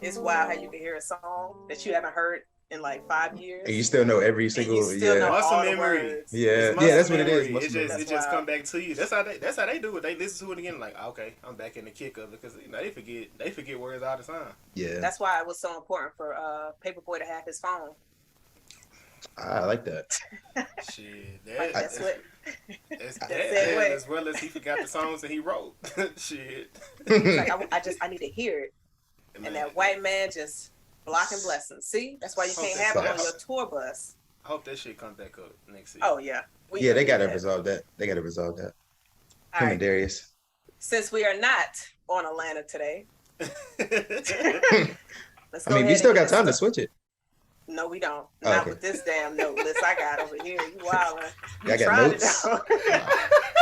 it's wild how you can hear a song that you haven't heard in like 5 years. And you still know every single. And you still know muscle all memory. the words. Yeah, that's what it is. It just come back to you. That's how they do it. They listen to it again, like, okay, I'm back in the kick of it, because they forget words all the time. Yeah, that's why it was so important for Paperboy to have his phone. I like that. Shit, that's as well as he forgot the songs that he wrote. Shit, like I need to hear it, and that white man just blocking blessings. See, that's why you can't have it on your tour bus. I hope that shit comes back up next season. Oh yeah, they gotta resolve that. All Him right. and Darius. Since we are not on Atlanta today, let's go. We still got time to switch it. No, we don't. Not with this damn note list I got over here. You wildin'. I got notes.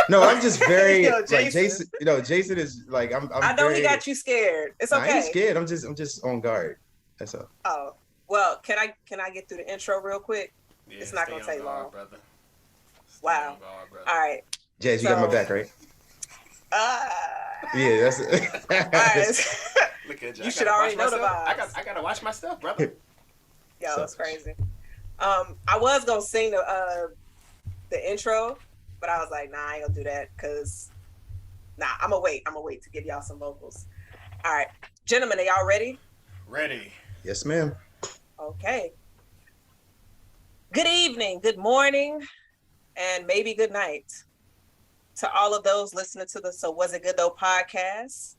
No, I'm just very like Jason. Jason is like I know he got you scared. It's okay. I ain't scared. I'm just on guard. That's all. Oh well, can I get through the intro real quick? Yeah, it's not gonna take long. Brother. Wow. All right. Jazz, you got my back, right? Yeah, that's it. All right. Look at you. You should already know the vibes. I gotta watch my stuff, brother. Yo, that's crazy. I was gonna sing the intro, but I was like, nah, I ain't gonna do that because I'm gonna wait to give y'all some vocals. All right, gentlemen, are y'all ready? Ready. Yes, ma'am. Okay. Good evening, good morning, and maybe good night to all of those listening to the So Was It Good Though podcast,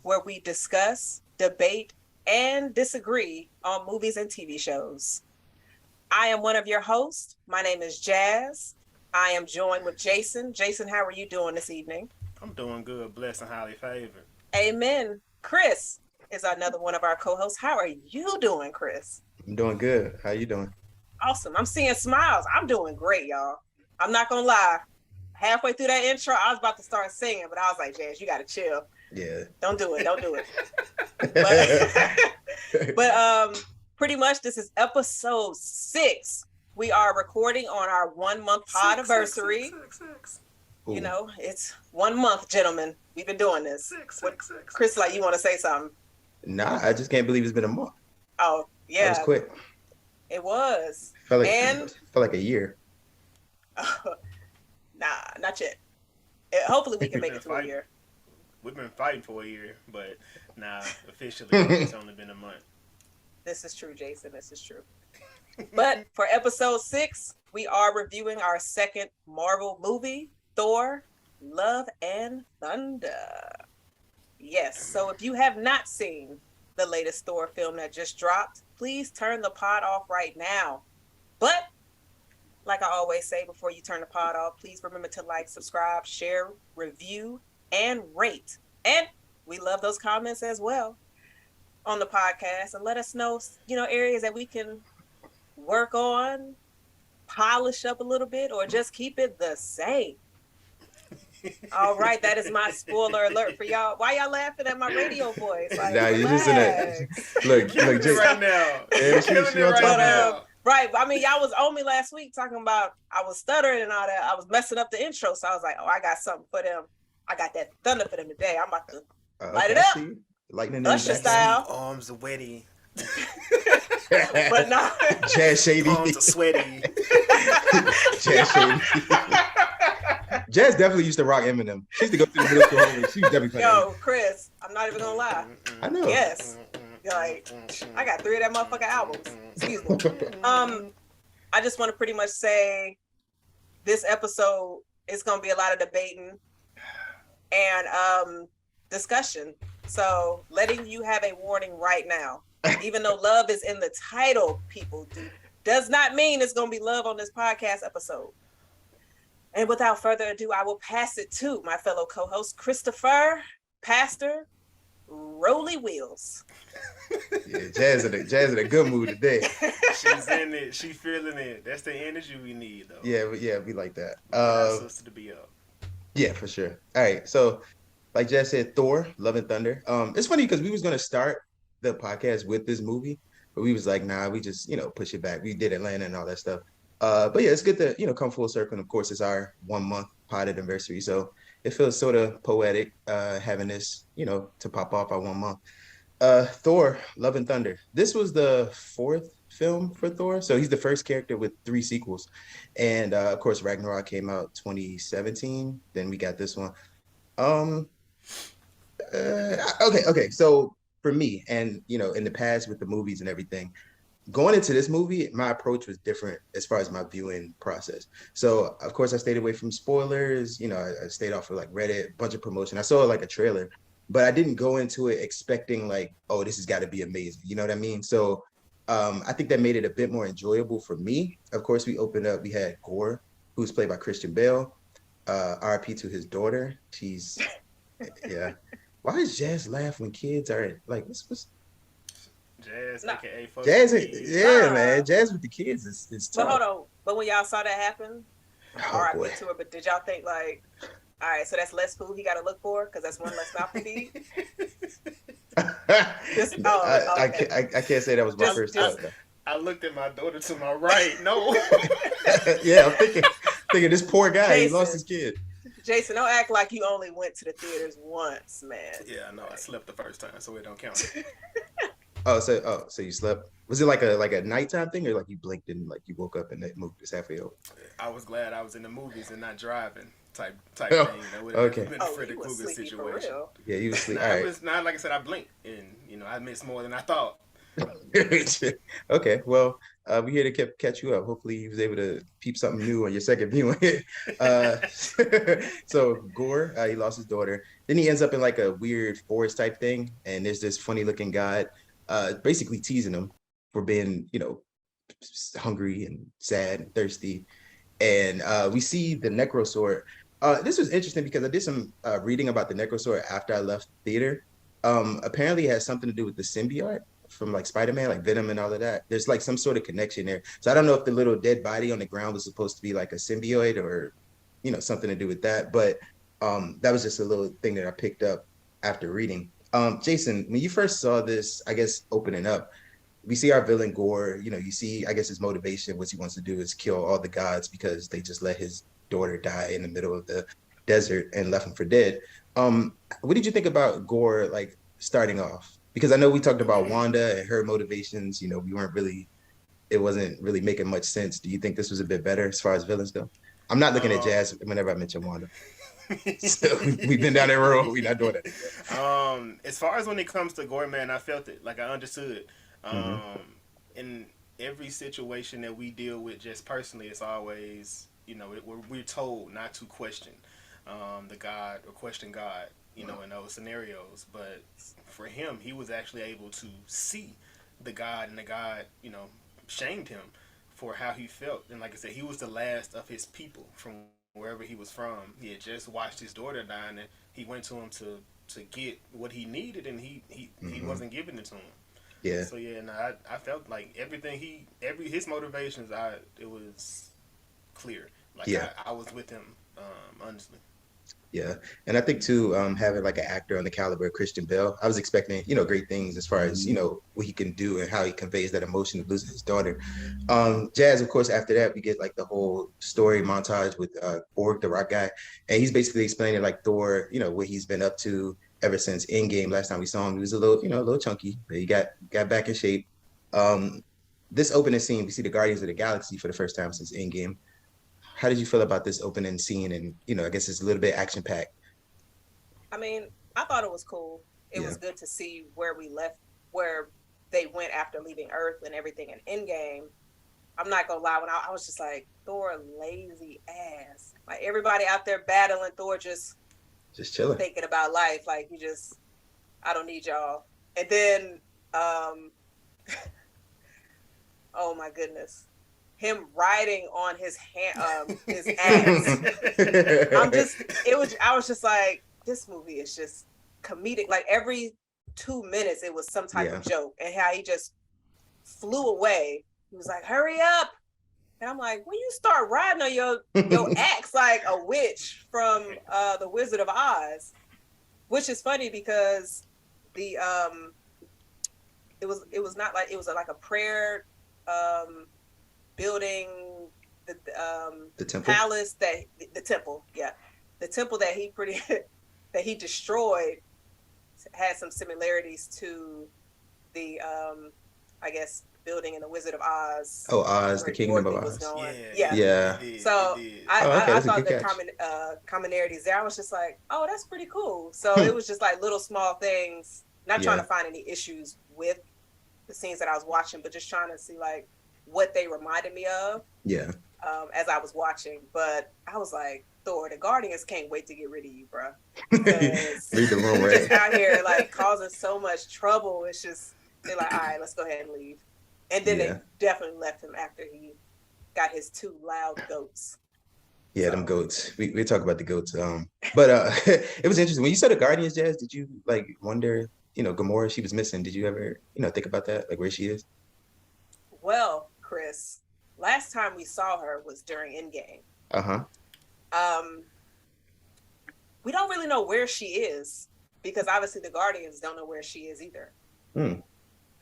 where we discuss, debate, and disagree on movies and TV shows. I am one of your hosts. My name is Jazz. I am joined with Jason. Jason, how are you doing this evening? I'm doing good, blessed and highly favored. Amen. Chris is another one of our co-hosts. How are you doing, Chris? I'm doing good. How you doing? Awesome. I'm seeing smiles. I'm doing great, y'all. I'm not gonna lie. Halfway through that intro, I was about to start singing, but I was like, Jazz, you gotta chill. Yeah. Don't do it. But pretty much this is episode 6. We are recording on our 1 month pod anniversary. You know, it's 1 month, gentlemen. We've been doing this. Chris, like, you want to say something? Nah, I just can't believe it's been a month. Oh, yeah. That was quick. It was. Felt like a year. Nah, not yet. Hopefully we can make it to a year. We've been fighting for a year, but officially it's only been a month. This is true, Jason. This is true. But for episode 6, we are reviewing our second Marvel movie, Thor, Love and Thunder. Yes, so if you have not seen the latest Thor film that just dropped, please turn the pod off right now. But like I always say, before you turn the pod off, please remember to like, subscribe, share, review, and rate. And we love those comments as well on the podcast, and let us know, areas that we can work on, polish up a little bit, or just keep it the same. All right, that is my spoiler alert for y'all. Why y'all laughing at my radio voice? Like, nah, you just in it. Look, Jason. Right now. Yeah, she on top now. Right. I mean, y'all was on me last week talking about I was stuttering and all that. I was messing up the intro. So I was like, I got something for them. I got that thunder for them today. I'm about to light it up. Lightning Usher style. Arms are wetty. But no. Jazz Shady. Arms are sweaty. Jazz Shady. Jazz definitely used to rock Eminem. She used to go through the middle school homies. She was definitely playing. Yo, Chris, I'm not even gonna lie. I know. Yes. Like, I got 3 of that motherfucker albums. Excuse me. I just want to pretty much say this episode is gonna be a lot of debating and discussion. So letting you have a warning right now. Even though love is in the title, people does not mean it's gonna be love on this podcast episode. And without further ado, I will pass it to my fellow co-host, Kristopher, Pastor, Rolly Wheels. Yeah, Jazz in a good mood today. She's in it. She feeling it. That's the energy we need, though. Yeah, we like that. Sister to be up. Yeah, for sure. All right, so like Jazz said, Thor, Love and Thunder. It's funny because we was gonna start the podcast with this movie, but we was like, nah, we just push it back. We did Atlanta and all that stuff. But yeah, it's good to come full circle. And of course, it's our 1 month pod anniversary, so it feels sort of poetic having this to pop off our 1 month. Thor, Love and Thunder. This was the fourth film for Thor. So he's the first character with three sequels. And of course, Ragnarok came out 2017. Then we got this one. Um, okay. So for me, and in the past with the movies and everything, going into this movie, my approach was different as far as my viewing process. So of course I stayed away from spoilers. I stayed off of like Reddit, a bunch of promotion. I saw like a trailer, but I didn't go into it expecting like, oh, this has got to be amazing. You know what I mean? So I think that made it a bit more enjoyable for me. Of course, we had Gore, who's played by Christian Bale. RIP to his daughter. She's yeah. Why does Jazz laugh when kids are like what's Jazz, Nah. aka fuck Jazz? with kids. Yeah, Nah. man. Jazz with the kids is But tough. hold on. But when y'all saw that happen, Oh boy. RIP to her. But did y'all think like, all right, so that's less food he got to look for because that's one less mouth to feed? I can't say that was my first thought. I looked at my daughter to my right. No. Yeah, I'm thinking this poor guy, he lost his kid. Jason, don't act like you only went to the theaters once, man. Yeah, no, I slept the first time, so it don't count. So you slept? Was it like a nighttime thing, or like you blinked and like you woke up and that movie was halfway over? I was glad I was in the movies and not driving type Oh, thing. That would have been a Freddy you was Krueger sleepy for situation. real. Yeah, you was asleep. Nah, All it right. was not like I said. I blinked, and I missed more than I thought. Okay, well, we're here to catch you up. Hopefully, you was able to peep something new on your second viewing. uh, so Gore, he lost his daughter. Then he ends up in like a weird forest type thing, and there's this funny looking god, basically teasing him for being, hungry and sad and thirsty. And we see the Necrosword. This was interesting because I did some reading about the Necrosword after I left theater. Apparently, it has something to do with the symbiote from like Spider-Man, like Venom and all of that. There's like some sort of connection there. So I don't know if the little dead body on the ground was supposed to be like a symbiote or, something to do with that. But that was just a little thing that I picked up after reading. Jason, when you first saw this, I guess opening up, we see our villain Gore. You see, I guess his motivation, what he wants to do is kill all the gods because they just let his daughter die in the middle of the desert and left him for dead. What did you think about Gore, like starting off? Because I know we talked about Wanda and her motivations. It wasn't really making much sense. Do you think this was a bit better as far as villains go? I'm not looking at Jazz whenever I mention Wanda. So we've been down that road. We're not doing that. As far as when it comes to Gore, man, I felt it. Like I understood. In every situation that we deal with, just personally, it's always we're told not to question the God or question God, in those scenarios. But for him, he was actually able to see the God, and the God, shamed him for how he felt. And like I said, he was the last of his people from wherever he was from. He had just watched his daughter die, and he went to him to get what he needed, and he wasn't giving it to him. Yeah. So yeah, and I felt like everything his motivations, it was clear. Like Yeah. I was with him, honestly. Yeah, and I think too, having like an actor on the caliber of Christian Bale, I was expecting, great things as far as, what he can do and how he conveys that emotion of losing his daughter. Jazz, of course, after that, we get like the whole story montage with Org, the rock guy, and he's basically explaining like Thor, what he's been up to ever since Endgame. Last time we saw him, he was a little chunky, but he got back in shape. This opening scene, we see the Guardians of the Galaxy for the first time since Endgame. How did you feel about this opening scene? And, I guess it's a little bit action packed. I mean, I thought it was cool. It was good to see where they went after leaving Earth and everything in Endgame. I'm not gonna lie, when I was just like, Thor lazy ass. Like everybody out there battling, Thor just chilling, thinking about life. Like I don't need y'all. And then, oh my goodness. Him riding on his his ass. I was just like, this movie is just comedic. Like every 2 minutes, it was some type of joke, and how he just flew away. He was like, "Hurry up!" And I'm like, "When you start riding on your axe like a witch from the Wizard of Oz," which is funny because it was not like it was like a prayer. Building the temple palace the temple that he destroyed. had some similarities to the I guess building in the Wizard of Oz. Oh, Oz, the where Kingdom of Dorothy was Oz. going. Yeah, Yeah. it did. So It did. Oh, okay, I that's a thought good the catch. commonalities there. I was just like, oh, that's pretty cool. So it was just like little small things. Not trying Yeah. to find any issues with the scenes that I was watching, but just trying to see like what they reminded me of Yeah. as I was watching. But I was like, Thor, the Guardians can't wait to get rid of you, bro. Leave the room, You're just right? out here like causing so much trouble. It's just they're like, all right, let's go ahead and leave. And then Yeah. they definitely left him after he got his 2 loud goats. Yeah, So- them goats. We talk about the goats. But it was interesting when you saw the Guardians, Jazz. Did you like wonder? Gamora, she was missing. Did you ever, think about that, like where she is? Well, Chris, last time we saw her was during Endgame. We don't really know where she is because obviously the Guardians don't know where she is either. Hmm.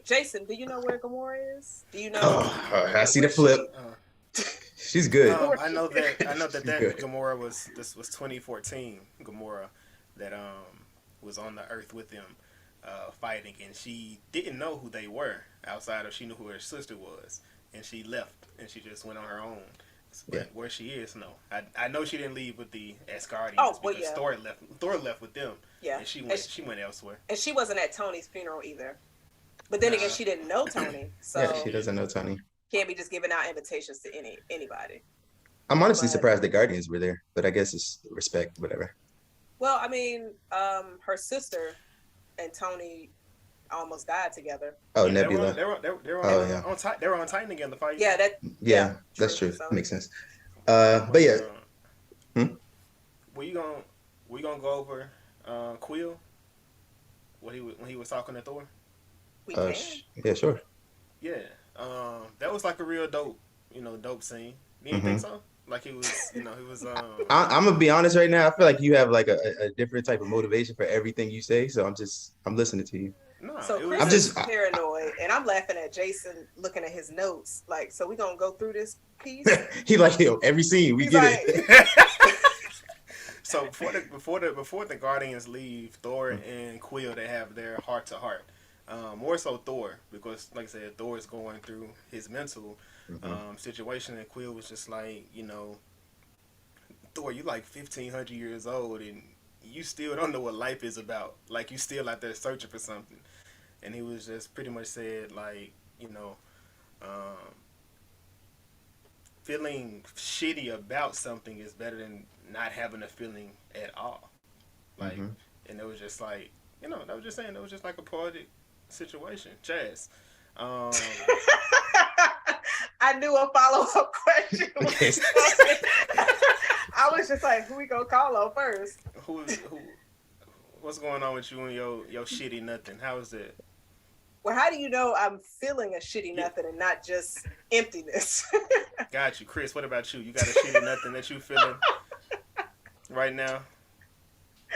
Jason, do you know where Gamora is? Do you know? Oh, I see the where flip. Uh, She's good. I know that Good. Gamora was 2014 Gamora that was on the Earth with them fighting, and she didn't know who they were outside of she knew who her sister was, and she left and she just went on her own. But Yeah. where she is, no, I know she didn't leave with the Asgardians well, because yeah. Thor left with them, Yeah, and she went elsewhere. and she wasn't at Tony's funeral either. But then again, Nah. she didn't know Tony, so Yeah, she doesn't know Tony. can't be just giving out invitations to anybody. I'm honestly But- surprised the Guardians were there, but I guess it's respect, whatever. Well, I mean, her sister and Tony almost died together. Oh, Yeah, Nebula. They were Oh, yeah. they were on Titan again to fight. Yeah, that Yeah, that's true, true. so- Makes sense. But yeah. We gonna go over Quill when he was talking to Thor. we can. Yeah, sure. Yeah, that was like a real dope scene. You didn't think so? Like he was. I'm gonna be honest right now. I feel like you have like a different type of motivation for everything you say, so I'm listening to you. No, So it Chris was, is paranoid, and I'm laughing at Jason looking at his notes. Like, so we gonna go through this piece? He like, yo, every scene we He's get like- it. So before the Guardians leave, Thor and Quill, they have their heart to heart. More so Thor, because like I said, Thor is going through his mental situation, and Quill was just like, Thor, you like 1,500 years old, and you still don't know what life is about. Like you still out there searching for something. And he was just pretty much said like, feeling shitty about something is better than not having a feeling at all. Like, and it was just like, they were just saying it was just like a poetic situation. Chaz. I knew a follow-up question. Was coming. I was just like, who we gonna call on first? Who? What's going on with you and your shitty nothing? How is that? Well, how do you know I'm feeling a shitty nothing and not just emptiness? Got you, Chris. What about you? You got a shitty nothing that you feeling right now?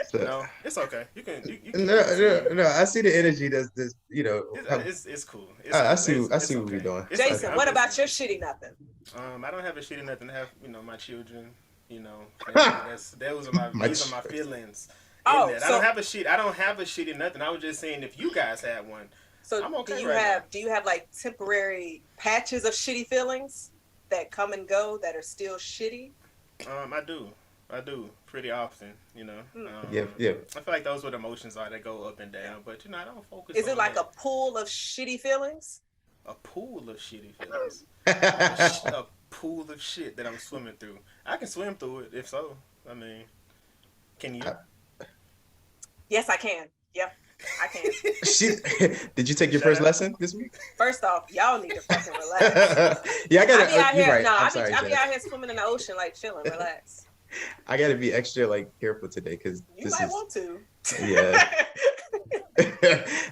So, No, it's okay. You can. no. I see the energy. That's It's cool. I see what okay. we're doing. It's Jason, okay. what about your shitty nothing? I don't have a shitty nothing to have. My children. Those are my these are my feelings. Oh, I don't have a shitty nothing. I was just saying if you guys had one. So I'm okay do you right have now. do you have like temporary patches of shitty feelings that come and go that are still shitty? I do pretty often, Yeah. I feel like those what emotions are that go up and down, but I don't focus. Is it on like that. a pool of shitty feelings? a pool of shitty feelings? Yeah. A pool of shit that I'm swimming through. I can swim through it if so. I mean, can you? Yes, I can. Yep, I can. Did you take your first lesson this week? First off, y'all need to fucking relax. Yeah, I gotta. I be out You're here, right. no, I'm I sorry, be Jess. out here swimming in the ocean, like chilling, relax. I gotta be extra careful today because You might want to. Yeah.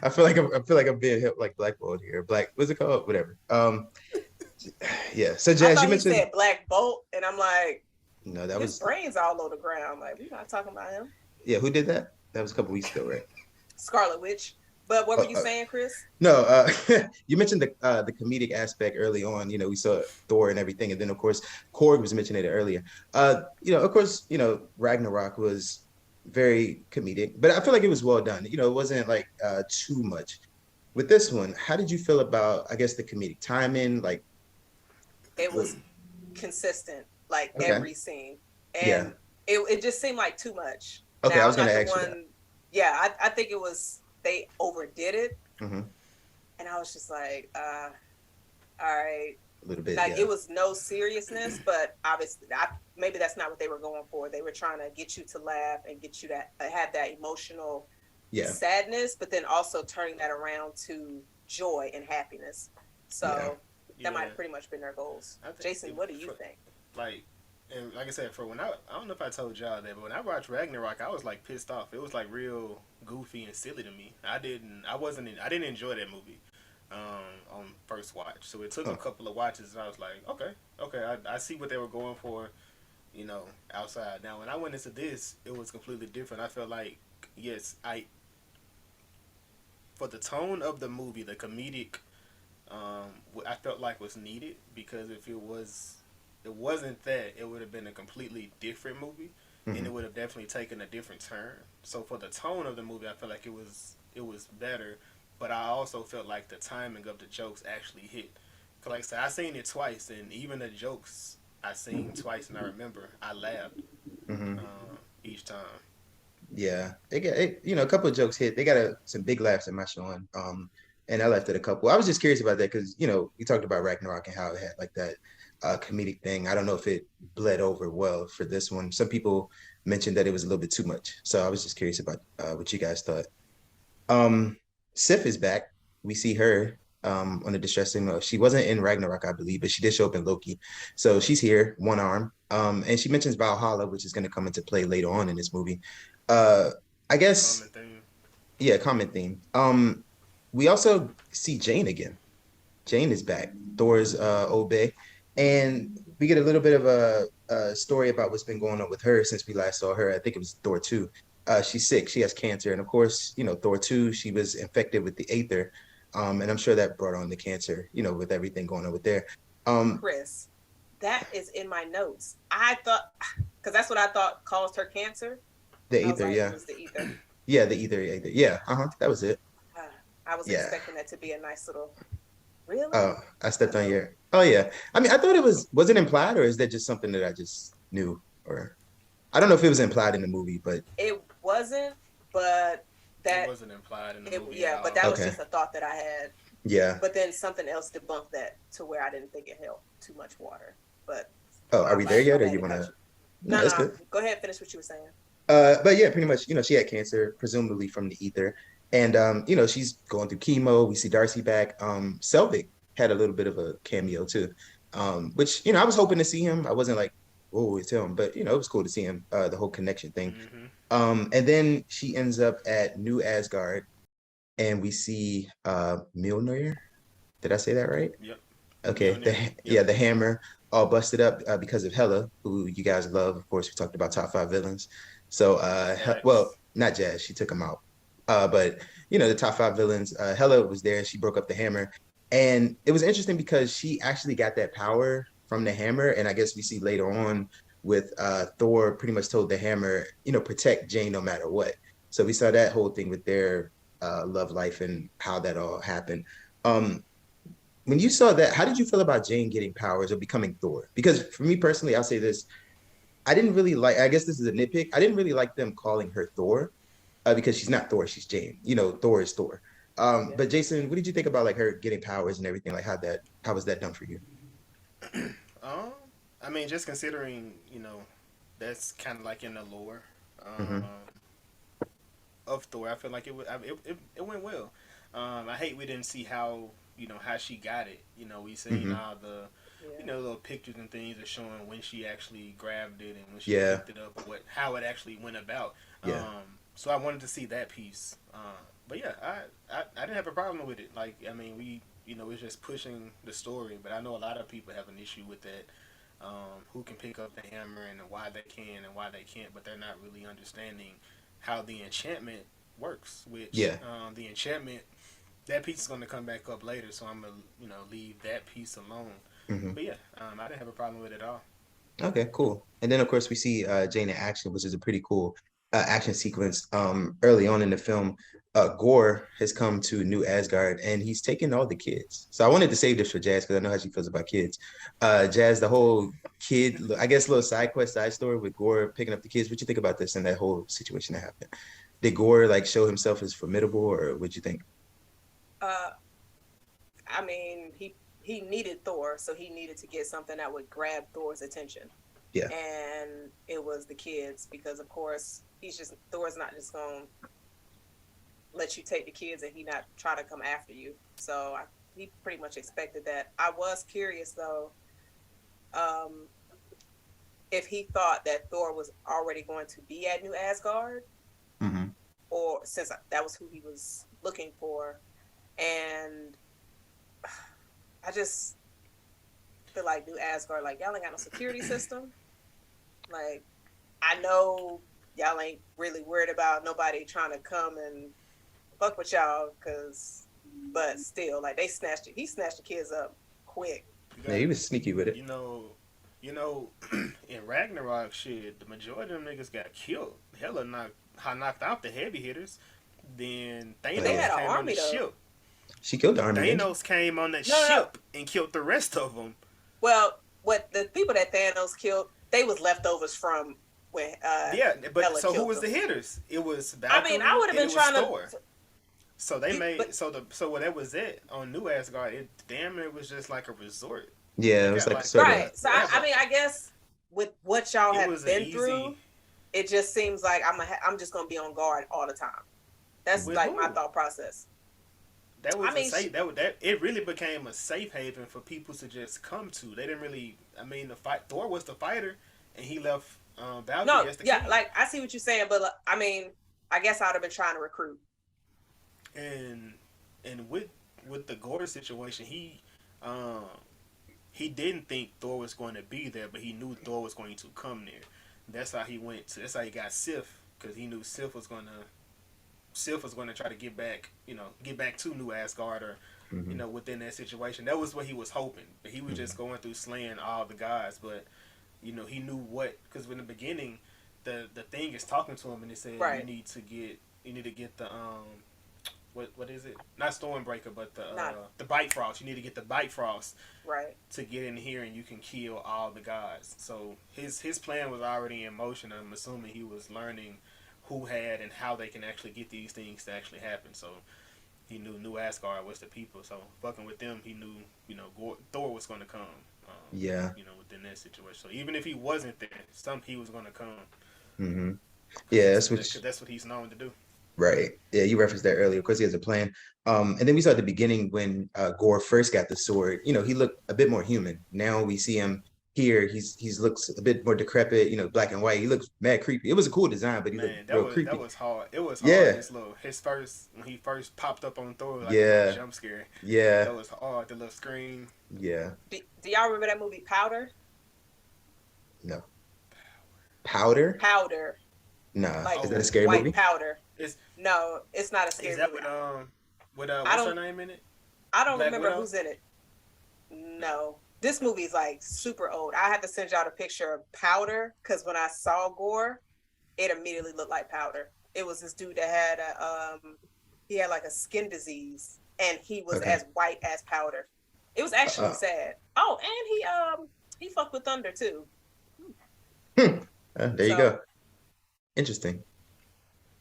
I feel like I'm being hit blackballed here. What's it called? Whatever. Yeah. So I Jazz, thought you he mentioned said Black Bolt, and I'm like, no, that his was brains all over the ground. Like, we're not talking about him. yeah. Who did that? That was a couple weeks ago, right? Scarlet Witch. But what were you saying, Chris? No, you mentioned the comedic aspect early on. We saw Thor and everything, and then of course Korg was mentioning it earlier. Of course, Ragnarok was very comedic, but I feel like it was well done. It wasn't like too much. With this one, how did you feel about, I guess, the comedic timing? Like, It what, was consistent, like okay, every scene, yeah, and it just seemed like too much. okay, I Now was I'm gonna not the ask you that. one. Yeah, I think it was they overdid it, Hmm. and I was just like, all right. A little bit, Like yeah, it was no seriousness, but obviously, maybe that's not what they were going for. They were trying to get you to laugh and get you to have that emotional yeah, sadness, but then also turning that around to joy and happiness. yeah. So that might Yeah, have pretty much been their goals. I think Jason, what do you think? like, and like I said, for when I don't know if I told y'all that, but when I watched Ragnarok, I was like pissed off. It was like real goofy and silly to me. I didn't enjoy that movie on first watch. So it took a Oh, couple of watches, and I was like, okay, I see what they were going for, outside. Now when I went into this, it was completely different. I felt like, yes, I for the tone of the movie, the comedic, I felt like was needed, because if it wasn't that, it would have been a completely different movie, and hmm, it would have definitely taken a different turn. So for the tone of the movie, I felt like it was better, but I also felt like the timing of the jokes actually hit. Cause like I said, I seen it twice, and even the jokes I seen twice, and I remember I laughed hmm. each time. Yeah, they got a couple of jokes hit. They got some big laughs in my showing. And I left it a couple. I was just curious about that because we talked about Ragnarok and how it had like that comedic thing. I don't know if it bled over well for this one. Some people mentioned that it was a little bit too much. So I was just curious about what you guys thought. Um, Sif is back. We see her on a distress signal. She wasn't in Ragnarok, I believe, but she did show up in Loki. So she's here, one arm. And she mentions Valhalla, which is going to come into play later on in this movie. Uh, I guess, Common thing. yeah, common theme. We also see Jane again. Jane is back, Thor's old bae, and we get a little bit of a story about what's been going on with her since we last saw her. I think it was Thor 2. She's sick. She has cancer, and of course, Thor 2. She was infected with the Aether, and I'm sure that brought on the cancer. With everything going on with there. Um, Chris, that is in my notes. I thought, because that's what I thought caused her cancer. the I was Aether, like, it yeah, was the ether. yeah, the Aether, yeah, that was it. Uh, I was Yeah. expecting that to be a nice little, really? Oh, I stepped on No, your. Oh yeah. I mean, I thought was it implied, or is that just something that I just knew, or I don't know if it was implied in the movie, but it wasn't, but It that, wasn't implied in the movie at yeah, but all. that was okay, just a thought that I had. yeah. But then something else debunked that to where I didn't think it held too much water. But Oh, are we there my yet, or bad you to want cut to? you. No, No, that's no, good. go ahead, finish what you were saying. But yeah, pretty much, she had cancer, presumably from the ether, and she's going through chemo. We see Darcy back. Selvig had a little bit of a cameo too, which I was hoping to see him. I wasn't like, oh, it's him, but it was cool to see him. The whole connection thing. Hmm. And then she ends up at New Asgard, and we see Mjolnir. Did I say that right? Yep. Okay, Mjolnir. Yep. yeah, the hammer all busted up because of Hela, who you guys love. Of course, we talked about top five villains. So, well, Facts. not Jazz, she took him out. But the top five villains, Hela was there. She broke up the hammer, and it was interesting because she actually got that power from the hammer. And I guess we see later on with Thor pretty much told the hammer, protect Jane no matter what. So we saw that whole thing with their love life and how that all happened. Um, when you saw that, how did you feel about Jane getting powers or becoming Thor? Because for me personally, I'll say this: I didn't really like. I guess this is a nitpick. I didn't really like them calling her Thor because she's not Thor; she's Jane. Thor is Thor. Yeah. But Jason, what did you think about like her getting powers and everything? Like how was that done for you? Um, I mean, just considering, that's kind of like in the lore Hmm. um, of Thor. I feel like it went well. I hate we didn't see how she got it. We seen Hmm. all the Yeah. little pictures and things are showing when she actually grabbed it and when she Yeah, picked it up, how it actually went about. yeah, So I wanted to see that piece. But yeah, I didn't have a problem with it. Like, I mean, it's just pushing the story. But I know a lot of people have an issue with that. Who can pick up the hammer and why they can and why they can't, but they're not really understanding how the enchantment works. Which yeah. the enchantment, that piece is going to come back up later, so I'm gonna leave that piece alone. Hmm. But yeah, I didn't have a problem with it at all. Okay, cool. And then of course we see Jane in action, which is a pretty cool action sequence early on in the film. Gore has come to New Asgard and he's taken all the kids. So I wanted to save this for Jazz because I know how she feels about kids. Jazz, the whole kid, I guess, little side quest, side story with Gore picking up the kids. What you think about this and that whole situation that happened? Did Gore like show himself as formidable, or what'd you think? I mean, he needed Thor, so he needed to get something that would grab Thor's attention. Yeah. And it was the kids because, of course, Thor's not just going to let you take the kids and he not try to come after you. So he pretty much expected that. I was curious, though, if he thought that Thor was already going to be at New Asgard, or since that was who he was looking for. And I just feel like New Asgard, like, y'all ain't got no security system. Like, I know y'all ain't really worried about nobody trying to come and fuck with y'all, but still, like, he snatched the kids up quick. Yeah, he was sneaky with it. You know, in Ragnarok, shit, the majority of them niggas got killed. Hella knocked out the heavy hitters. Then Thanos came on the ship. She killed the army. Thanos came on the ship and killed the rest of them. Well, what the people that Thanos killed, they was leftovers from when but Bella so who was them. the hitters? It was Valkyrie. I mean, I would have been trying Thor. So they made so what that was it on New Asgard. It was just like a resort. Yeah, it was like right. So I mean, I guess with what y'all have been through, it just seems like I'm just gonna be on guard all the time. That's like my thought process. That was it really became a safe haven for people to just come to. They didn't really. I mean, Thor was the fighter, and he left Valkyrie as the king. Like I see what you're saying, but I mean, I guess I'd have been trying to recruit. And with the Gore situation, he didn't think Thor was going to be there, but he knew Thor was going to come there. That's how he went. That's how he got Sif, because he knew Sif was going to try to get back to New Asgard, or within that situation. That was what he was hoping. But he was just going through slaying all the guys. But he knew what, because in the beginning, the thing is talking to him, and it said you need to get the what is it? Not Stormbreaker, but the Bifrost. You need to get the Bifrost to get in here, and you can kill all the guys. So his plan was already in motion. I'm assuming he was learning who had and how they can actually get these things to actually happen. So he knew New Asgard was the people. So fucking with them, he knew Thor was going to come. Within that situation. So even if he wasn't there, he was going to come. Yeah, that's what he's known to do. Right. Yeah, you referenced that earlier. Of course, he has a plan. And then we saw at the beginning when Gore first got the sword. He looked a bit more human. Now we see him here. He's looks a bit more decrepit. Black and white. He looks mad creepy. It was a cool design, but he looked real creepy. That was hard. It was hard. When he first popped up on Thor, like a jump scare. Yeah. That was hard. The little scream. Yeah. Do y'all remember that movie Powder? No. Powder? Powder. Nah. Like, is that a scary white movie? Powder. No, it's not a scary movie. Is that with what's her name in it? I don't remember who's in it. No. This movie is like super old. I had to send y'all a picture of Powder because when I saw Gore, it immediately looked like Powder. It was this dude that had he had like a skin disease and he was as white as Powder. It was actually sad. Oh, and he fucked with Thunder too. There you go. Interesting.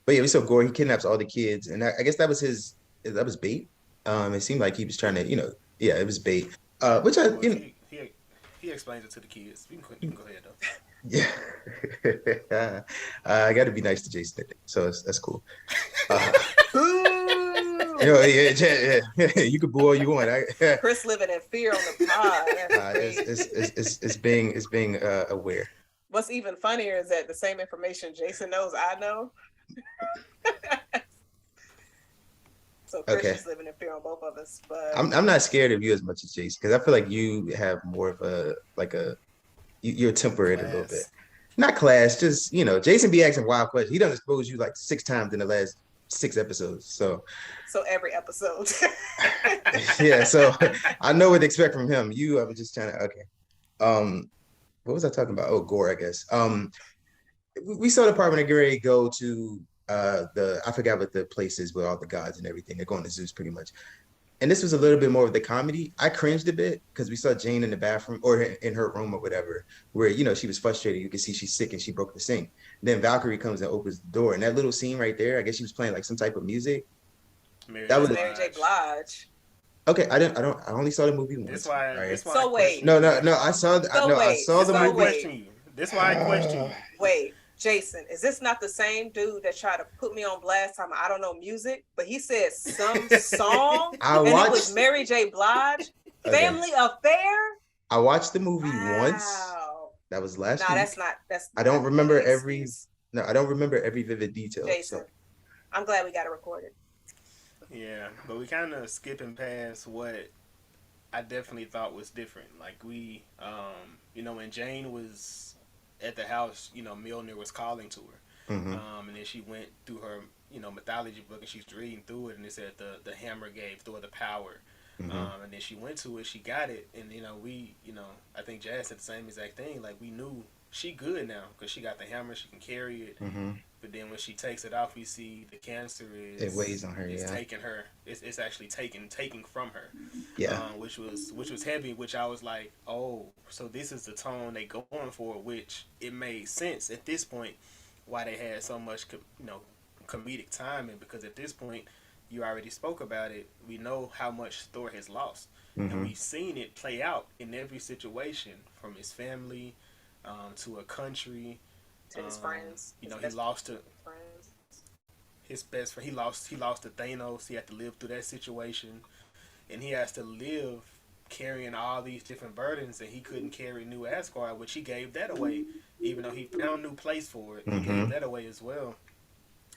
But yeah, we saw Gore. He kidnaps all the kids, and I guess that was bait. It seemed like he was trying to, it was bait. Which he explains it to the kids. You can go ahead though. Yeah, I got to be nice to Jason, so that's cool. You can boo all you want. Chris living in fear on the pod. It's being aware. What's even funnier is that the same information Jason knows, I know. So Chris is living in fear on both of us. But I'm not scared of you as much as Jason, because I feel like you have more of you're temperate a little bit. Not class, just Jason be asking wild questions. He done exposed you like 6 times in the last 6 episodes. So every episode. Yeah, so I know what to expect from him. I was just trying to what was I talking about? Oh, Gore, I guess. we saw the part when they're ready to go to I forgot what the place is with all the gods and everything. They're going to Zeus pretty much. And this was a little bit more of the comedy. I cringed a bit because we saw Jane in the bathroom or in her room or whatever, where she was frustrated. You can see she's sick and she broke the sink. Then Valkyrie comes and opens the door, and that little scene right there, I guess she was playing like some type of music. That was Mary J. Blige. Okay, I only saw the movie once. That's why. Right? That's why. So wait. No. I saw the movie. That's why I question you. Wait, Jason, is this not the same dude that tried to put me on blast time? I don't know music, but he said some song, and it was Mary J. Blige. Okay. Family Affair. I watched the movie once. That was last week. That's. I don't remember every. No, I don't remember every vivid detail. Jason, so. I'm glad we got it recorded. Yeah, but we kind of skipping past what I definitely thought was different. Like we, when Jane was at the house, Mjolnir was calling to her, and then she went through her, mythology book, and she's reading through it, and it said the hammer gave Thor the power, and then she went to it, she got it, and I think Jazz said the same exact thing. Like we knew she good now because she got the hammer, she can carry it. But then when she takes it off, we see the cancer it weighs on her. It's taking her. It's actually taking from her. Yeah. Which was heavy. Which I was like, oh, so this is the tone they going for. Which it made sense at this point why they had so much, comedic timing, because at this point you already spoke about it. We know how much Thor has lost, and we've seen it play out in every situation, from his family to a country. To his friends. He lost to friends. His best friend. He lost to Thanos. He had to live through that situation. And he has to live carrying all these different burdens, and he couldn't carry New Asgard, which he gave that away. Even though he found a new place for it, he gave that away as well.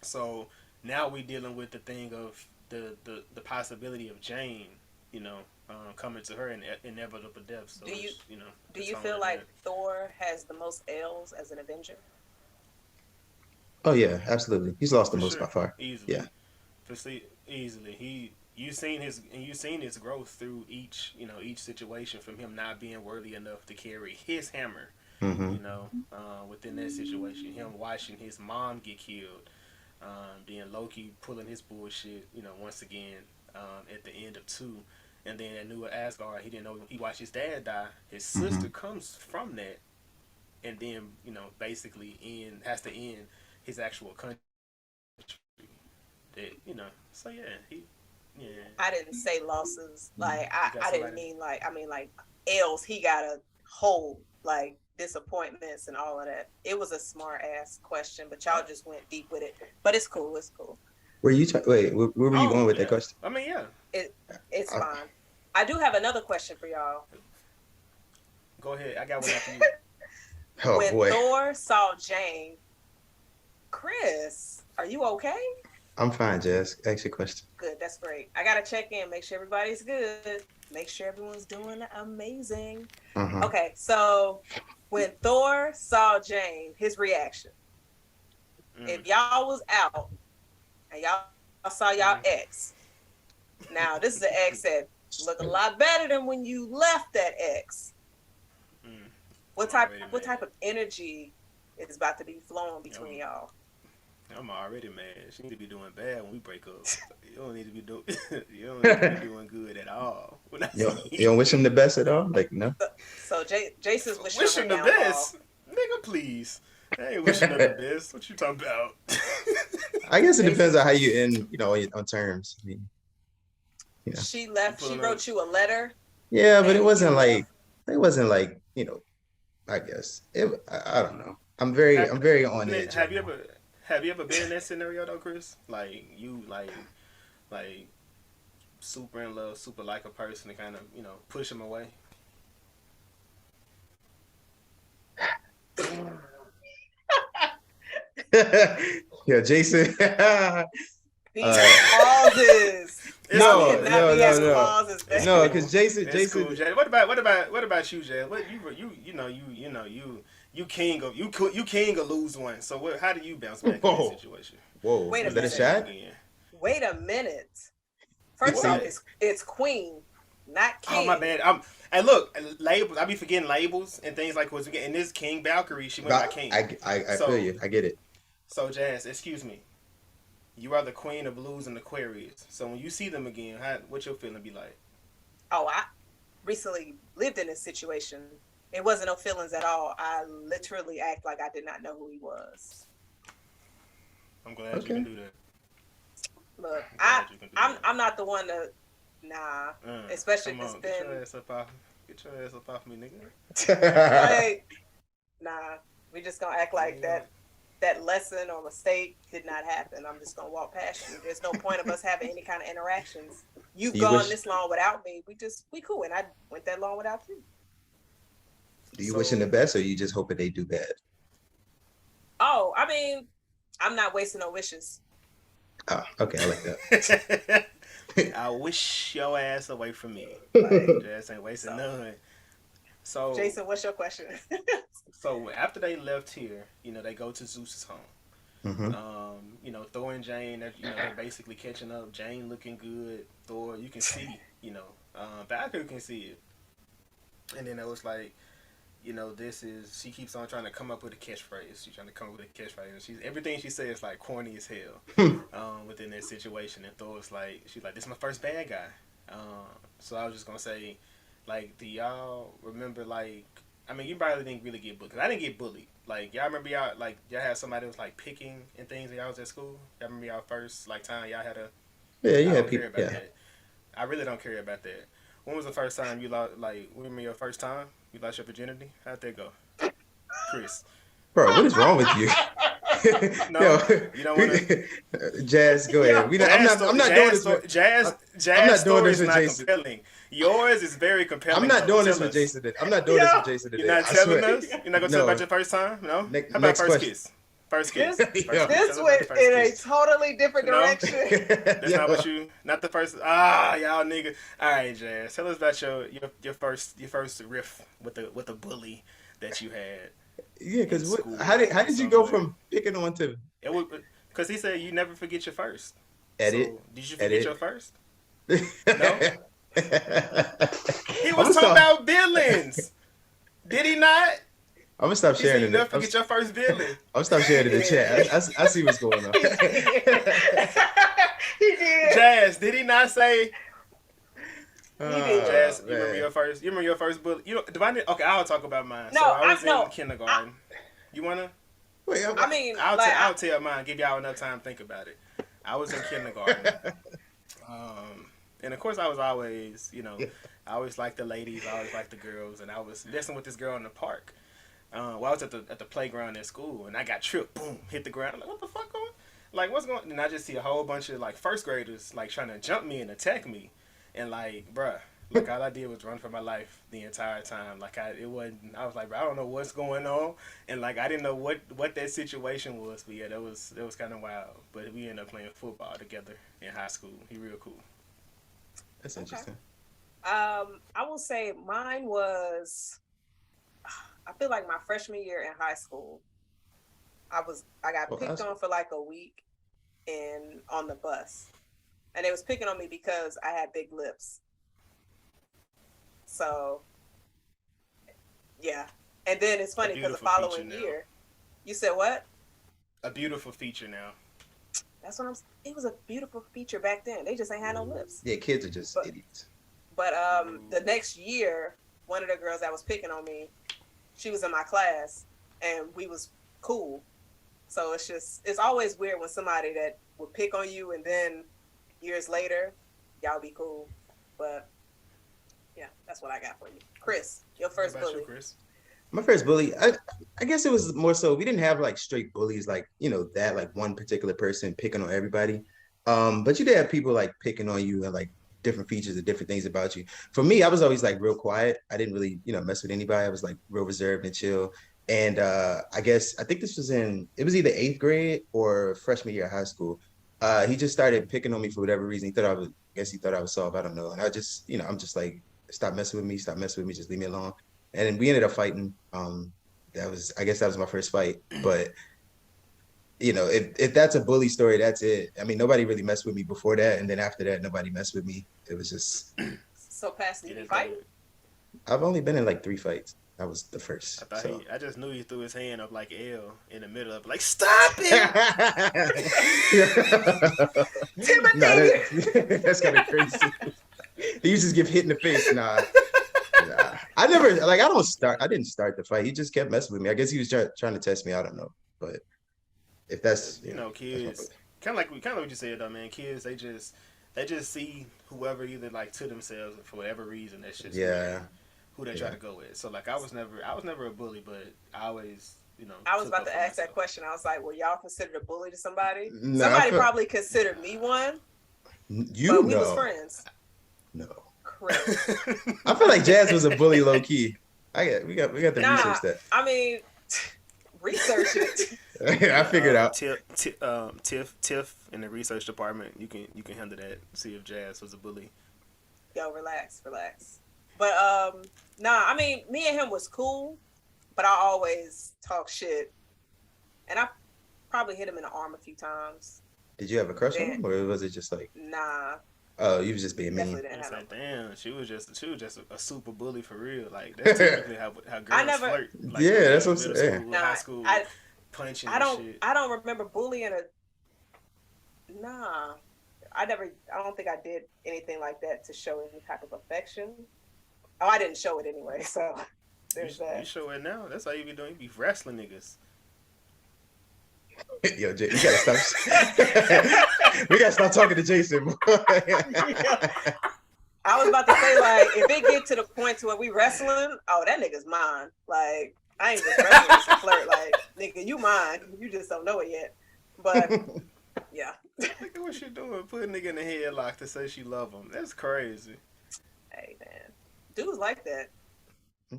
So now we're dealing with the thing of the possibility of Jane, coming to her in inevitable death. So do you feel like Thor has the most L's as an Avenger? Oh yeah, absolutely. He's lost the most by far. Easily. Yeah. Easily. You've seen his growth through each situation, from him not being worthy enough to carry his hammer. Within that situation, him watching his mom get killed, then Loki pulling his bullshit, once again, at the end of 2. And then at New Asgard, he didn't know, he watched his dad die. His sister comes from that, and then basically has to end his actual country. That so yeah. I didn't say losses. Like I didn't mean like L's. He got a hold, like disappointments and all of that. It was a smart ass question, but y'all just went deep with it. But it's cool. It's cool. Where you wait? Where were you going with that question? I mean, yeah. It's fine. I do have another question for y'all. Go ahead. I got one after you. When Thor saw Jane, Chris, are you okay? I'm fine, Jess. Ask your question. Good. That's great. I gotta check in, make sure everybody's good, make sure everyone's doing amazing. Okay, so when Thor saw Jane, his reaction. If y'all was out and y'all saw y'all ex, now this is an ex that look a lot better than when you left that ex. What type of energy is about to be flowing between y'all? I'm already mad. She need to be doing bad when we break up. You don't need to be doing good at all. You don't wish him the best at all? Like, no? So Jason's wish him the best? Nigga, please. I ain't wishing him the best. What you talking about? I guess it depends on how you end, on terms. I mean, She left. She wrote you a letter. Yeah, but it wasn't like, I guess. I don't know. I'm very on edge. Have you ever been in that scenario though, Chris? Like you super in love, super like a person, and kind of push them away. Yeah, Jason. Pauses. No, because Jason. Cool, Jay. What about you, Jay? What you king of lose one. So how do you bounce back in that situation? Whoa, is that a shot? Wait a minute. First off, it's Queen. not King. Oh my bad. And look, labels. I be forgetting labels and things like what's getting this King Valkyrie. She went by King. I feel you. I get it. So Jazz, excuse me. You are the queen of blues and Aquarius. So when you see them again, what's your feeling be like? Oh, I recently lived in this situation. It wasn't no feelings at all. I literally act like I did not know who he was. I'm glad you can do that. Look, I'm not the one to especially if it's been. Get your ass up off me, nigga. Like, nah, we just gonna act like that lesson or mistake did not happen. I'm just gonna walk past you. There's no point of us having any kind of interactions. You've gone this long without me. We cool, and I went that long without you. Do you wish him the best, or you just hoping they do bad? Oh, I mean, I'm not wasting no wishes. Oh, okay, I like that. I wish your ass away from me. Like, Jazz ain't wasting none. So, Jason, what's your question? So after they left here, they go to Zeus's home. Mm-hmm. Thor and Jane, they're basically catching up. Jane looking good. Thor, you can see, Valkyrie can see it. And then it was like, she keeps on trying to come up with a catchphrase. She's trying to come up with a catchphrase. And everything she says is like corny as hell within that situation. And Thor's like, she's like, this is my first bad guy. So I was just going to say, like, do y'all remember, like, I mean, you probably didn't really get bullied. Because I didn't get bullied. Like, y'all remember y'all had somebody that was, like, picking and things when y'all was at school? Y'all remember y'all first, like, time y'all had a... Yeah, you had people, yeah. That. I really don't care about that. When was the first time you lost, like, remember your first time you lost your virginity? How'd that go? Chris. Bro, what is wrong with you? No, you don't want to. Jazz, go ahead. I'm not doing this. Jazz story is not compelling. Yours is very compelling. I'm not doing this with Jason today. I'm not doing this with Jason today. You're not telling us? You're not going to tell about your first time? No? How about first kiss? First kiss. This went in a totally different direction. That's not what not the first. Y'all nigga. All right, Jazz. Tell us about your first riff with the bully that you had. Yeah, because how did you go from picking on to? It was because he said you never forget your first. Edit. So, did you forget your first? No. He was talking about villains. Did he not? I'm gonna stop sharing it. You never forget your first villain. I'm gonna stop sharing it in the chat. I see what's going on. He did. Jazz, did he not say? He did. Jazz, you remember your first bully? Okay, I'll talk about mine. No, so I was in kindergarten. You wanna? Wait, I'll tell mine. Give y'all enough time to think about it. I was in kindergarten. And of course I was always, I always liked the ladies, I always liked the girls, and I was messing with this girl in the park. I was at the playground at school, and I got tripped. Boom, hit the ground. I'm like, what the fuck going? Like, what's going? And I just see a whole bunch of like first graders like trying to jump me and attack me, and like, bruh, like all I did was run for my life the entire time. Like I was like, bro, I don't know what's going on, and like I didn't know what that situation was. But yeah, it was kind of wild. But we ended up playing football together in high school. He real cool. That's interesting. I will say mine was. I feel like my freshman year in high school, I got picked on for like a week and on the bus. And they was picking on me because I had big lips. So, yeah. And then it's funny because the following year, you said what? A beautiful feature now. That's what it was a beautiful feature back then. They just ain't had no lips. Yeah, kids are just idiots. But the next year, one of the girls that was picking on me, she was in my class and we was cool. So it's always weird when somebody that would pick on you and then years later, y'all be cool. But yeah, that's what I got for you. Chris, your first bully. Chris? My first bully, I guess it was more so we didn't have like straight bullies, like, that like one particular person picking on everybody. But you did have people like picking on you and like different features and different things about you. For me, I was always like real quiet. I didn't really, mess with anybody. I was like real reserved and chill. And I think this was it was either 8th grade or freshman year of high school. He just started picking on me for whatever reason. He thought I was soft. I don't know. And I just, I'm just like, stop messing with me, just leave me alone. And then we ended up fighting. That was my first fight. But if that's a bully story, that's it. I mean, nobody really messed with me before that, and then after that, nobody messed with me. It was just So, Pastor, He you didn't fight? think- I've only been in like 3 fights. That was the first. I just knew he threw his hand up like L in the middle of it, like, stop it! Nah, Timothy! that's kind of crazy. He used to just get hit in the face. Nah. I never like. I don't start. I didn't start the fight. He just kept messing with me. I guess he was trying to test me. I don't know. But if that's You know, kids, kind of like what you said though, man. Kids, they just see whoever either like to themselves for whatever reason. That's just who they try to go with. So like, I was never a bully, but I always, I was took about up to for ask that myself. question. I was like, were y'all considered a bully to somebody? No, Somebody probably considered me one, but we was friends. No. Chris. I feel like Jazz was a bully low key. We got to research that. I mean, research it. I figured out. Tiff in the research department. You can handle that. See if Jazz was a bully. Yo, relax. But I mean, me and him was cool, but I always talk shit, and I probably hit him in the arm a few times. Did you have a crush on him, or was it just like? Nah. Oh, you was just being mean. It's like, damn, she was just a super bully for real. Like that's typically how girls flirt. Like, yeah, that's what I'm saying. High school, punching. I don't. Shit. I don't remember bullying Nah, I don't think I did anything like that to show any type of affection. Oh, I didn't show it anyway. So there's that. You show it now. That's how you be doing. You be wrestling niggas. Yo, Jay, you gotta stop. We gotta stop talking to Jason. I was about to say, like, if it get to the point to where we wrestling, oh, that nigga's mine. Like, I ain't just wrestling to flirt. Like, nigga, you mine. You just don't know it yet. But yeah. Look at what she doing. Put a nigga in the headlock to say she love him. That's crazy. Hey man, dudes like that.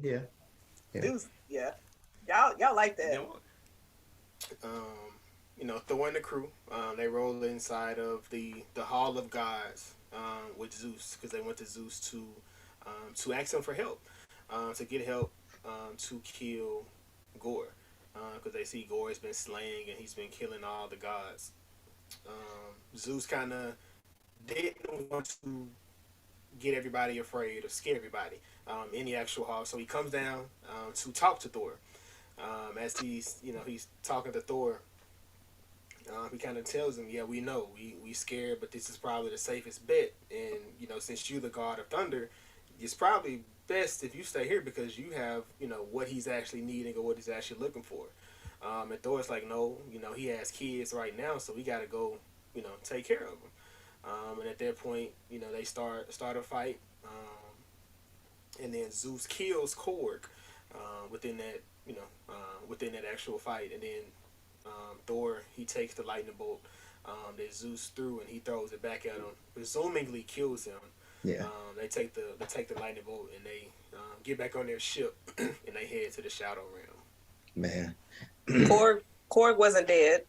Yeah. Dudes, yeah. Y'all like that. Thor and the crew, they roll inside of the Hall of Gods with Zeus because they went to Zeus to ask him for help, to get help to kill Gore because they see Gore has been slaying and he's been killing all the gods. Zeus kind of didn't want to get everybody afraid or scare everybody in the actual hall, so he comes down to talk to Thor. As he's talking to Thor, he kind of tells him, yeah, we know, we scared, but this is probably the safest bet. And, since you're the god of thunder, it's probably best if you stay here because you have, what he's actually needing or what he's actually looking for. And Thor's like, no, he has kids right now, so we got to go, take care of them. And at that point, they start a fight. And then Zeus kills Korg within that, within that actual fight. And then Thor, he takes the lightning bolt that Zeus threw and he throws it back at him, presumably kills him. Yeah. They take the lightning bolt and they get back on their ship and they head to the Shadow Realm. Man. Korg wasn't dead.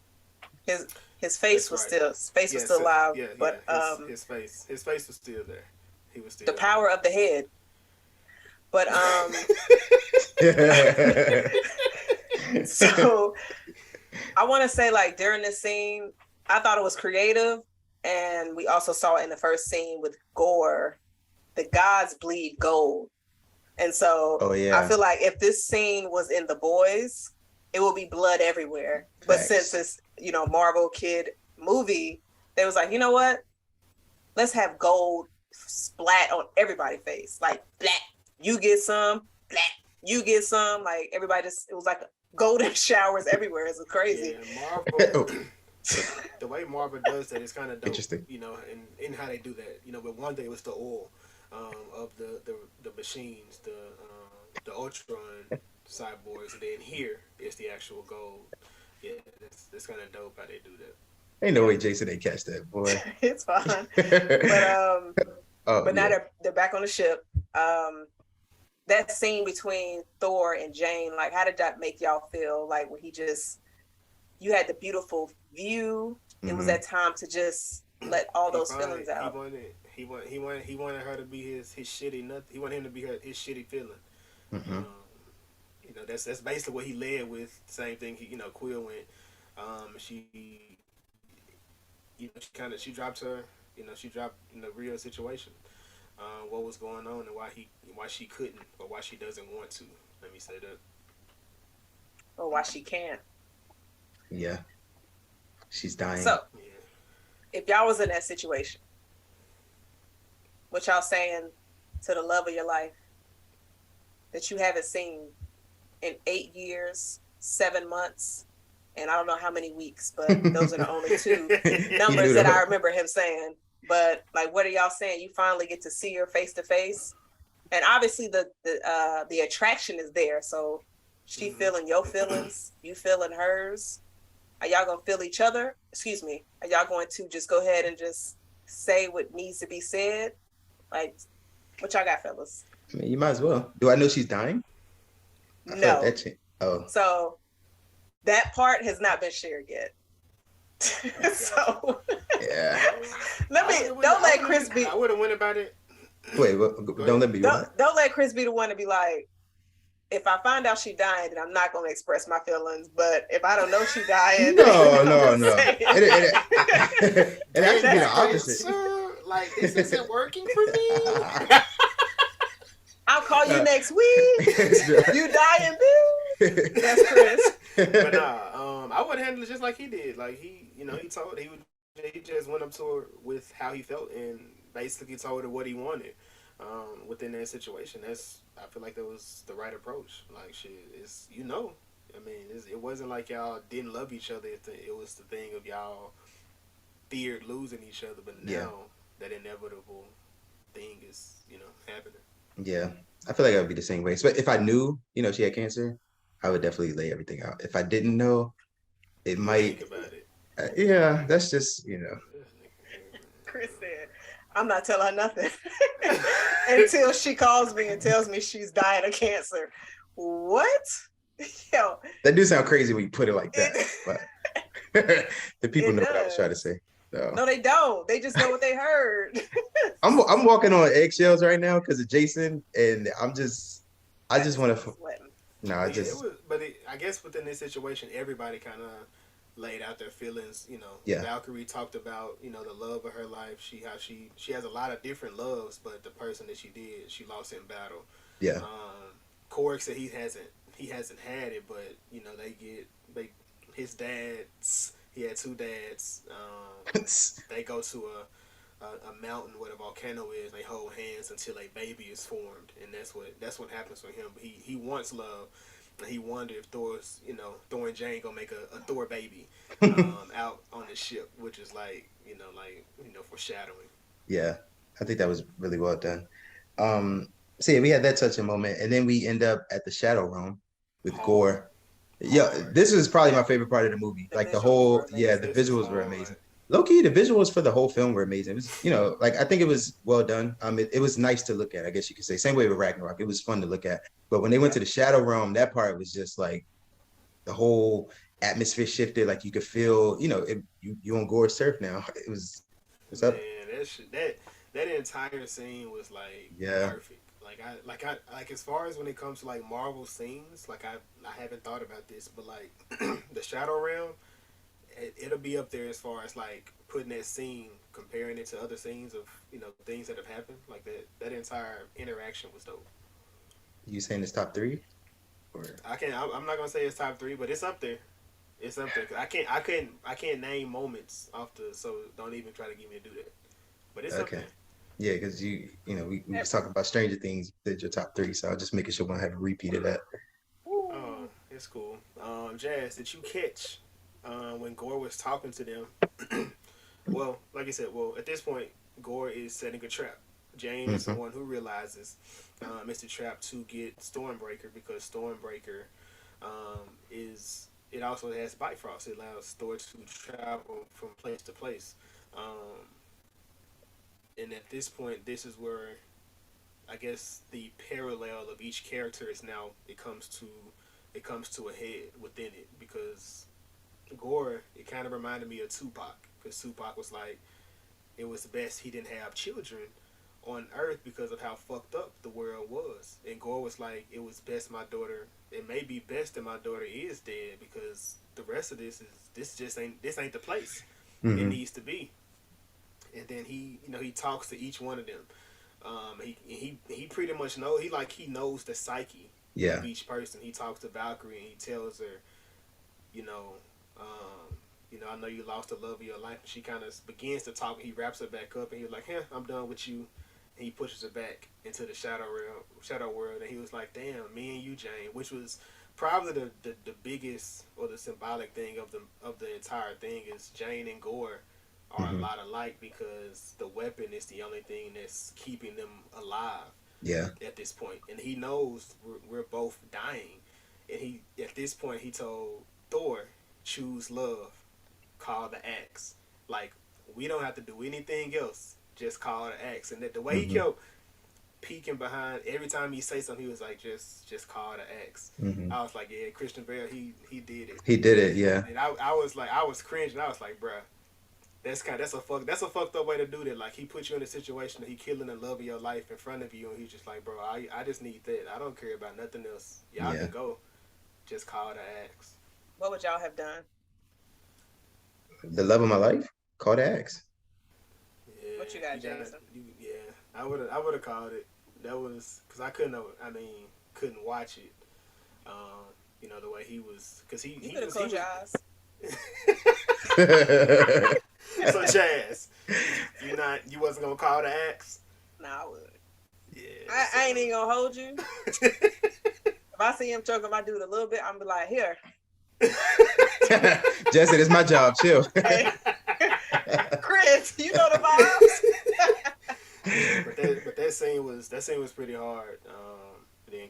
His face was still still alive. Yeah, but his face was still there. He was still the there. power of the head. But so I want to say, like, during this scene, I thought it was creative, and we also saw it in the first scene with Gore. The gods bleed gold, and so I feel like if this scene was in The Boys, it would be blood everywhere. But since it's Marvel kid movie, they was like, you know what? Let's have gold splat on everybody's face, like black. You get some, black. You get some. Like everybody it was like golden showers everywhere. It's crazy. Yeah, Marvel. The way Marvel does that is kind of dope. Interesting. In how they do that. But one day it was the oil of the machines, the Ultron cyborgs, and then here is the actual gold. Yeah, that's kind of dope how they do that. Ain't no way Jason ain't catch that, boy. It's fine. But now they're back on the ship. That scene between Thor and Jane, like, how did that make y'all feel? Like, when you had the beautiful view, it was that time to just let all those feelings out. He wanted her to be his shitty nothing. He wanted him to be his shitty feeling. Mm-hmm. That's basically what he led with. Same thing. Quill went. She dropped her. She dropped in the real situation. what was going on and why she couldn't or why she doesn't want to. Let me say that. Or why she can't. Yeah, she's dying. So, Yeah. if y'all was in that situation, what y'all saying to the love of your life that you haven't seen in 8 years, 7 months, and I don't know how many weeks, but those are the only two numbers that I remember him saying. But like, what are y'all saying? You finally get to see her face to face, and obviously the attraction is there. So she feeling your feelings, you feeling hers. Are y'all gonna feel each other? Excuse me. Are y'all going to just go ahead and just say what needs to be said? Like, what y'all got, fellas? I mean, you might as well. Do I know she's dying? I feel like No. that changed. Oh. So that part has not been shared yet. So yeah. Don't let Chris be. I would have went about it. Wait, don't let me. Don't let Chris be the one to be like, if I find out she died, then I'm not going to express my feelings. But if I don't know she died, no. It actually be the opposite. Like, this isn't working for me. I'll call you next week. You dying, bitch. That's Chris. But I would handle it just like he did. Like he just went up to her with how he felt and basically told her what he wanted within that situation. I feel like that was the right approach. Like shit, I mean, it wasn't like y'all didn't love each other. It was the thing of y'all feared losing each other, but now that inevitable thing is happening. Yeah, I feel like I would be the same way. So if I knew, she had cancer, I would definitely lay everything out. If I didn't know, it might. Think about it. Yeah, that's just Chris said, "I'm not telling her nothing until she calls me and tells me she's dying of cancer." What? Yo, that do sound crazy when you put it like that, but the people know what I was trying to say. So. No, they don't. They just know what they heard. I'm walking on eggshells right now because of Jason, and I just want to. No, I guess within this situation, everybody kind of laid out their feelings. Valkyrie talked about the love of her life. She has a lot of different loves, but the person that she lost in battle. Yeah. Korg said he hasn't had it, but his dad's. He had two dads. They go to a mountain where the volcano is. They hold hands until a baby is formed, and that's what happens for him. But he wants love. And he wondered if Thor and Jane gonna make a Thor baby out on the ship, which is foreshadowing. Yeah, I think that was really well done. So yeah, we had that touching moment, and then we end up at the Shadow Realm with Gore. Yeah, this is probably my favorite part of the movie. The visuals were amazing. Low key, the visuals for the whole film were amazing. It was, I think it was well done. It was nice to look at, I guess you could say. Same way with Ragnarok. It was fun to look at. But when they went to the Shadow Realm, that part was just like the whole atmosphere shifted. Like you could feel, you on Gore's turf now. What's up? Man, that entire scene was perfect. Like as far as when it comes to Marvel scenes, I haven't thought about this, but the Shadow Realm, it'll be up there as far as putting that scene, comparing it to other scenes of things that have happened. Like that entire interaction was dope. You saying it's top 3? Or I'm not gonna say it's top 3, but it's up there. It's up there. I can't name moments off so don't even try to get me to do that. But it's up there. Yeah, because we was talking about Stranger Things. You did your top 3, so I was just making sure we don't have a repeat of that. Oh, it's cool. Jazz, did you catch when Gore was talking to them? Well, like I said, at this point, Gore is setting a trap. Jane is the one who realizes it's a trap to get Stormbreaker, because Stormbreaker it also has Bifrost. It allows Thor to travel from place to place. And at this point, this is where I guess the parallel of each character is now it comes to a head within it, because Gore, it kind of reminded me of Tupac, because Tupac was like, it was best he didn't have children on Earth because of how fucked up the world was, and Gore was like, it was best my daughter. It may be best that my daughter is dead, because the rest of this ain't the place it needs to be. And then he talks to each one of them. He pretty much know he knows the psyche Yeah. of each person. He talks to Valkyrie and he tells her, you know, I know you lost the love of your life. And she kind of begins to talk. He wraps her back up and he's like, I'm done with you. And he pushes her back into the shadow world. And he was like, damn, me and you, Jane, which was probably the biggest or the symbolic thing of the entire thing is Jane and Gore are a Hmm. lot alike because the weapon is the only thing that's keeping them alive Yeah. at this point, and he knows we're both dying. And he at this point he told Thor, choose love, call the axe. Like we don't have to do anything else, just call the axe. And that the way he Hmm. kept peeking behind every time he say something, he was like, just call the axe. Hmm. I was like, yeah, Christian Bale, he did it. He did it. Yeah. And I was like, I was cringing. I was like, bruh, that's a fucked up way to do that. Like he put you in a situation that he killing the love of your life in front of you, and he's just like, bro, I just need that. I don't care about nothing else. Y'all Yeah. can go. Just call the axe. What would y'all have done? The love of my life. Call to ask. What you Yeah, got, you got. Jason? Yeah, I would have called it. That was because I couldn't. I mean, couldn't watch it. The way he was, because You he could have was he closed your was. eyes. So Chaz, you wasn't gonna call the axe. Nah, I would. Yeah. I ain't even gonna hold you. If I see him choking my dude a little bit, I'm be like, here. Jesse, it's my job. Chill. Hey, Chris, you know the vibes. but that scene was pretty hard. Then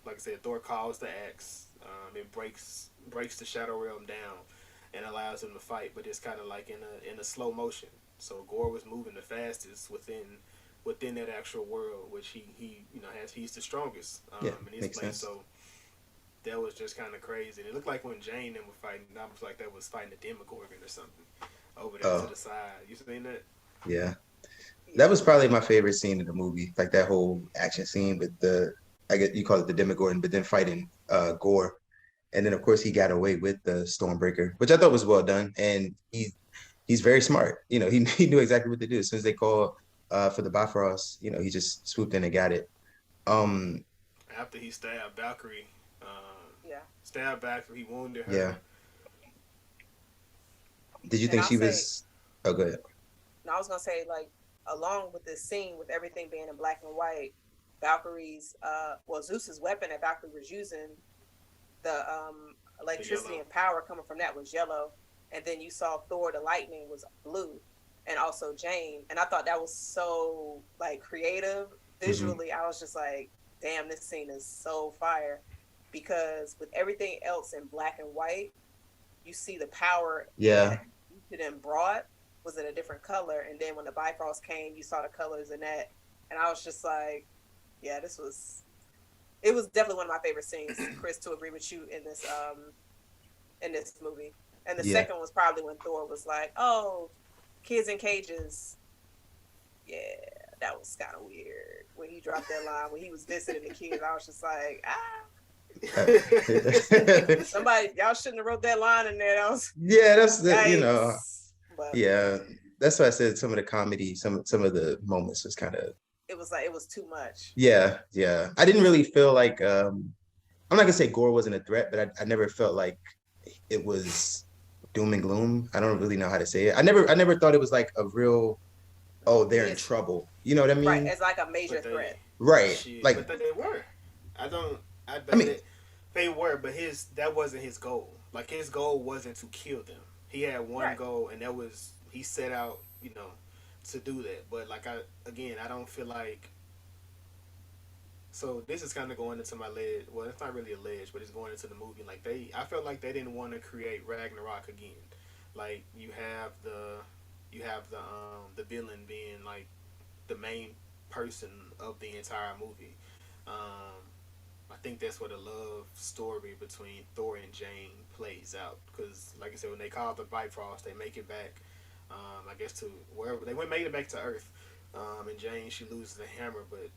like I said, Thor calls the axe. It breaks the Shadow Realm down, and allows him to fight. But it's kind of like in a slow motion. So Gore was moving the fastest within that actual world, which he's the strongest Yeah, in his makes place. sense. So that was just kind of crazy. And it looked like when Jane and them were fighting, that was like that was fighting a Demogorgon or something over there to Oh, the side. You seen that? yeah. That Yeah. was probably my favorite scene in the movie. Like that whole action scene with I guess you call it the Demogorgon, but then fighting Gore. And then of course he got away with the Stormbreaker, which I thought was well done. And he's very smart. He knew exactly what to do. As soon as they called for the Bifrost, he just swooped in and got it. Um, After he stabbed Valkyrie, Yeah. he wounded yeah. her. Did you And think I'll she say, was oh good? I was gonna say, like, along with this scene, with everything being in black and white, Valkyrie's, Zeus's weapon that Valkyrie was using, the The electricity yellow. and power coming from that was yellow, and then you saw Thor, the lightning was blue, and also Jane, and I thought that was so like creative Hmm. visually. I was just like, damn, this scene is so fire, because with everything else in black and white, you see the power Yeah. that you then brought was in a different color, and then when the Bifrost came, you saw the colors in that, and I was just like, yeah, it was definitely one of my favorite scenes, Chris, to agree with you in this movie. And the Yeah. second was probably when Thor was like, "Oh, kids in cages." Yeah, that was kind of weird when he dropped that line when he was visiting the kids. I was just like, somebody, y'all shouldn't have wrote that line in there. That was Yeah, that's yikes. But yeah. That's why I said some of the comedy, some of the moments was kind of it was like it was too much. yeah, yeah. I didn't really feel like I'm not gonna say Gore wasn't a threat, but I never felt like it was doom and gloom. I don't really know how to say it. I never thought it was like a real, oh, they're in It's trouble. You know what I right. mean? It's like a major But they threat. Right. shit. Like, But they were. I don't. I I bet mean, they were. But that wasn't his goal. Like his goal wasn't to kill them. He had one Right. goal, and that was he set out. To do that. But like I don't feel like. So this is kind of going into my ledge. Well, it's not really a ledge, but it's going into the movie. Like I felt like they didn't want to create Ragnarok again. Like you have the villain being like the main person of the entire movie. Um, I think that's where the love story between Thor and Jane plays out. Because, like I said, when they call the Bifrost, they make it back. I guess to wherever they made it back to Earth. And Jane, she loses the hammer, but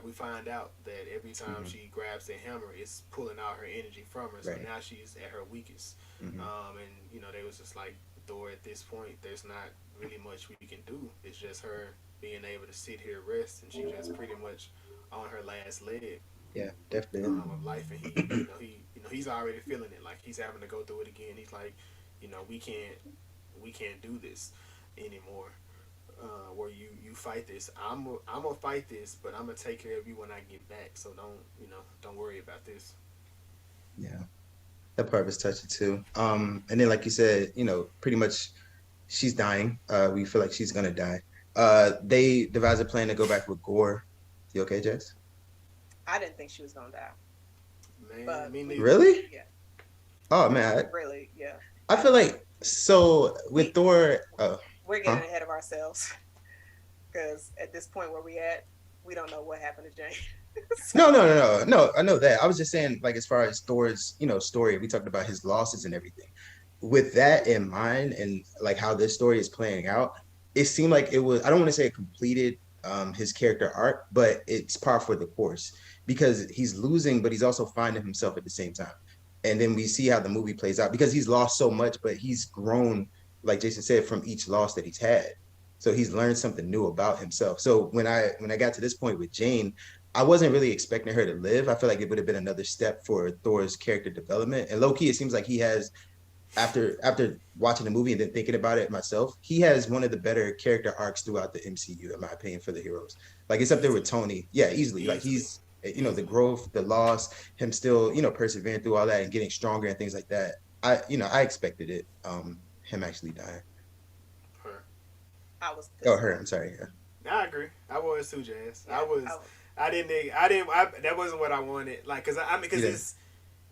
we find out that every time mhm, she grabs the hammer, it's pulling out her energy from her. So right. now she's at her weakest. Hmm. And they was just like, Thor, at this point, there's not really much we can do. It's just her being able to sit here rest, and she just pretty much on her last leg Yeah, definitely. of life, and he's already feeling it, like he's having to go through it again. He's like, we can't do this anymore. Where you fight this, I'm gonna fight this, but I'm gonna take care of you when I get back. So don't worry about this. Yeah, that part was touching too. And then like you said, pretty much she's dying. We feel like she's gonna die. They devised a plan to go back with Gore. You okay, Jess? I didn't think she was gonna die. Man, But me neither. Really? Yeah. Oh man, Really, yeah. I feel like so with Thor. Oh, We're getting ahead of ourselves because at this point where we at, we don't know what happened to Jane. no. I know that. I was just saying, like, as far as Thor's, story, we talked about his losses and everything. With that in mind, and like how this story is playing out, it seemed like it was. I don't want to say it completed his character arc, but it's par for the course because he's losing, but he's also finding himself at the same time. And then we see how the movie plays out because he's lost so much, but he's grown, like Jason said, from each loss that he's had. So he's learned something new about himself. So when I got to this point with Jane, I wasn't really expecting her to live. I feel like it would have been another step for Thor's character development. And low key, it seems like he has, after watching the movie and then thinking about it myself, he has one of the better character arcs throughout the MCU, in my opinion, for the heroes. Like it's up there with Tony. Yeah, easily. Like he's, the growth, the loss, him still, persevering through all that and getting stronger and things like that. I expected it. Him actually dying. Her. I was pissed Oh, her. off. I'm sorry. Yeah. I agree. I was too, Jazz. Yeah, I didn't. That wasn't what I wanted. Like, because Yeah.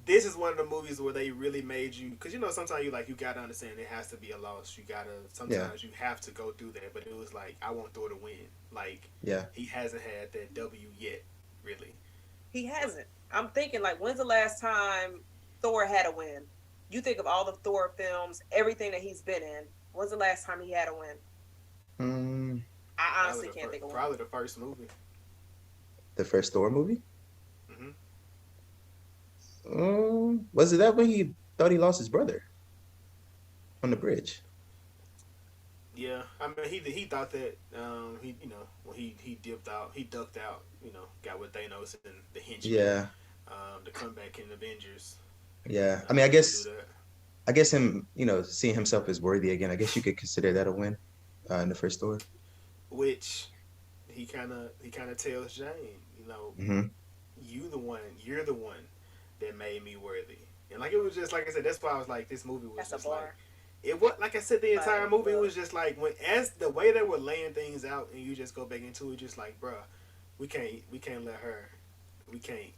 this is one of the movies where they really made you. Because sometimes you gotta understand it has to be a loss. Sometimes you have to go through that. But it was like I want Thor to win. Like, Yeah. he hasn't had that W yet, really. He hasn't. I'm thinking like, when's the last time Thor had a win? You think of all the Thor films, everything that he's been in. When's the last time he had a win? I honestly can't think of one. Probably the first movie. The first Thor movie? Mm-hmm. Was it that when he thought he lost his brother on the bridge? Yeah, I mean he thought that when he dipped out, he ducked out, got with Thanos and the henchmen. Yeah. The comeback in Avengers. Yeah. I mean, I guess him, seeing himself as worthy again, I guess you could consider that a win in the first Thor. Which he kind of tells Jane, Mm-hmm. you're the one that made me worthy. And like it was just like I said, that's why I was like, this movie was That's just a bar. like it was like I said, the entire movie was just like as the way they were laying things out, and you just go back into it, just like, bruh, we can't let her, we can't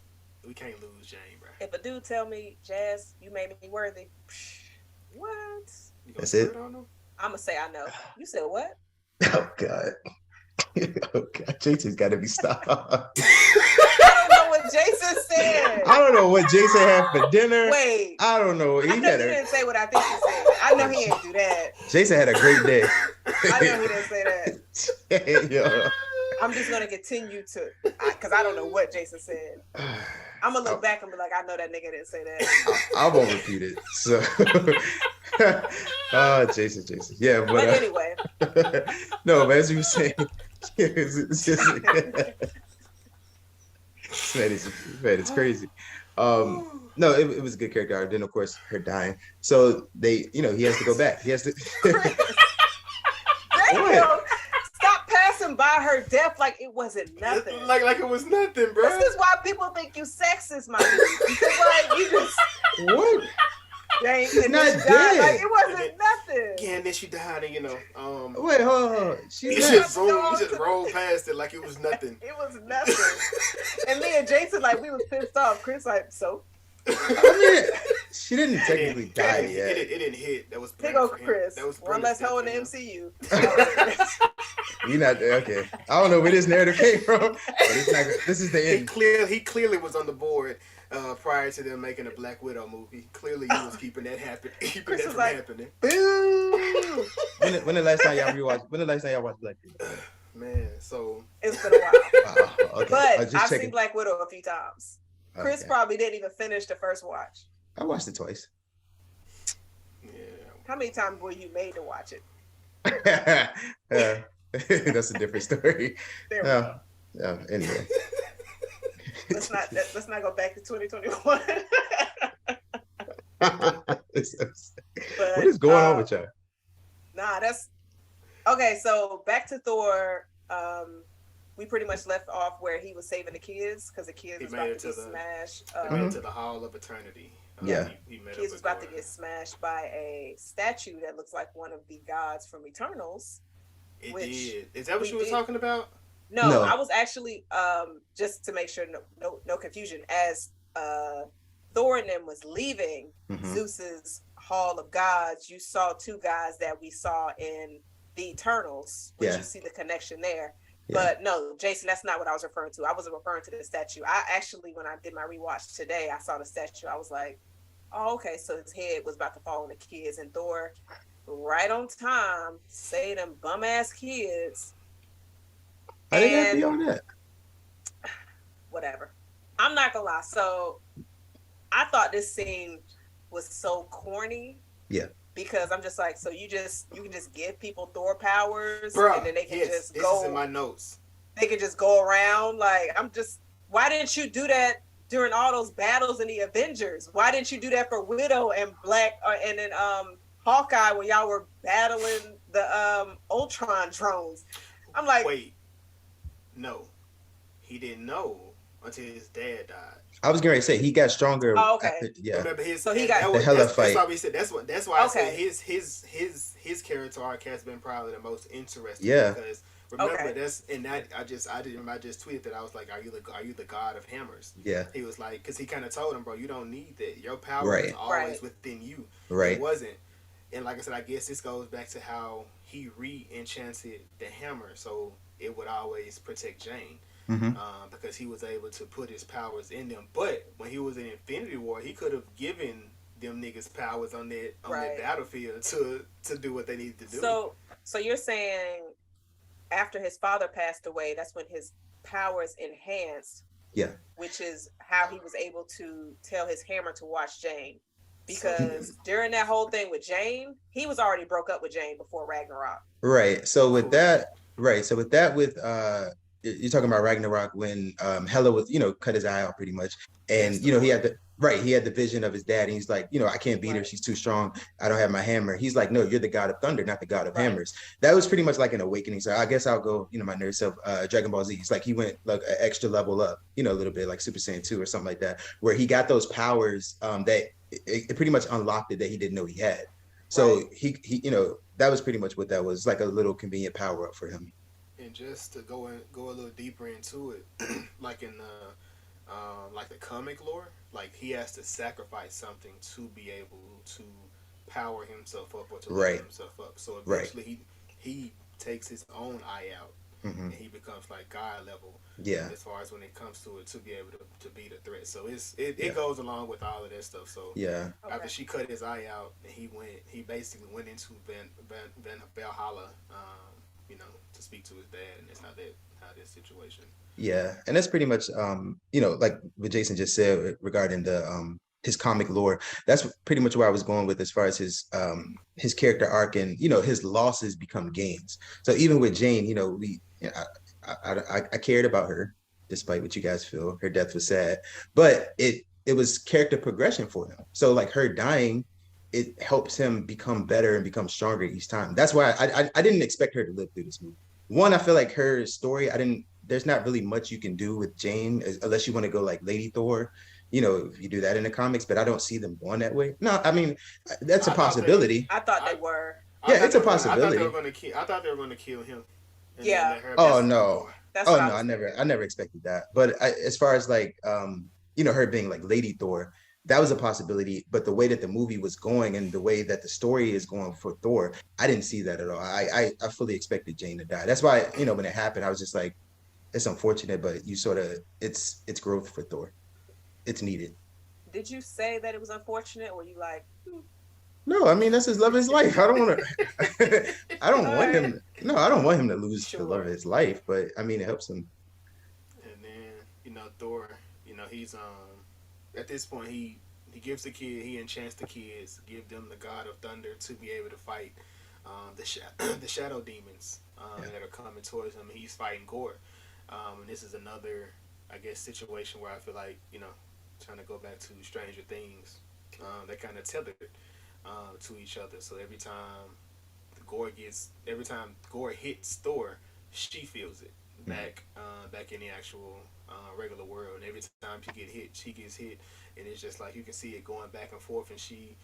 lose Jane, bruh. If a dude tell me, Jazz, you made me worthy, what? That's it? I'm gonna say I know. You said what? Oh God. Oh God. Jason's got to be stopped. I don't know what Jason said. I don't know what Jason had for dinner. Wait. I don't know. I know he didn't say what I think he said. I know he didn't do that. Jason had a great day. I know he didn't say that. Yo. I'm just gonna continue to, because I don't know what Jason said. I'm gonna look back and be like, I know that nigga didn't say that. I won't repeat it. So, Jason. Yeah, but anyway. No, but as you were saying, it's just man, it's crazy. No, it was a good character arc. Then of course her dying. So they, he has to go back. He has to. Damn. Stop passing by her death like it wasn't nothing. Like it was nothing, bro. This is why people think you sexist, my dude. Because like you just what? Dang, She's not dead. Like it wasn't nothing. Yeah, and then she died, and wait, hold on. We just rolled past it like it was nothing. It was nothing. And me and Jason, like, we was pissed off. Chris, like, so. I mean, she didn't technically die yet. It didn't hit. That was big old Chris. That was one less hoe in the MCU. You're not okay. I don't know where this narrative came from, but it's not. This is the end. He clearly was on the board prior to them making a Black Widow movie. Clearly, he was keeping that happen. Keeping that from happening. Boo! When the last time y'all rewatched? When the last time y'all watched Black Widow? Man, so it's been a while. Okay. But I've seen Black Widow a few times. Chris probably didn't even finish the first watch. I watched it twice. Yeah. How many times were you made to watch it? That's a different story. There we go. Anyway. Let's not go back to 2021. What But is going on with y'all? Nah, that's okay. So back to Thor. We pretty much left off where he was saving the kids because the kids was about to get smashed. He made it to the Hall of Eternity. Yeah, he met kids was about to get smashed by a statue that looks like one of the gods from Eternals. It did. Is that what you were talking about? No, I was actually just to make sure no confusion. As Thor and them was leaving Zeus's Hall of Gods, you saw two guys that we saw in the Eternals, which you see the connection there. Yeah. But no, Jason, that's not what I was referring to. I wasn't referring to the statue. I actually, when I did my rewatch today, I saw the statue. I was like, oh, okay, so his head was about to fall on the kids, and Thor, right on time, say them bum ass kids. I didn't be on that. Whatever. I'm not gonna lie. So I thought this scene was so corny. Yeah. Because I'm just like, so you can just give people Thor powers, bruh, and then they can just this go. Is in my notes. They can just go around. Like, I'm just, why didn't you do that during all those battles in the Avengers? Why didn't you do that for Widow and Black, and then Hawkeye when y'all were battling the Ultron drones? I'm like, wait, no, he didn't know until his dad died. I was going to say he got stronger. Oh, okay. Yeah. Remember so he got the hella fight. That's why we said. That's why I said his character arc has been probably the most interesting. Yeah. Because remember I just tweeted that I was like, are you the god of hammers? Yeah. He was like, because he kind of told him, bro, you don't need that. Your power is always within you. Right. It wasn't. And like I said, I guess this goes back to how he re-enchanted the hammer, so it would always protect Jane. Because he was able to put his powers in them. But when he was in Infinity War, he could have given them niggas powers on that battlefield to do what they needed to do. So you're saying after his father passed away, that's when his powers enhanced. Yeah. Which is how he was able to tell his hammer to watch Jane. Because during that whole thing with Jane, he was already broke up with Jane before Ragnarok. Right. So with that, you're talking about Ragnarok when Hela was, cut his eye out pretty much. And, he had the vision of his dad. And he's like, I can't beat her. She's too strong. I don't have my hammer. He's like, no, you're the god of thunder, not the god of hammers. That was pretty much like an awakening. So I guess I'll go, my nerd self, Dragon Ball Z. It's like he went like an extra level up, a little bit like Super Saiyan 2 or something like that, where he got those powers that it pretty much unlocked it that he didn't know he had. So he that was pretty much what that was, like a little convenient power up for him. And just to go a little deeper into it, like in the comic lore, like he has to sacrifice something to be able to power himself up or to lift himself up. So eventually he takes his own eye out and he becomes like God level. Yeah. As far as when it comes to it, to be able to beat a threat. So it goes along with all of that stuff. So after she cut his eye out, and he basically went into Valhalla, to speak to his dad, and it's not that how this situation. Yeah, and that's pretty much like what Jason just said regarding the his comic lore. That's pretty much where I was going with as far as his character arc, and his losses become gains. So even with Jane, I cared about her despite what you guys feel. Her death was sad, but it was character progression for him. So like her dying, it helps him become better and become stronger each time. That's why I didn't expect her to live through this movie. One, I feel like her story, there's not really much you can do with Jane unless you want to go like Lady Thor, if you do that in the comics, but I don't see them going that way. No, I mean, that's a possibility. I thought they were. Yeah, it's a possibility. I thought they were going to kill him. Yeah. Oh, no. I never expected that. But as far as like, her being like Lady Thor, that was a possibility, but the way that the movie was going and the way that the story is going for Thor, I didn't see that at all. I fully expected Jane to die. That's why, when it happened, I was just like, it's unfortunate, but it's growth for Thor. It's needed. Did you say that it was unfortunate, or were you like? No, I mean, that's his love of his life. I don't want to. I don't want him. No, I don't want him to lose the love of his life. But I mean, it helps him. And then Thor, he's at this point he gives the kid, he enchants the kids, give them the god of thunder to be able to fight the shadow demons. that are coming towards him. He's fighting Gore, and this is another, I guess, situation where I feel like trying to go back to Stranger Things, they kind of tethered to each other. So every time Gore hits Thor, she feels it back in the actual regular world. And every time she gets hit, and it's just like you can see it going back and forth. And she,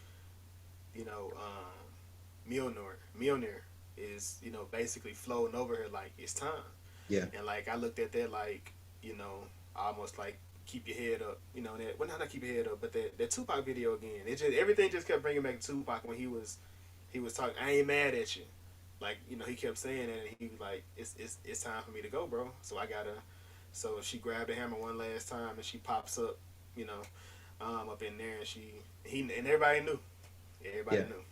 you know, Mjolnir is basically floating over her like it's time. Yeah. And like I looked at that like almost like keep your head up, that well not keep your head up, but that Tupac video again. It just everything just kept bringing back Tupac when he was talking. I ain't mad at you, like he kept saying that, and he was like, it's time for me to go, bro. So I gotta. So she grabbed the hammer one last time, and she pops up, up in there, and and everybody knew. Everybody knew.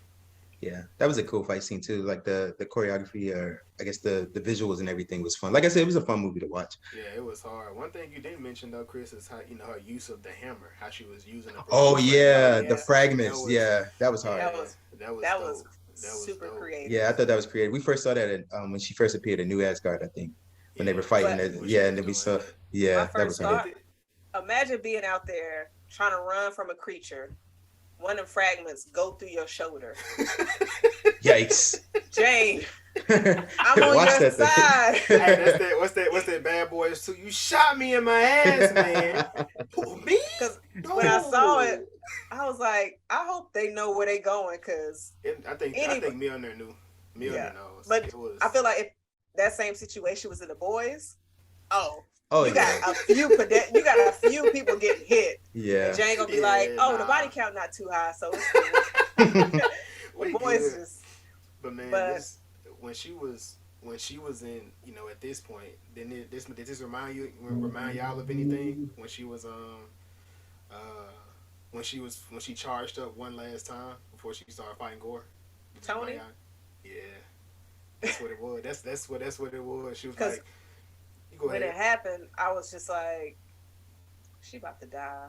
Yeah, that was a cool fight scene too. Like the choreography, or I guess the visuals and everything was fun. Like I said, it was a fun movie to watch. Yeah, it was hard. One thing you didn't mention though, Chris, is how her use of the hammer, how she was using it. Oh yeah, the fragments. That was hard. That was super dope. creative. Yeah, I thought that was creative. We first saw that when she first appeared in New Asgard, I think, when they were fighting. And then we saw. Yeah, that was hard. Imagine being out there trying to run from a creature. One of the fragments go through your shoulder. Yikes. Jane, I'm on your side. Hey, what's that Bad Boys 2? You shot me in my ass, man. Me? Because when I saw it, I was like, I hope they know where they going. Because I think Mjolnir knew. Mjolnir knows. But I feel like if that same situation was in The Boys, you got a few people getting hit. Yeah. And Jane gonna be like, the body count not too high, so it's cool. Boys just. But man, when she was in, at this point, did this remind y'all of anything? When she was when she charged up one last time before she started fighting Gore? Tony? Yeah. That's what it was. That's what it was. She was like, when it happened, I was just like, she about to die.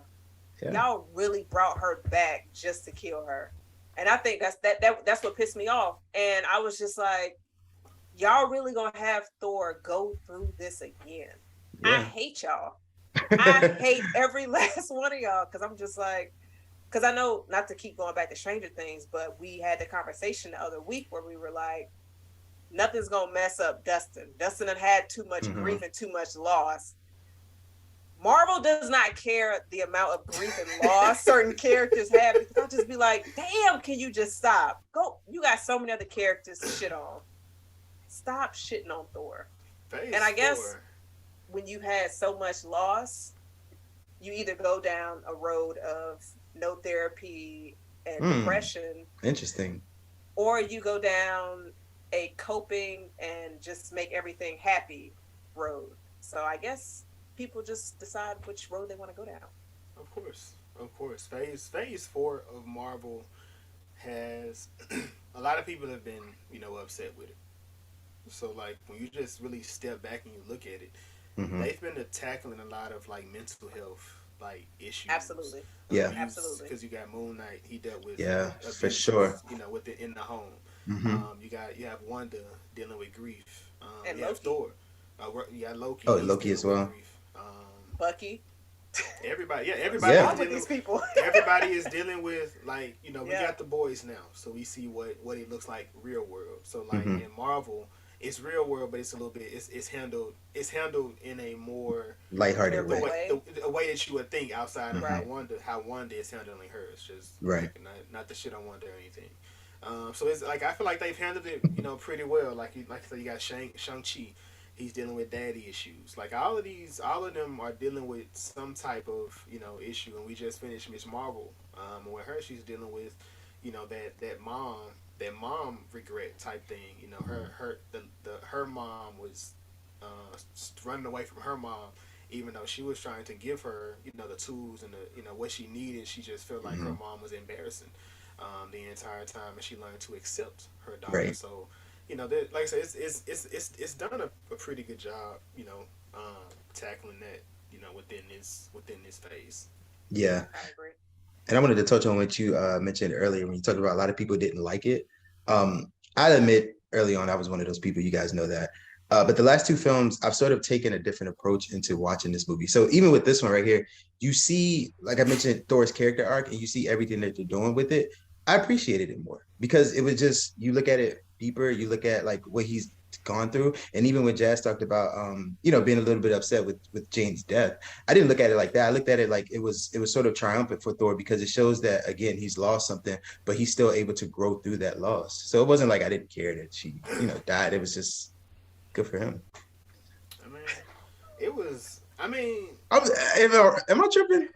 Yeah. Y'all really brought her back just to kill her. And I think that's what pissed me off. And I was just like, y'all really gonna have Thor go through this again? Yeah. I hate y'all. I hate every last one of y'all, because I'm just like, because I know, not to keep going back to Stranger Things, but we had the conversation the other week where we were like, nothing's gonna mess up Dustin. Dustin had too much grief and too much loss. Marvel does not care the amount of grief and loss certain characters have, because I'll just be like, damn, can you just stop? Go, you got so many other characters to shit on. Stop shitting on Thor. And I guess when you had so much loss, you either go down a road of no therapy and depression. Interesting. Or you go down a coping and just make everything happy road. So I guess people just decide which road they want to go down. Of course. Phase 4 of Marvel has a lot of people have been, upset with it. So like when you just really step back and you look at it, they've been tackling a lot of like mental health like issues. Absolutely. Yeah. Absolutely. Because you got Moon Knight, he dealt with abuse, for sure. With it in the home. You have Wanda dealing with grief. And you Loki. have Thor. You got Loki. Oh, Loki as well. Bucky. Everybody. All with these people. Everybody is dealing with we got the boys now, so we see what it looks like real world. So like in Marvel, it's real world, but it's a little bit it's handled in a more lighthearted way. A way that you would think outside of how Wanda is handling hers. Just right. Not the shit on Wanda or anything. So it's like I feel like they've handled it, pretty well. Like you got Shang-Chi, he's dealing with daddy issues. Like all of them are dealing with some type of issue. And we just finished Miss Marvel, with her she's dealing with, that mom regret type thing. Her mom was running away from her mom, even though she was trying to give her the tools and the what she needed. She just felt like her mom was embarrassing the entire time, and she learned to accept her daughter. Right. So like I said, it's done a pretty good job, tackling that, within this phase. Yeah. I agree. And I wanted to touch on what you mentioned earlier when you talked about a lot of people didn't like it. I'll admit early on I was one of those people. You guys know that. But the last two films, I've sort of taken a different approach into watching this movie. So even with this one right here, you see, like I mentioned, Thor's character arc, and you see everything that they're doing with it. I appreciated it more because it was just you look at it deeper, you look at like what he's gone through, and even when Jazz talked about being a little bit upset with Jane's death, I didn't look at it like that. I looked at it like it was sort of triumphant for Thor because it shows that again he's lost something, but he's still able to grow through that loss. So it wasn't like I didn't care that she died. It was just good for him. I mean, it was. I mean, am I tripping?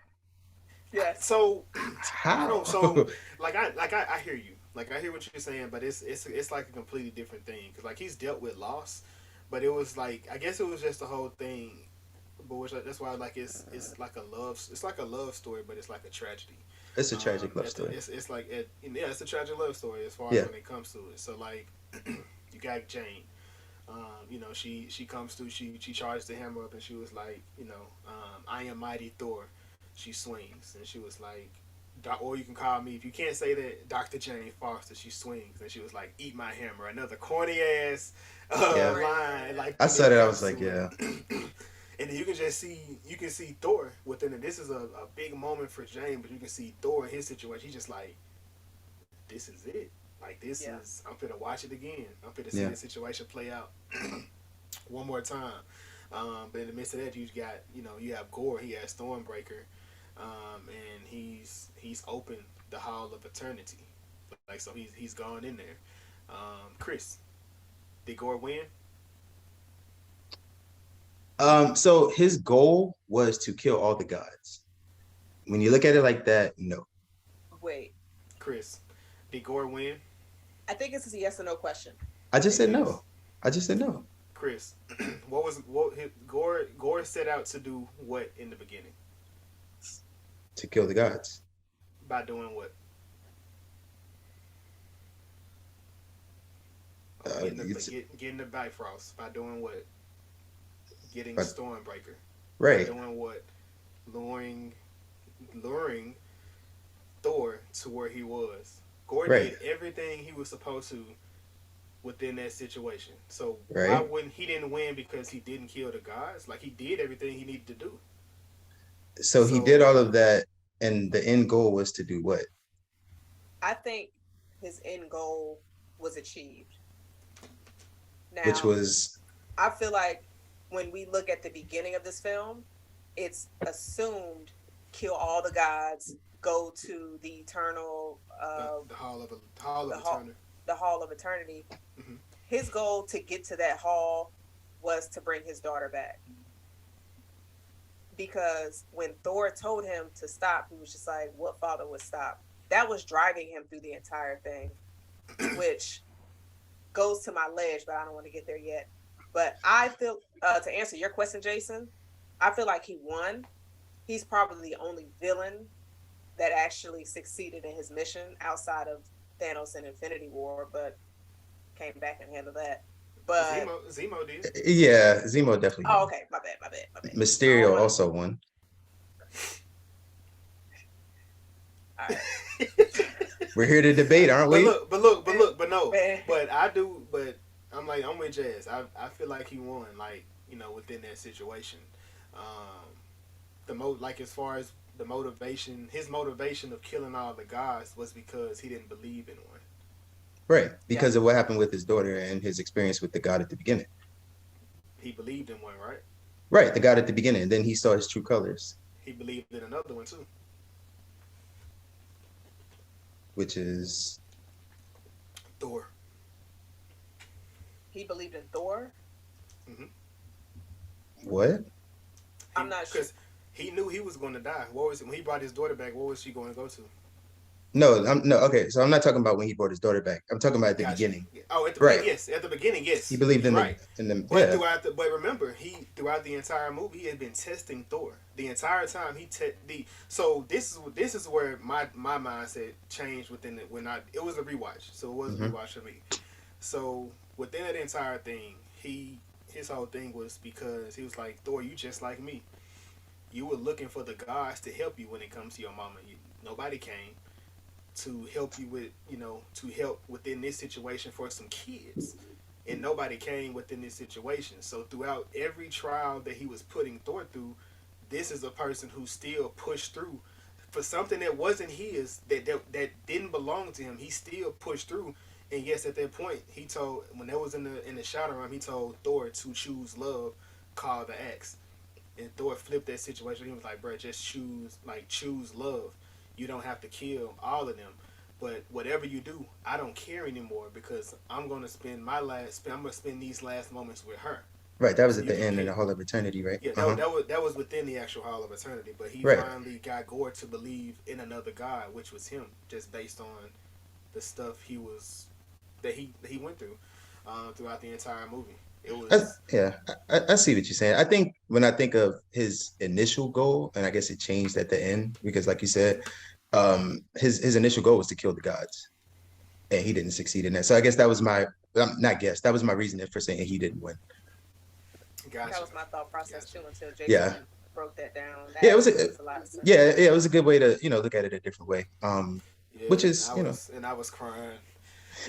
Yeah. so I How? don't. So I hear you. Like I hear what you're saying, but it's like a completely different thing because like he's dealt with loss, but it was like I guess it was just the whole thing. But that's why like it's like a love story, but it's like a tragedy. It's a tragic love story. It's like it's a tragic love story as far as when it comes to it. So like you got Jane. She comes through. She charged the hammer up, and she was like, I am mighty Thor. She swings, and she was like, or you can call me if you can't say that, Dr. Jane Foster. She swings, and she was like, eat my hammer. Another corny ass line. Like I said it. I was like, yeah. And then you can see Thor within it. This is a big moment for Jane, but you can see Thor in his situation. He's just like, this is it. Like this is, I'm finna watch it again. I'm finna see the situation play out one more time. But in the midst of that, you have Gore. He has Stormbreaker, and he's opened the Hall of Eternity. Like so, he's gone in there. Chris, did Gore win? So his goal was to kill all the gods. When you look at it like that, no. Wait, Chris, did Gore win? I think this is a yes or no question. I just said no. I just said no. Chris, Gore set out to do what in the beginning? To kill the gods. By doing what? Getting the Bifrost. By doing what? Getting Stormbreaker. Right. By doing what? Luring Thor to where he was. Gore did everything he was supposed to within that situation. So why wouldn't he didn't win because he didn't kill the gods? Like he did everything he needed to do. So he did all of that, and the end goal was to do what? I think his end goal was achieved. Now, which was? I feel like when we look at the beginning of this film, it's assumed kill all the gods, go to the eternal the Hall of Eternity. The Hall of Eternity. Mm-hmm. His goal to get to that hall was to bring his daughter back. Because when Thor told him to stop, he was just like, what father would stop? That was driving him through the entire thing, which goes to my ledge, but I don't want to get there yet. But I feel, to answer your question, Jason, I feel like he won. He's probably the only villain that actually succeeded in his mission outside of Thanos in Infinity War, but came back and handled that. But Zemo did. Yeah, Zemo definitely won. Oh, okay. My bad. Mysterio also won. All right. We're here to debate, aren't we? But I do. But I'm with Jazz. I feel like he won. Like within that situation, as far as the motivation, his motivation of killing all the gods was because he didn't believe in one. Right, because of what happened with his daughter and his experience with the god at the beginning. He believed in one, right? Right, the god at the beginning. And then he saw his true colors. He believed in another one too. Which is? Thor. He believed in Thor? Mm-hmm. What? I'm not sure. Because he knew he was going to die. When he brought his daughter back, what was she going to go to? No, okay. So I'm not talking about when he brought his daughter back. I'm talking about at the beginning. Oh, at the beginning, yes. At the beginning, yes. He believed in them. But remember, throughout the entire movie, he had been testing Thor the entire time. So this is where my mindset changed within it it was a rewatch. So it was a rewatch for me. So within that entire thing, his whole thing was because he was like, Thor, you just like me. You were looking for the gods to help you when it comes to your mama. Nobody came. to help you with, to help within this situation for some kids. And nobody came within this situation. So throughout every trial that he was putting Thor through, this is a person who still pushed through for something that wasn't his, that didn't belong to him. He still pushed through. And yes, at that point, he told, when that was in the shadow realm, he told Thor to choose love, call the axe. And Thor flipped that situation. He was like, "Bro, just choose love. You don't have to kill all of them. But whatever you do, I don't care anymore because I'm gonna spend I'm gonna spend these last moments with her." Right. That was So at you the can end in pick. the Hall of Eternity, right? Yeah, that was within the actual Hall of Eternity. But he Right. finally got Gore to believe in another god, which was him, just based on the stuff he went through throughout the entire movie. It was Yeah, I see what you're saying. I think when I think of his initial goal, and I guess it changed at the end because, like you said, his initial goal was to kill the gods, and he didn't succeed in that. So I guess that was my not guess that was my reason for saying he didn't win. That gotcha, was my thought process gotcha. too until Jason Yeah, broke that down. That yeah, it was actually a makes a lot of sense. yeah, it was a good way to look at it a different way. Yeah, Which is I was crying.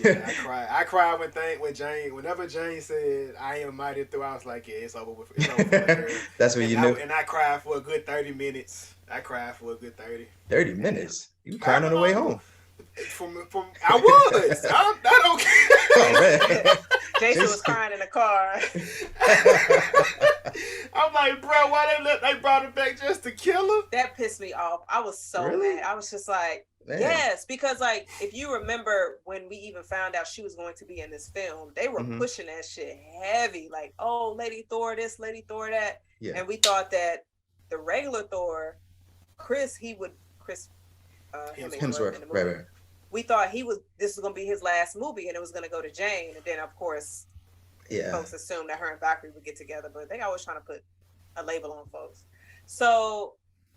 Yeah, I cried. I cried when Jane, whenever Jane said, "I am mighty through," I was like, "Yeah, it's over with. It's over for my girl." that's what And you knew. I cried for a good 30 minutes. I cried for a good 30 Damn. minutes. You crying on the way home. From I was. I don't Oh man. Jason was Jason. crying in the car. I'm like, bro, why they brought it back just to kill her? That pissed me off. I was so Really? mad. I was just like, Man. yes, because like if you remember when we even found out she was going to be in this film, they were pushing that shit heavy. Like, oh, Lady Thor this, Lady Thor that. Yeah. And we thought that the regular Thor, Chris Hemsworth. in the movie. Right. We thought this was gonna be his last movie and it was gonna go to Jane. And then of course Yeah. folks assumed that her and Valkyrie would get together, but they always trying to put a label on folks. So,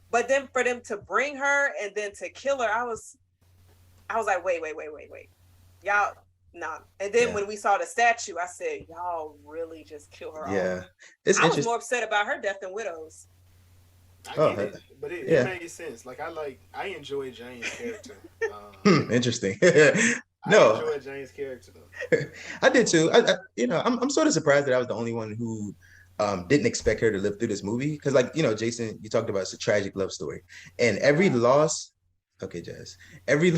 but then for them to bring her and then to kill her, I was like, wait, y'all, nah. And then when we saw the statue, I said, y'all really just kill her Yeah. off. It's I was more upset about her death than Widow's. I get it, but it made sense. Like I enjoy Jane's character. Interesting. No, I enjoy Jane's character though. I did too. I'm sort of surprised that I was the only one who didn't expect her to live through this movie because, like, Jason, you talked about it's a tragic love story, and every loss. Okay, Jazz. Every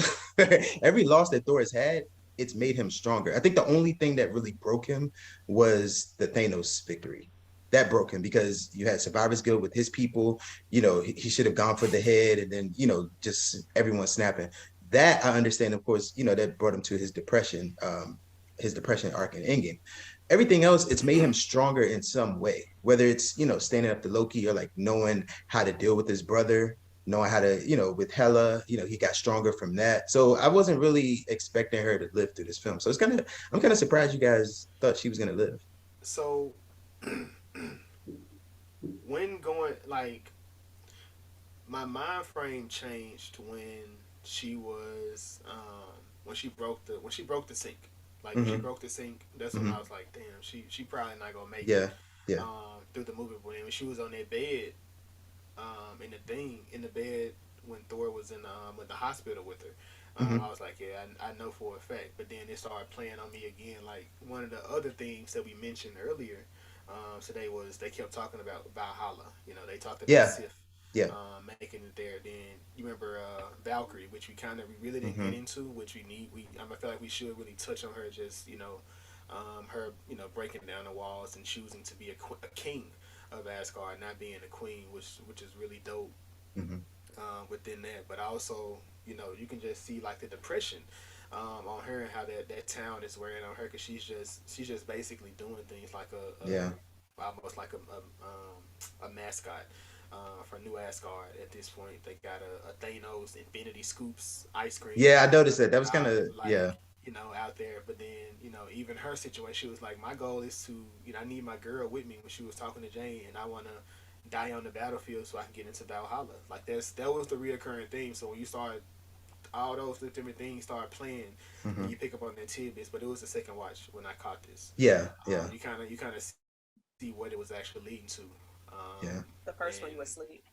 every loss that Thor has had, it's made him stronger. I think the only thing that really broke him was the Thanos victory. That broke him because you had survivor's guilt with his people. He should have gone for the head, and then just everyone snapping. That I understand, of course. That brought him to his depression arc in Endgame. Everything else, it's made him stronger in some way. Whether it's standing up to Loki or like knowing how to deal with his brother, knowing how to with Hela, he got stronger from that. So I wasn't really expecting her to live through this film. So I'm kind of surprised you guys thought she was gonna live. So when going like my mind frame changed when she was when she broke the sink. Like when she broke the sink, that's when I was like, damn, she probably not gonna make it. Yeah. Through the movie, but when she was on that bed, in the bed when Thor was in the hospital with her, I was like, yeah, I know for a fact. But then it started playing on me again. Like one of the other things that we mentioned earlier today was they kept talking about Valhalla. They talked about Sif. Making it there. Then you remember Valkyrie, which we really didn't get into, which I feel like we should really touch on her. Just her breaking down the walls and choosing to be a king of Asgard, not being a queen, which is really dope within that. But also, you can just see like the depression on her and how that town is wearing on her because she's just basically doing things like almost like a mascot for New Asgard at this point. They got a Thanos Infinity Scoops ice cream. Yeah, I noticed that. That was kind of out there. But then even her situation, she was like, my goal is to I need my girl with me when she was talking to Jane, and I want to die on the battlefield so I can get into Valhalla. Like that was the reoccurring theme. So when you start all those different things start playing, you pick up on their tidbits. But it was the second watch when I caught this. Yeah. You kind of see what it was actually leading to. The first one you asleep.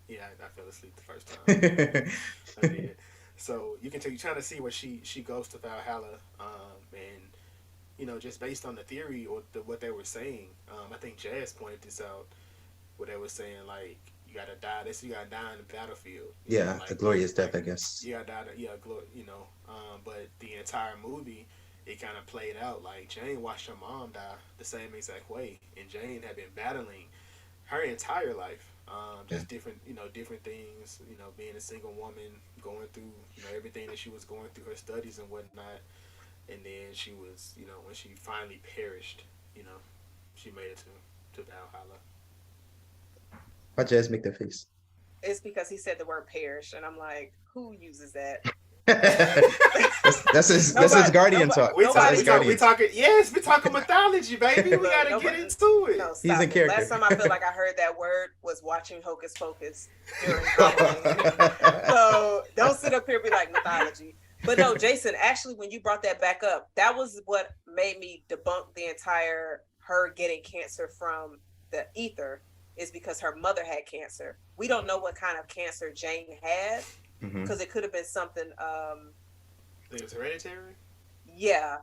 Yeah, I fell asleep the first time. I did. So you can tell you're trying to see where she goes to Valhalla, and just based on the theory or what they were saying, I think Jazz pointed this out, where they were saying like you gotta die. You gotta die in the battlefield. Yeah, a Like glorious death, like I guess. you gotta die. But the entire movie, it kind of played out like Jane watched her mom die the same exact way, and Jane had been battling her entire life. Yeah. Just different things. Being a single woman, going through everything that she was going through, her studies and whatnot, and then she was when she finally perished, you know, she made it to Valhalla. Why Jazz make that face? It's because he said the word perish, and I'm like, who uses that? That's his guardian talk. We That's his guardian. talking. Yes, we talking mythology, baby. We gotta get into it. No, stop He's in it. character. Last time I feel like I heard that word was watching Hocus Pocus during Halloween. So don't sit up here and be like mythology. But no, Jason, actually, when you brought that back up, that was what made me debunk the entire her getting cancer from the ether, is because her mother had cancer. We don't know what kind of cancer Jane had, because it could have been something. It was hereditary. Yeah.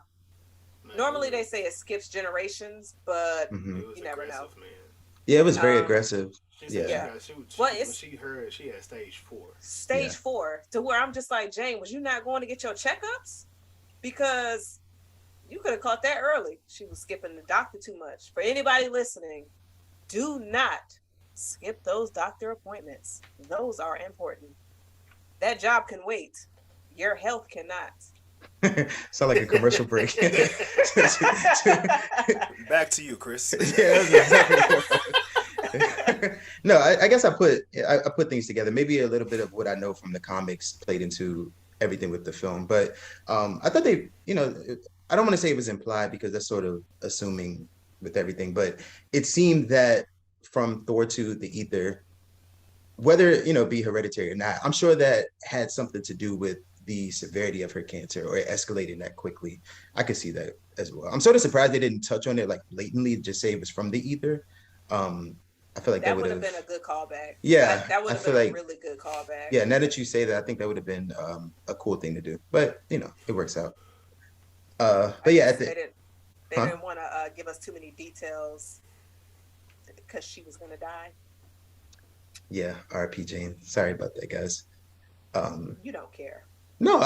Man, Normally they say it skips generations, but you never know. Man. Yeah, it was very aggressive. Yeah. When she heard she had stage 4. Stage 4, to where I'm just like, Jane, was you not going to get your checkups? Because you could have caught that early. She was skipping the doctor too much. For anybody listening, do not skip those doctor appointments. Those are important. That job can wait. Your health cannot. Sound like a commercial break. Back to you, Chris. Yeah, exactly. No, I guess I put things together. Maybe a little bit of what I know from the comics played into everything with the film. But I thought they, I don't want to say it was implied because that's sort of assuming with everything. But it seemed that from Thor to the ether, whether it be hereditary or not, I'm sure that had something to do with the severity of her cancer or escalating that quickly. I could see that as well. I'm sort of surprised they didn't touch on it like blatantly, just say it was from the ether. I feel like that would have been a good callback. Yeah, that would have been a really good callback. Yeah, now that you say that, I think that would have been a cool thing to do. But it works out. But yeah, they didn't want to give us too many details because she was going to die. Yeah, RP Jane. Sorry about that, guys. You don't care. No,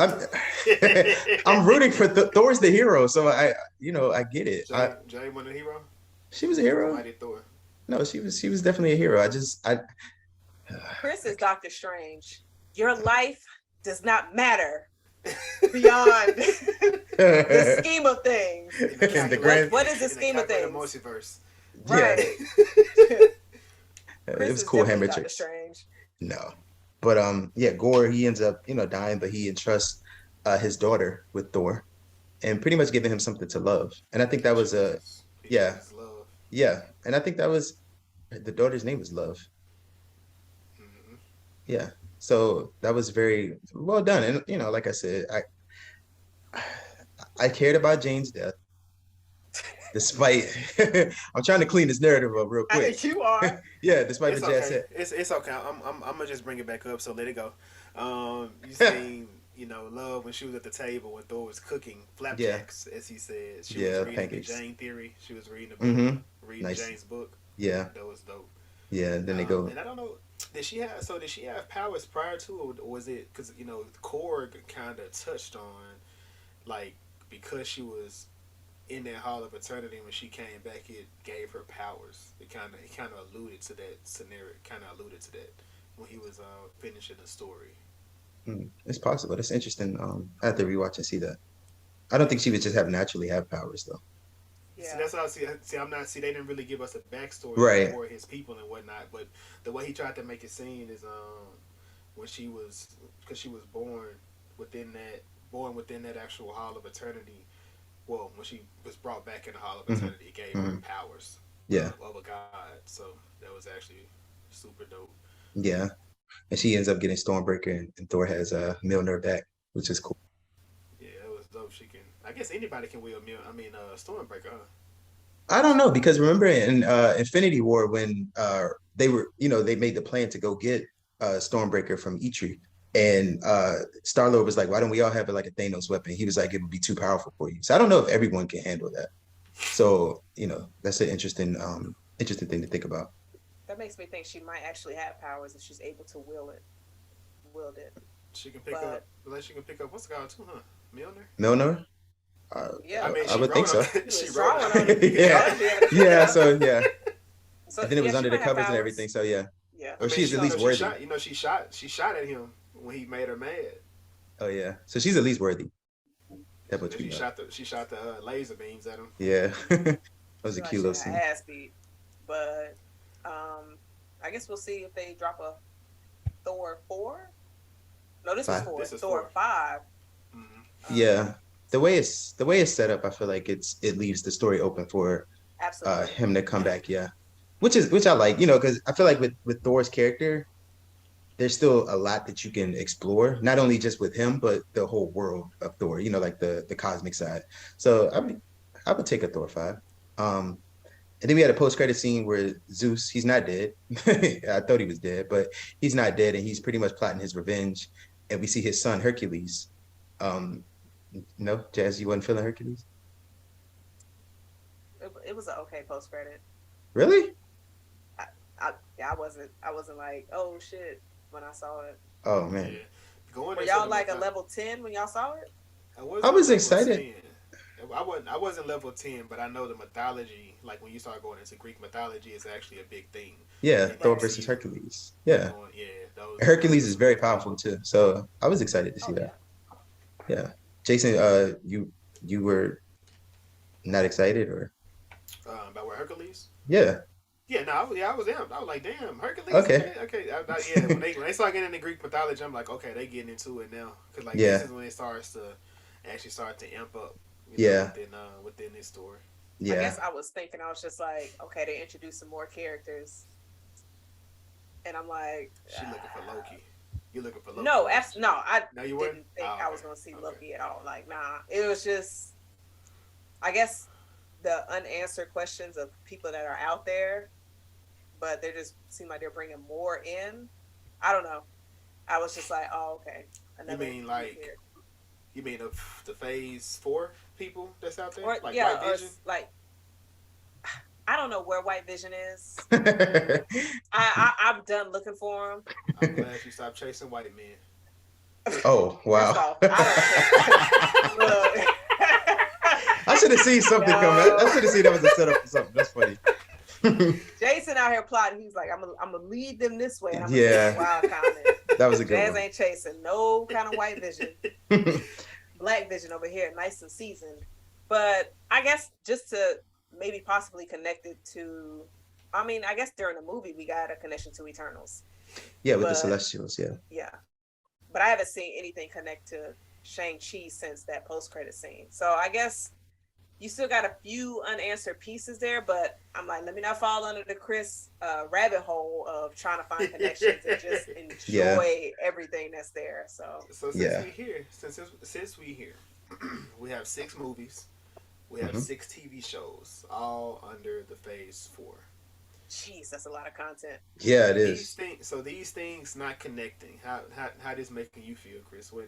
I'm rooting for Thor's the hero, so I get it. Jane was a hero. She was a hero. Thor. No, she was definitely a hero. Chris is Doctor Strange. Your life does not matter beyond the scheme of things. What is the scheme of things? Multiverse. Right. It was cool, Hammer Doctor Strange. No. But Gore, he ends up, dying, but he entrusts his daughter with Thor and pretty much giving him something to love. And I think that was love. Yeah. And I think that was the daughter's name was Love. Mm-hmm. Yeah. So that was very well done. And like I said, I cared about Jane's death. Despite, I'm trying to clean this narrative up real quick. I think you are. Yeah, despite what Jazz said. It's okay. I'm gonna just bring it back up. So let it go. You seen Love when she was at the table when Thor was cooking flapjacks, as he said. She was reading pancakes. The Jane theory. She was reading the book, reading Nice. Jane's book. Yeah, that was dope. Yeah, and then they go. And I don't know. Did she have powers prior to, or was it because Korg kind of touched on like because she was in that Hall of Eternity when she came back, it gave her powers. It kind of alluded to that scenario. Kind of alluded to that when he was finishing the story. It's possible. That's interesting. I have to rewatch and see that. I don't think she would just naturally have powers though. Yeah. See, that's how I see. See, they didn't really give us a backstory for his people and whatnot. But the way he tried to make it seem is when she was, because she was born within that actual Hall of Eternity. Well, when she was brought back in the Hall of Eternity, it gave her powers of a god. So that was actually super dope. Yeah. And she ends up getting Stormbreaker, and Thor has Mjolnir back, which is cool. Yeah, it was dope. I guess anybody can wield Stormbreaker, huh? I don't know, because remember in Infinity War when they were, they made the plan to go get Stormbreaker from Eitri, And Star-Lord was like, why don't we all have like a Thanos weapon? He was like, it would be too powerful for you. So I don't know if everyone can handle that. So, that's an interesting thing to think about. That makes me think she might actually have powers if she's able to wield it. She can pick up, unless she can pick up, what's it called too, huh? Milner? Yeah. I would think so. She wrote wrote on it. Yeah, so yeah. So, And then it was under the she might have covers and powers. everything, so yeah. Yeah. Or she's at least worthy. She shot at him when he made her mad. Oh yeah. So she's at least worthy. That would She shot the laser beams at him. Yeah. That was a cute little scene. Ass beat. But I guess we'll see if they drop a Thor 4. No, this is 4. This is Thor 5. Mm-hmm. Yeah. The way it's set up, I feel like it leaves the story open for him to come back. Yeah. Which I like, because I feel like with Thor's character, there's still a lot that you can explore, not only just with him, but the whole world of Thor, like the cosmic side. So I would take a Thor 5. And then we had a post-credit scene where Zeus, he's not dead. I thought he was dead, but he's not dead, and he's pretty much plotting his revenge. And we see his son, Hercules. No, Jazz, you wasn't feeling Hercules? It was an okay post-credit. Really? I wasn't like, oh shit, when I saw it. Oh man. Yeah. Were y'all like a level 10 when y'all saw it? I was excited. 10. I wasn't level 10, but I know the mythology, like when you start going into Greek mythology, is actually a big thing. Yeah, Thor versus Hercules. Yeah. Hercules is very powerful too. So I was excited to see that. Yeah. Jason, you were not excited or? About what, Hercules? Yeah. Yeah, no, I was amped. I was like, damn, Hercules. Okay. Yeah, when they start getting into Greek mythology, I'm like, okay, they getting into it now, because this is when it starts to actually start to amp up. Within this story. Yeah. I guess I was just like, okay, they introduced some more characters, and I'm like, she looking for Loki. You looking for Loki? No, I you didn't think I was gonna see Loki at all. Like, nah, it was just, I guess, the unanswered questions of people that are out there, but they just seem like they're bringing more in. I don't know. I was just like, oh, okay. You mean the Phase 4 people that's out there? White Vision? I don't know where White Vision is. I'm done looking for him. I'm glad you stopped chasing white men. Oh, wow. I should have seen something coming. I should have seen that was a setup for something. That's funny. Jason out here plotting. He's like, I'm gonna lead them this way. And I'm wild comment. That was a good Jazz one. ain't chasing no kind of White Vision. Black Vision over here, nice and seasoned. But I guess just to maybe possibly connect it to, I guess during the movie we got a connection to Eternals. Yeah, with the Celestials, yeah. Yeah. But I haven't seen anything connect to Shang-Chi since that post-credit scene. So I guess you still got a few unanswered pieces there, but I'm like, let me not fall under the Chris rabbit hole of trying to find connections and just enjoy everything that's there. So since we here, we have 6 movies, we have 6 TV shows, all under the Phase 4. Jeez, that's a lot of content. Yeah, it is. These things not connecting. How this making you feel, Chris? What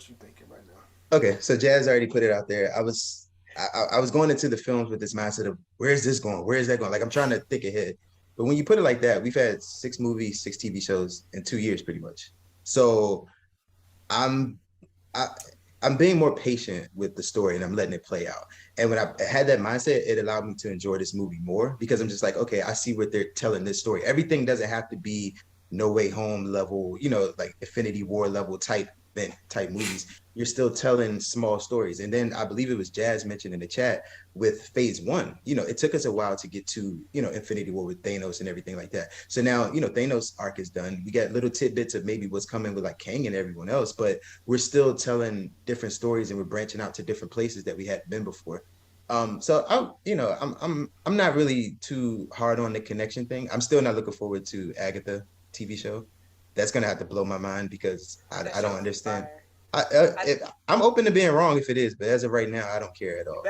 you thinking right now? Okay, so Jazz already put it out there. I was going into the films with this mindset of where is this going? Where is that going? Like I'm trying to think ahead. But when you put it like that, we've had 6 movies, 6 TV shows in 2 years, pretty much. So I'm being more patient with the story and I'm letting it play out. And when I had that mindset, it allowed me to enjoy this movie more because I'm just like, okay, I see what they're telling this story. Everything doesn't have to be No Way Home level, like Infinity War level type movies. You're still telling small stories. And then I believe it was Jazz mentioned in the chat with Phase 1, it took us a while to get to, Infinity War with Thanos and everything like that. So now, Thanos arc is done. We got little tidbits of maybe what's coming with like Kang and everyone else, but we're still telling different stories and we're branching out to different places that we hadn't been before. So I'm not really too hard on the connection thing. I'm still not looking forward to Agatha TV show. That's gonna have to blow my mind because I don't understand. I'm open to being wrong if it is, but as of right now, I don't care at all.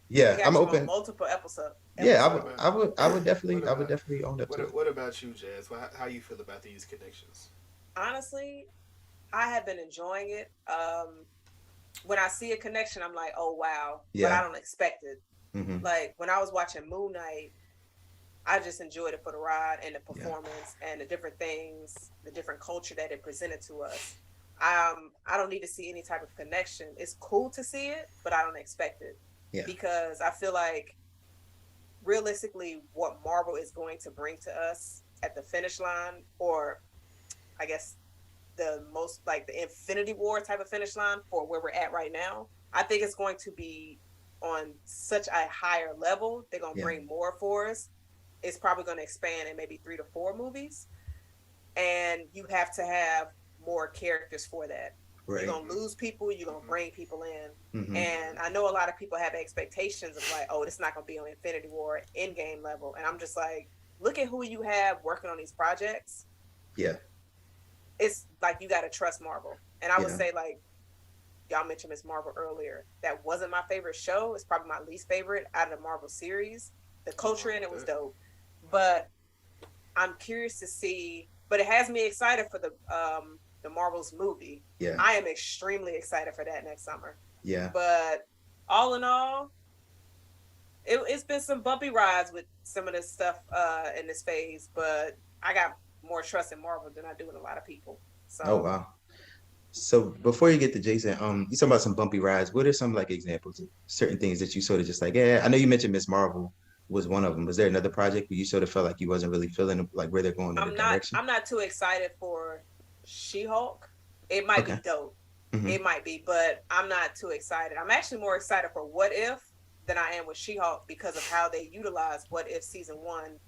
Yeah, I'm open. Multiple episodes. Yeah, I would definitely own up to it. What about you, Jazz? How you feel about these connections? Honestly, I have been enjoying it. When I see a connection, I'm like, oh wow, but I Yeah. don't expect it. Mm-hmm. Like when I was watching Moon Knight, I just enjoyed it for the ride and the Yeah. performance and the different things, the different culture that it presented to us. I don't need to see any type of connection. It's cool to see it, but I don't expect it Yeah. because I feel like realistically, what Marvel is going to bring to us at the finish line, or I guess the most like the Infinity War type of finish line for where we're at right now, I think it's going to be on such a higher level. They're going to Yeah. bring more for us. It's probably going to expand in maybe 3 to 4 movies, and you have to have more characters for that. You're Right. gonna lose people. You're gonna bring people in, Mm-hmm. and I know a lot of people have expectations of like, oh, it's not gonna be on Infinity War Endgame level, and I'm just like, look at who you have working on these projects. Yeah. It's like you got to trust Marvel, and I would Yeah. say like y'all mentioned Miss Marvel earlier. That wasn't my favorite show. It's probably my least favorite out of the Marvel series. The Nothing culture wrong in with it was that. dope, but I'm curious to see. But it has me excited for the Marvels movie. Yeah. I am extremely excited for that next summer. Yeah. But all in all, it's been some bumpy rides with some of this stuff in this phase. But I got more trust in Marvel than I do in a lot of people. Oh So wow. So before you get to Jason, you talking about some bumpy rides. What are some like examples of certain things that you sort of just like, yeah, I know you mentioned Miss Marvel was one of them. Was there another project where you sort of felt like you wasn't really feeling like where they're going in the direction? I'm not too excited for She-Hulk. It might Okay. be dope. Mm-hmm. It might be, but I'm not too excited. I'm actually more excited for What If than I am with She-Hulk because of how they utilize What If season 1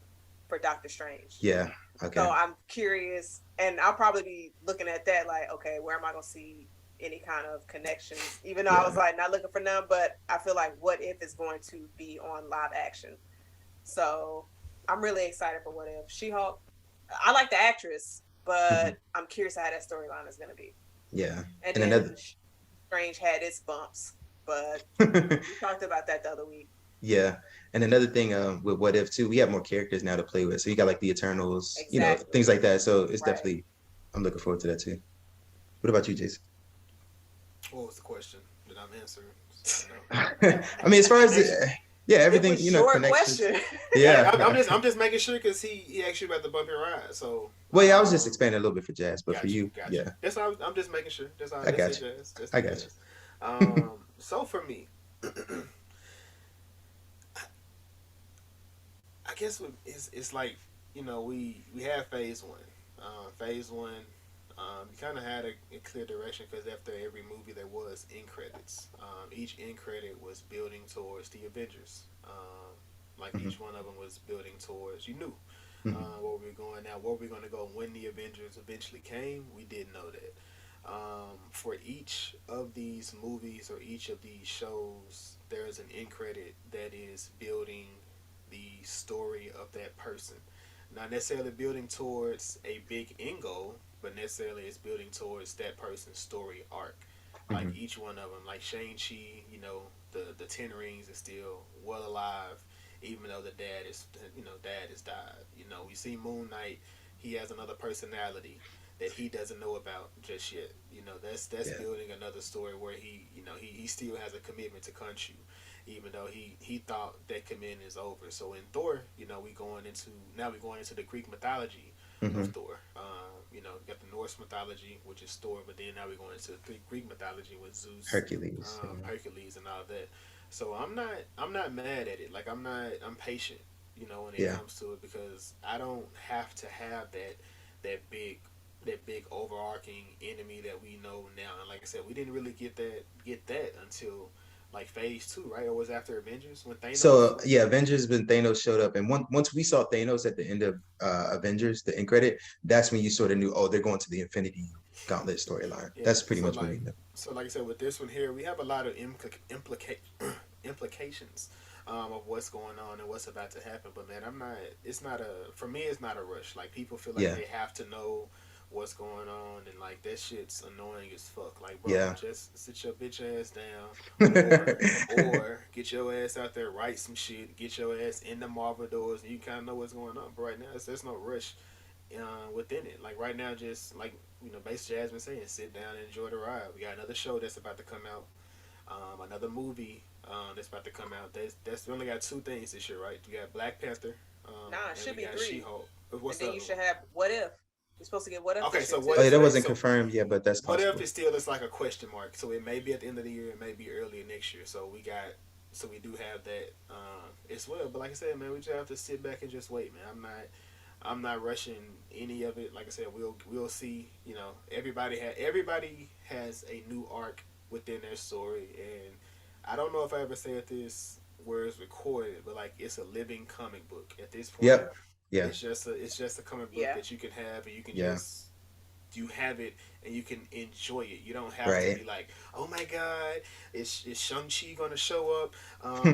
for Doctor Strange. Yeah. Okay. So I'm curious, and I'll probably be looking at that like, okay, where am I gonna see any kind of connections? Even though I was Yeah. like not looking for none, but I feel like What If is going to be on live action. So I'm really excited for What If. She-Hulk, I like the actress, Mm-hmm. but I'm curious how that storyline is going to be. Yeah. And And then another. Strange had its bumps, but we talked about that the other week. Yeah. And another thing with What If too, we have more characters now to play with. So you got like the Eternals, Exactly. things like that. So it's Right. definitely I'm looking forward to that too. What about you, Jason? What was the question that I'm answering? So I know. I mean, as far as Connection. yeah, It everything, was short connections. question. Yeah, I'm Yeah. just I'm just making sure because he asked you about the bumpy ride. So Well, yeah, I was just expanding a little bit for Jazz, but for got you, you, got you. yeah, That's all. I'm just making sure. That's all. I That's got it, you. Jazz. That's I it, got you. Jazz. So for me, I guess it's like we have phase one. Phase one, you kind of had a clear direction because after every movie there was end credits. Each end credit was building towards the Avengers. Like Hmm. each one of them was building towards you knew Hmm. where we are going now, where we are going to go when the Avengers eventually came. We didn't know that. For each of these movies or each of these shows, there's an end credit that is building the story of that person. Not necessarily building towards a big end goal, but necessarily it's building towards that person's story arc. Like Hmm. each one of them, like Shang-Chi, the Ten Rings is still well alive, even though the dad has died. We see Moon Knight, he has another personality that he doesn't know about just yet. That's Yeah. building another story where he still has a commitment to Khonshu, even though he thought that commitment is over. So in Thor, we're going into the Greek mythology of Hmm. Thor. You got the Norse mythology, which is Thor, but then now we're going into the Greek mythology with Zeus, Hercules. Yeah. Hercules, and all that. So I'm not mad at it. Like I'm patient. When it Yeah. comes to it because I don't have to have that big overarching enemy that we know now. And like I said, we didn't really get that until like phase two, right? Or was it after Avengers when Thanos? So yeah, Avengers when Thanos showed up, and once we saw Thanos at the end of Avengers, the end credit, that's when you sort of knew, oh, they're going to the Infinity Gauntlet storyline. Yeah. That's pretty much when we knew. So like I said, with this one here, we have a lot of implications of what's going on and what's about to happen. But man, I'm not. It's not a for me. It's not a rush. Like people feel like Yeah. they have to know what's going on, and like that shit's annoying as fuck. Like, bro, Yeah. just sit your bitch ass down, or get your ass out there, write some shit, get your ass in the Marvel doors, and you kind of know what's going on. But right now, there's no rush within it. Like right now, just like basically Jasmine saying, sit down and enjoy the ride. We got another show that's about to come out, another movie that's about to come out. That's we only got two things this year, right? We got Black Panther, Nah, it and should we be got three. She-Hulk. And What's the then other you one? should have What If. We're supposed to get What If Okay, this year so too. Oh yeah, that what? wasn't So confirmed yet, but that's what if possible. it still is like a question mark? So it may be at the end of the year, it may be early next year. So we do have that as well. But like I said, man, we just have to sit back and just wait, man. I'm not rushing any of it. Like I said, we'll see. Everybody has a new arc within their story, and I don't know if I ever said this where it's recorded, but like it's a living comic book at this point. Yep. Yeah. It's just a comic book Yeah. that you can have, and you can Yeah. just you have it and you can enjoy it. You don't have to Right. be like, oh my god, is Shang-Chi gonna show up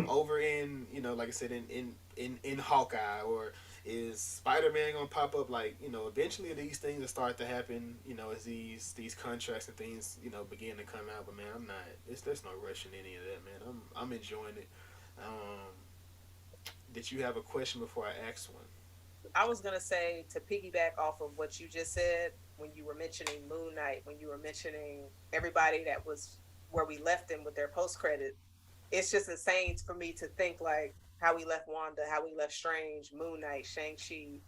over in like I said in Hawkeye, or is Spider-Man gonna pop up? Like eventually these things will start to happen. As these contracts and things begin to come out. But man, I'm not. There's no rush in any of that, man. I'm enjoying it. Um, did you have a question before I asked one? I was gonna say, to piggyback off of what you just said when you were mentioning Moon Knight, when you were mentioning everybody that was where we left them with their post credit. It's just insane for me to think like how we left Wanda, how we left Strange, Moon Knight, Shang-Chi,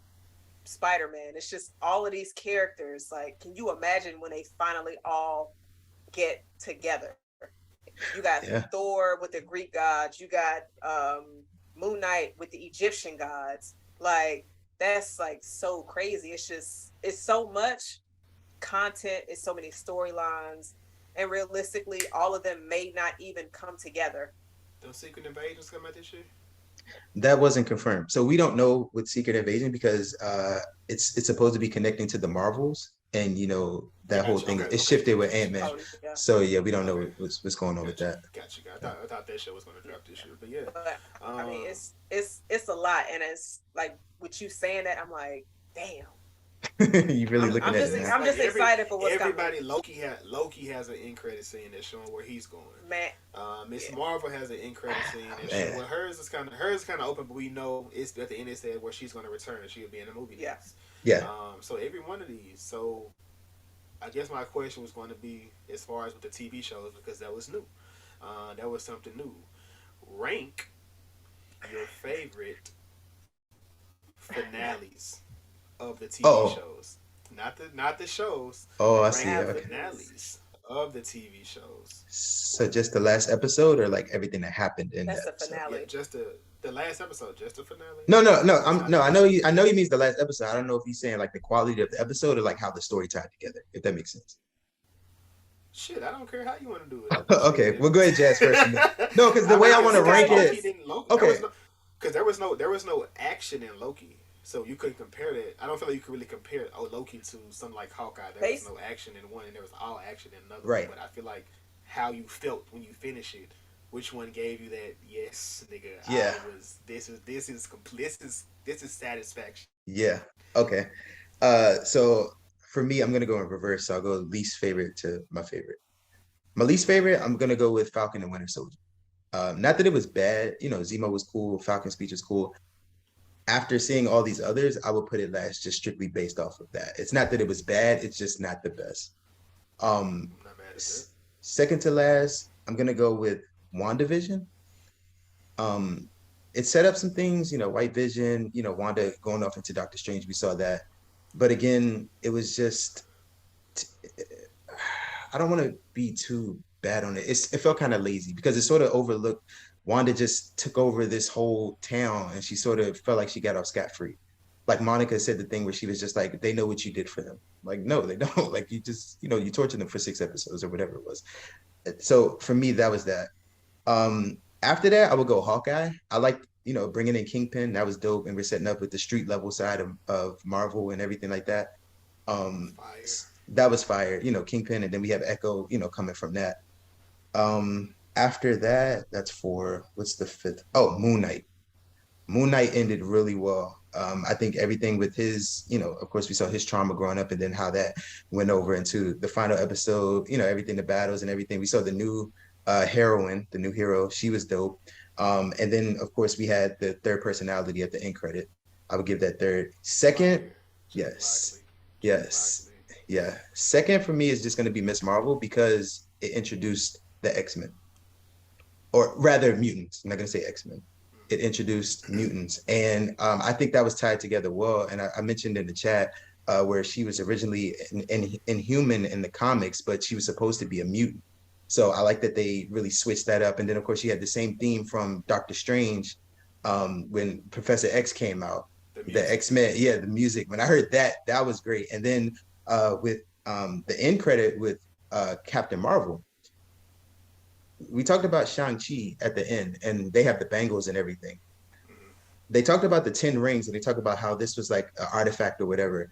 Spider-Man. It's just all of these characters. Like, can you imagine when they finally all get together? You got Yeah. Thor with the Greek gods. You got Moon Knight with the Egyptian gods. Like, that's like so crazy. It's so much content. It's so many storylines, and realistically, all of them may not even come together. Those Secret Invasions come out this year? That wasn't confirmed. So we don't know with Secret Invasion because it's supposed to be connecting to the Marvels, and that whole Gotcha. thing Okay. is Okay. shifted with Gotcha. Ant-Man. Oh yeah, So yeah, we don't Okay. know what's going on with Gotcha. that. Gotcha. I thought that show was gonna drop this year, but yeah. but I mean, Um, it's a lot, and it's like with you saying that, I'm like, damn. You really I'm, looking I'm at just it now. I'm just excited for what's coming. everybody. Loki has an end credit scene that's showing where he's going. Man, Miss yeah. Marvel has an end credit scene that's Man. showing. Well, hers is kind of open, but we know it's at the end. It said where she's going to return and she'll be in the movie Yeah. next. Yeah. So every one of these. So I guess my question was going to be as far as with the TV shows, because that was new. That was something new. Rank your favorite finales of the TV Oh. shows. Not the shows. Oh, I Rank see. the Finales. Okay. finales of the TV shows. So just the last episode, or like everything that happened in That's that the episode? Yeah, finale. just the last episode, just the finale. No, no, no. It's not No. the I know you. I know he means the last episode. I don't know if he's saying like the quality of the episode or like how the story tied together. If that makes sense. shit. I don't care how you want to do it. Okay, Shit. we'll go ahead, Jazz first. No, because the way I want to rank Loki it. didn't Loki. Okay. Because there was no action in Loki, so you couldn't compare that. I don't feel like you could really compare Loki to something like Hawkeye. There was no action in one, and there was all action in another. Right. But I feel like how you felt when you finish it. Which one gave you that? Yes, nigga. Yeah. This is satisfaction. Yeah. Okay. So for me, I'm gonna go in reverse. So I'll go least favorite to my favorite. My least favorite, I'm gonna go with Falcon and Winter Soldier. Not that it was bad. Zemo was cool. Falcon's speech was cool. After seeing all these others, I would put it last, just strictly based off of that. It's not that it was bad. It's just not the best. I'm not mad at that. Second to last, I'm gonna go with WandaVision. It set up some things, White Vision, Wanda going off into Doctor Strange. We saw that, but again, it was just. I don't want to be too bad on it. It felt kind of lazy because it sort of overlooked. Wanda just took over this whole town, and she sort of felt like she got off scot-free. Like Monica said, the thing where she was just like, "They know what you did for them." Like, no, they don't. Like, you just, you tortured them for 6 episodes or whatever it was. So for me, that was that. After that, I would go Hawkeye. I like, bringing in Kingpin. That was dope, and we're setting up with the street level side of Marvel and everything like that. Fire. That was fire, Kingpin, and then we have Echo, coming from that. After that, that's 4. What's the 5th? Oh, Moon Knight. Moon Knight ended really well. I think everything with his, of course, we saw his trauma growing up, and then how that went over into the final episode. Everything, the battles and everything. We saw the new heroine, the new hero. She was dope. And then, of course, we had the third personality at the end credit. I would give that third. Second, Yes. Jake Yes. Lockley. Yeah. Second for me is just going to be Miss Marvel because it introduced the X-Men, or rather mutants. I'm not going to say X-Men. It introduced mutants. And I think that was tied together well. And I mentioned in the chat where she was originally inhuman in the comics, but she was supposed to be a mutant. So I like that they really switched that up. And then, of course, she had the same theme from Doctor Strange when Professor X came out. The The music. X-Men, yeah, the music. When I heard that, that was great. And then with the end credit with Captain Marvel, we talked about Shang-Chi at the end, and they have the bangles and everything. They talked about the 10 rings, and they talked about how this was like an artifact or whatever.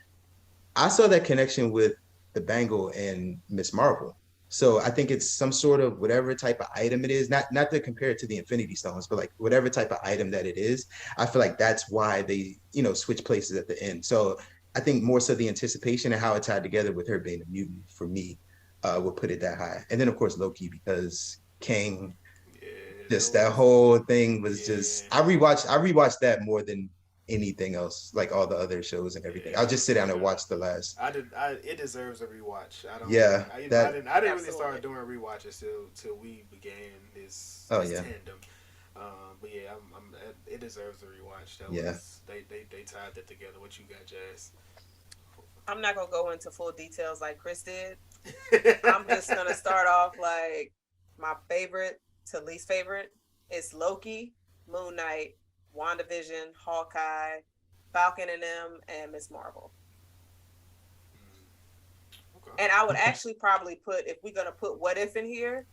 I saw that connection with the bangle and Miss Marvel. So I think it's some sort of whatever type of item it is, not to compare it to the Infinity Stones, but like whatever type of item that it is. I feel like that's why they, switch places at the end. So I think more so the anticipation and how it tied together with her being a mutant for me would put it that high. And then of course Loki because Kang, Yeah, just that whole thing was just yeah. I rewatched that more than anything else, like all the other shows and everything. Yeah, I'll just sit down and yeah. watch the last. It deserves a rewatch. I don't. Yeah, that. I didn't really Absolutely. start doing rewatches till we began this Oh this yeah. tandem. But yeah, it deserves a rewatch. That Yeah. was they tied that together. What you got, Jazz? I'm not gonna go into full details like Chris did. I'm just gonna start off like my favorite to least favorite. It's Loki, Moon Knight, WandaVision, Hawkeye, Falcon and them, and Miss Marvel. Okay. And I would actually probably put, if we're gonna put What If in here,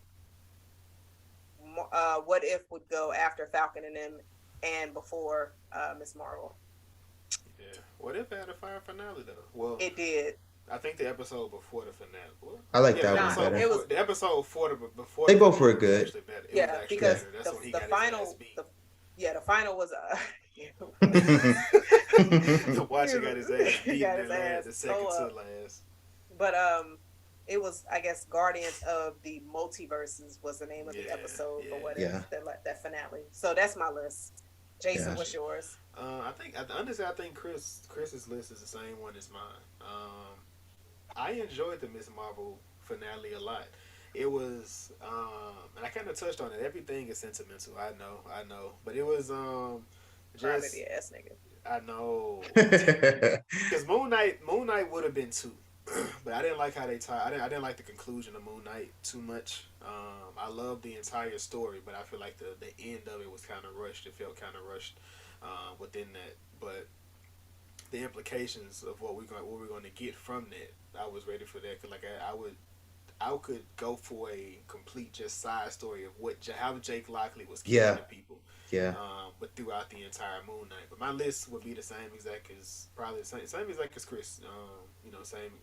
What If would go after Falcon and them and before Miss Marvel. Yeah. What if it had a fire finale though? Well, It did. I think the episode before the finale. Well, I like yeah, that the one episode better. before, the episode before They the both were finale was good. actually better. It was Yeah, actually because better. That's when he the got final, his ass beat. the final was The Watcher got his ass beat got in his ass the second so to last. But it was, I guess, Guardians of the Multiverses was the name of the Yeah, episode for yeah. What Yeah. If, that finale. So that's my list. Jason, Yeah. what's yours? I think Chris's list is the same one as mine. I enjoyed the Miss Marvel finale a lot. It was, and I kind of touched on it. Everything is sentimental. I know, but it was just Crybaby ass nigga. I know because Moon Knight would have been too, but I didn't like how they tied. I didn't like the conclusion of Moon Knight too much. I loved the entire story, but I feel like the end of it was kind of rushed. It felt kind of rushed within that, but the implications of what we're going to get from that, I was ready for that. Cause like I could go for a complete just side story of how Jake Lockley was killing the people. Yeah. But throughout the entire Moon Knight. But my list would be the same exact as probably the same exact as Chris.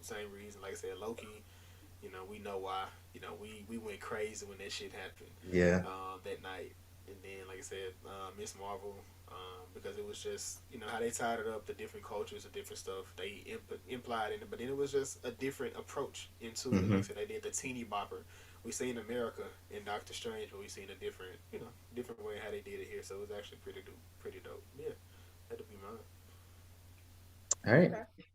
Same reason. Like I said, Loki. We know why. We went crazy when that shit happened. Yeah. That night, and then like I said, Miss Marvel. Because it was just how they tied it up, the different cultures, the different stuff they implied in it, but then it was just a different approach into it. Like I said, they did the teeny bopper. We seen America in Doctor Strange, but we seen a different way how they did it here. So it was actually pretty dope. Yeah, that'd be mine. All right. Okay.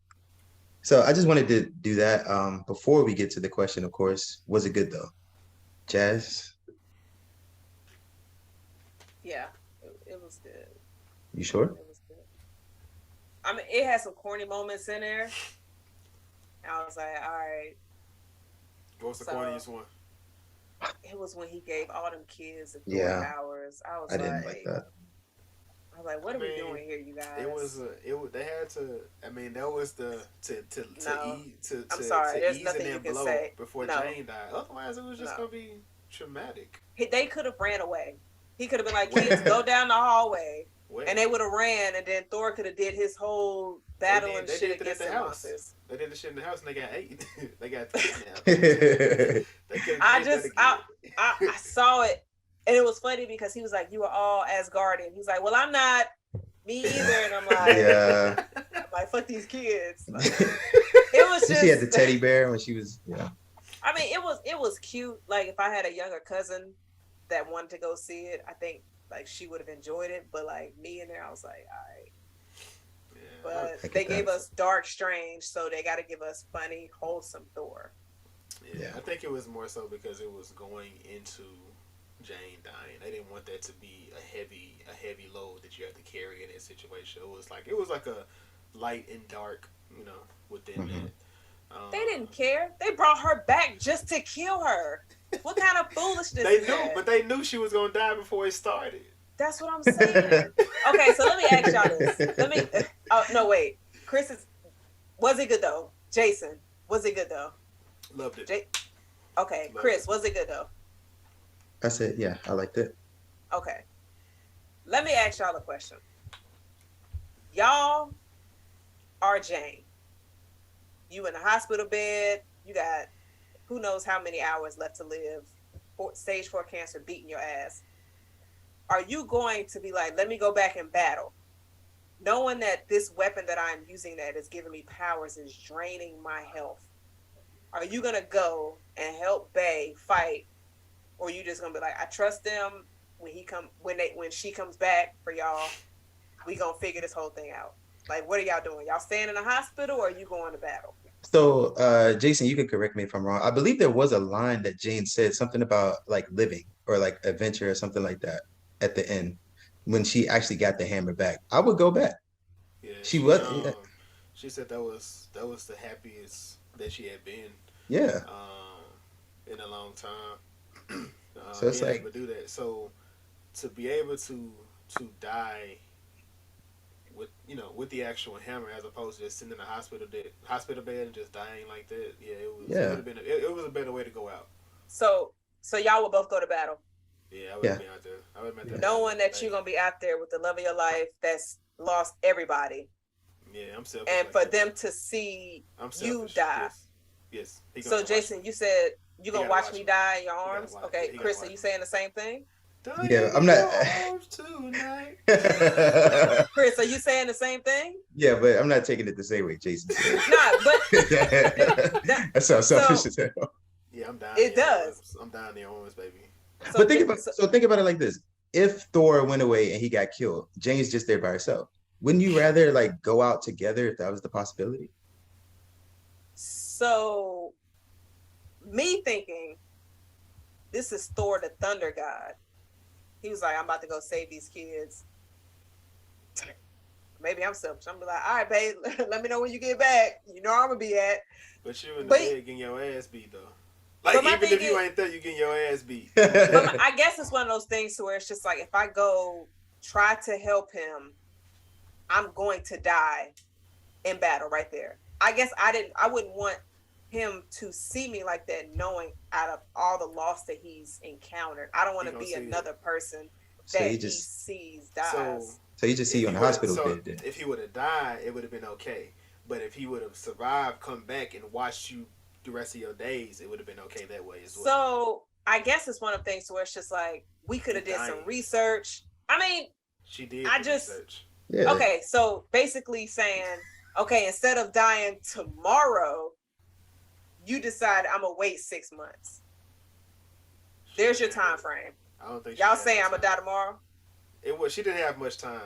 So I just wanted to do that. Before we get to the question, of course, was it good though? Jazz? Yeah, it was good. You sure? It was good. I mean, it had some corny moments in there. I was like, all right. What was the corniest one? It was when he gave all them kids the Yeah. powers. I didn't like that. I was like, what are we doing here, you guys? It was they had to. I mean, that was the I'm sorry, there's ease nothing in you that can blow say. before No. Jane died. Otherwise, it was just gonna be traumatic. They could have ran away. He could have been like, kids, go down the hallway. Well, And they would have ran, and then Thor could have did his whole battle and they shit did it at against the the house. monsters. They did the shit in the house, and they got ate. They got kidnapped. I saw it, and it was funny because he was like, "You are all Asgardian." He's like, "Well, I'm not. Me either." And I'm like, Yeah. I'm like, fuck these kids. Like, it was just. She had the teddy bear when she was. Yeah. I mean, it was cute. Like if I had a younger cousin that wanted to go see it, I think like she would have enjoyed it. But like me in there, I was like, all right. Yeah, But I get they gave that. us Dark Strange, so they got to give us funny, wholesome Thor. Yeah, I think it was more so because it was going into Jane dying. They didn't want that to be a heavy load that you have to carry in that situation. It was like a light and dark, within Mhm. that. They didn't care. They brought her back just to kill her. What kind of foolishness They is knew, that? but they knew she was gonna die before it started. That's what I'm saying. Okay, so let me ask y'all this. Oh no, wait. Was it good though? Jason, was it good though? Loved it. Okay, Loved Chris, it. was it good though? I said, yeah, I liked it. Okay. Let me ask y'all a question. Y'all are Jane. You in a hospital bed. You got who knows how many hours left to live. Stage 4 cancer beating your ass. Are you going to be like, let me go back and battle? Knowing that this weapon that I'm using that is giving me powers is draining my health. Are you going to go and help Bay fight? Or are you just going to be like, I trust them when she comes back for y'all, we going to figure this whole thing out. Like, what are y'all doing? Y'all staying in the hospital or are you going to battle? So, Jason, you can correct me if I'm wrong. I believe there was a line that Jane said something about like living or like adventure or something like that at the end when she actually got the hammer back. I would go back. Yeah, She was, yeah. she said that was the happiest that she had been Yeah. in a long time. So it's being like, able to do that, so to be able to die with the actual hammer as opposed to just sitting in a hospital bed and just dying like that. Yeah, it would yeah, have been it was a better way to go out. So y'all will both go to battle, Yeah, I would yeah, have been out there. I would have been out there yeah. battling knowing all that day. you're gonna be out there with the love of your life that's lost everybody, Yeah, I'm selfish. and Like for that, them though. to see I'm you selfish. die. Yes. He gonna So watch Jason, me. you said you He gonna gotta watch watch me me. die in your He gotta arms. watch. Okay, He gotta Chris, are watch you me. saying the same thing? Yeah, Dying I'm in not. your arms tonight. Chris, are you saying the same thing? Yeah, but I'm not taking it the same way Jason said. Nah, but That sounds selfish so as hell. Yeah, I'm dying it in your does. arms. I'm dying in your arms, baby. So, But think about it like this: if Thor went away and he got killed, Jane's just there by herself. Wouldn't you rather like go out together if that was the possibility? so me thinking this is Thor the Thunder God. He was like, I'm about to go save these kids. Maybe I'm selfish. I'm be like, all right, babe, let me know when you get back. You know where I'm gonna be at. But you in the But bed getting your ass beat though. But Like my even thing if you is- ain't there, you getting your ass beat. but I guess it's one of those things to where it's just like if I go try to help him, I'm going to die in battle right there. I guess I wouldn't want him to see me like that, knowing out of all the loss that he's encountered. I don't want He to gonna be see it. another person So that he he just sees So dies. so you just see you in the hospital bed then. if he would have died, it would have been okay. But if he would have survived, come back and watched you the rest of your days, it would have been okay that way as well. So I guess it's one of the things where it's just like we could have did some research. I mean, She did research. Yeah. okay, so basically saying, okay, instead of dying tomorrow, you decide I'm gonna wait 6 months. There's your time frame. I don't think Y'all saying I'm gonna die tomorrow? She didn't have much time.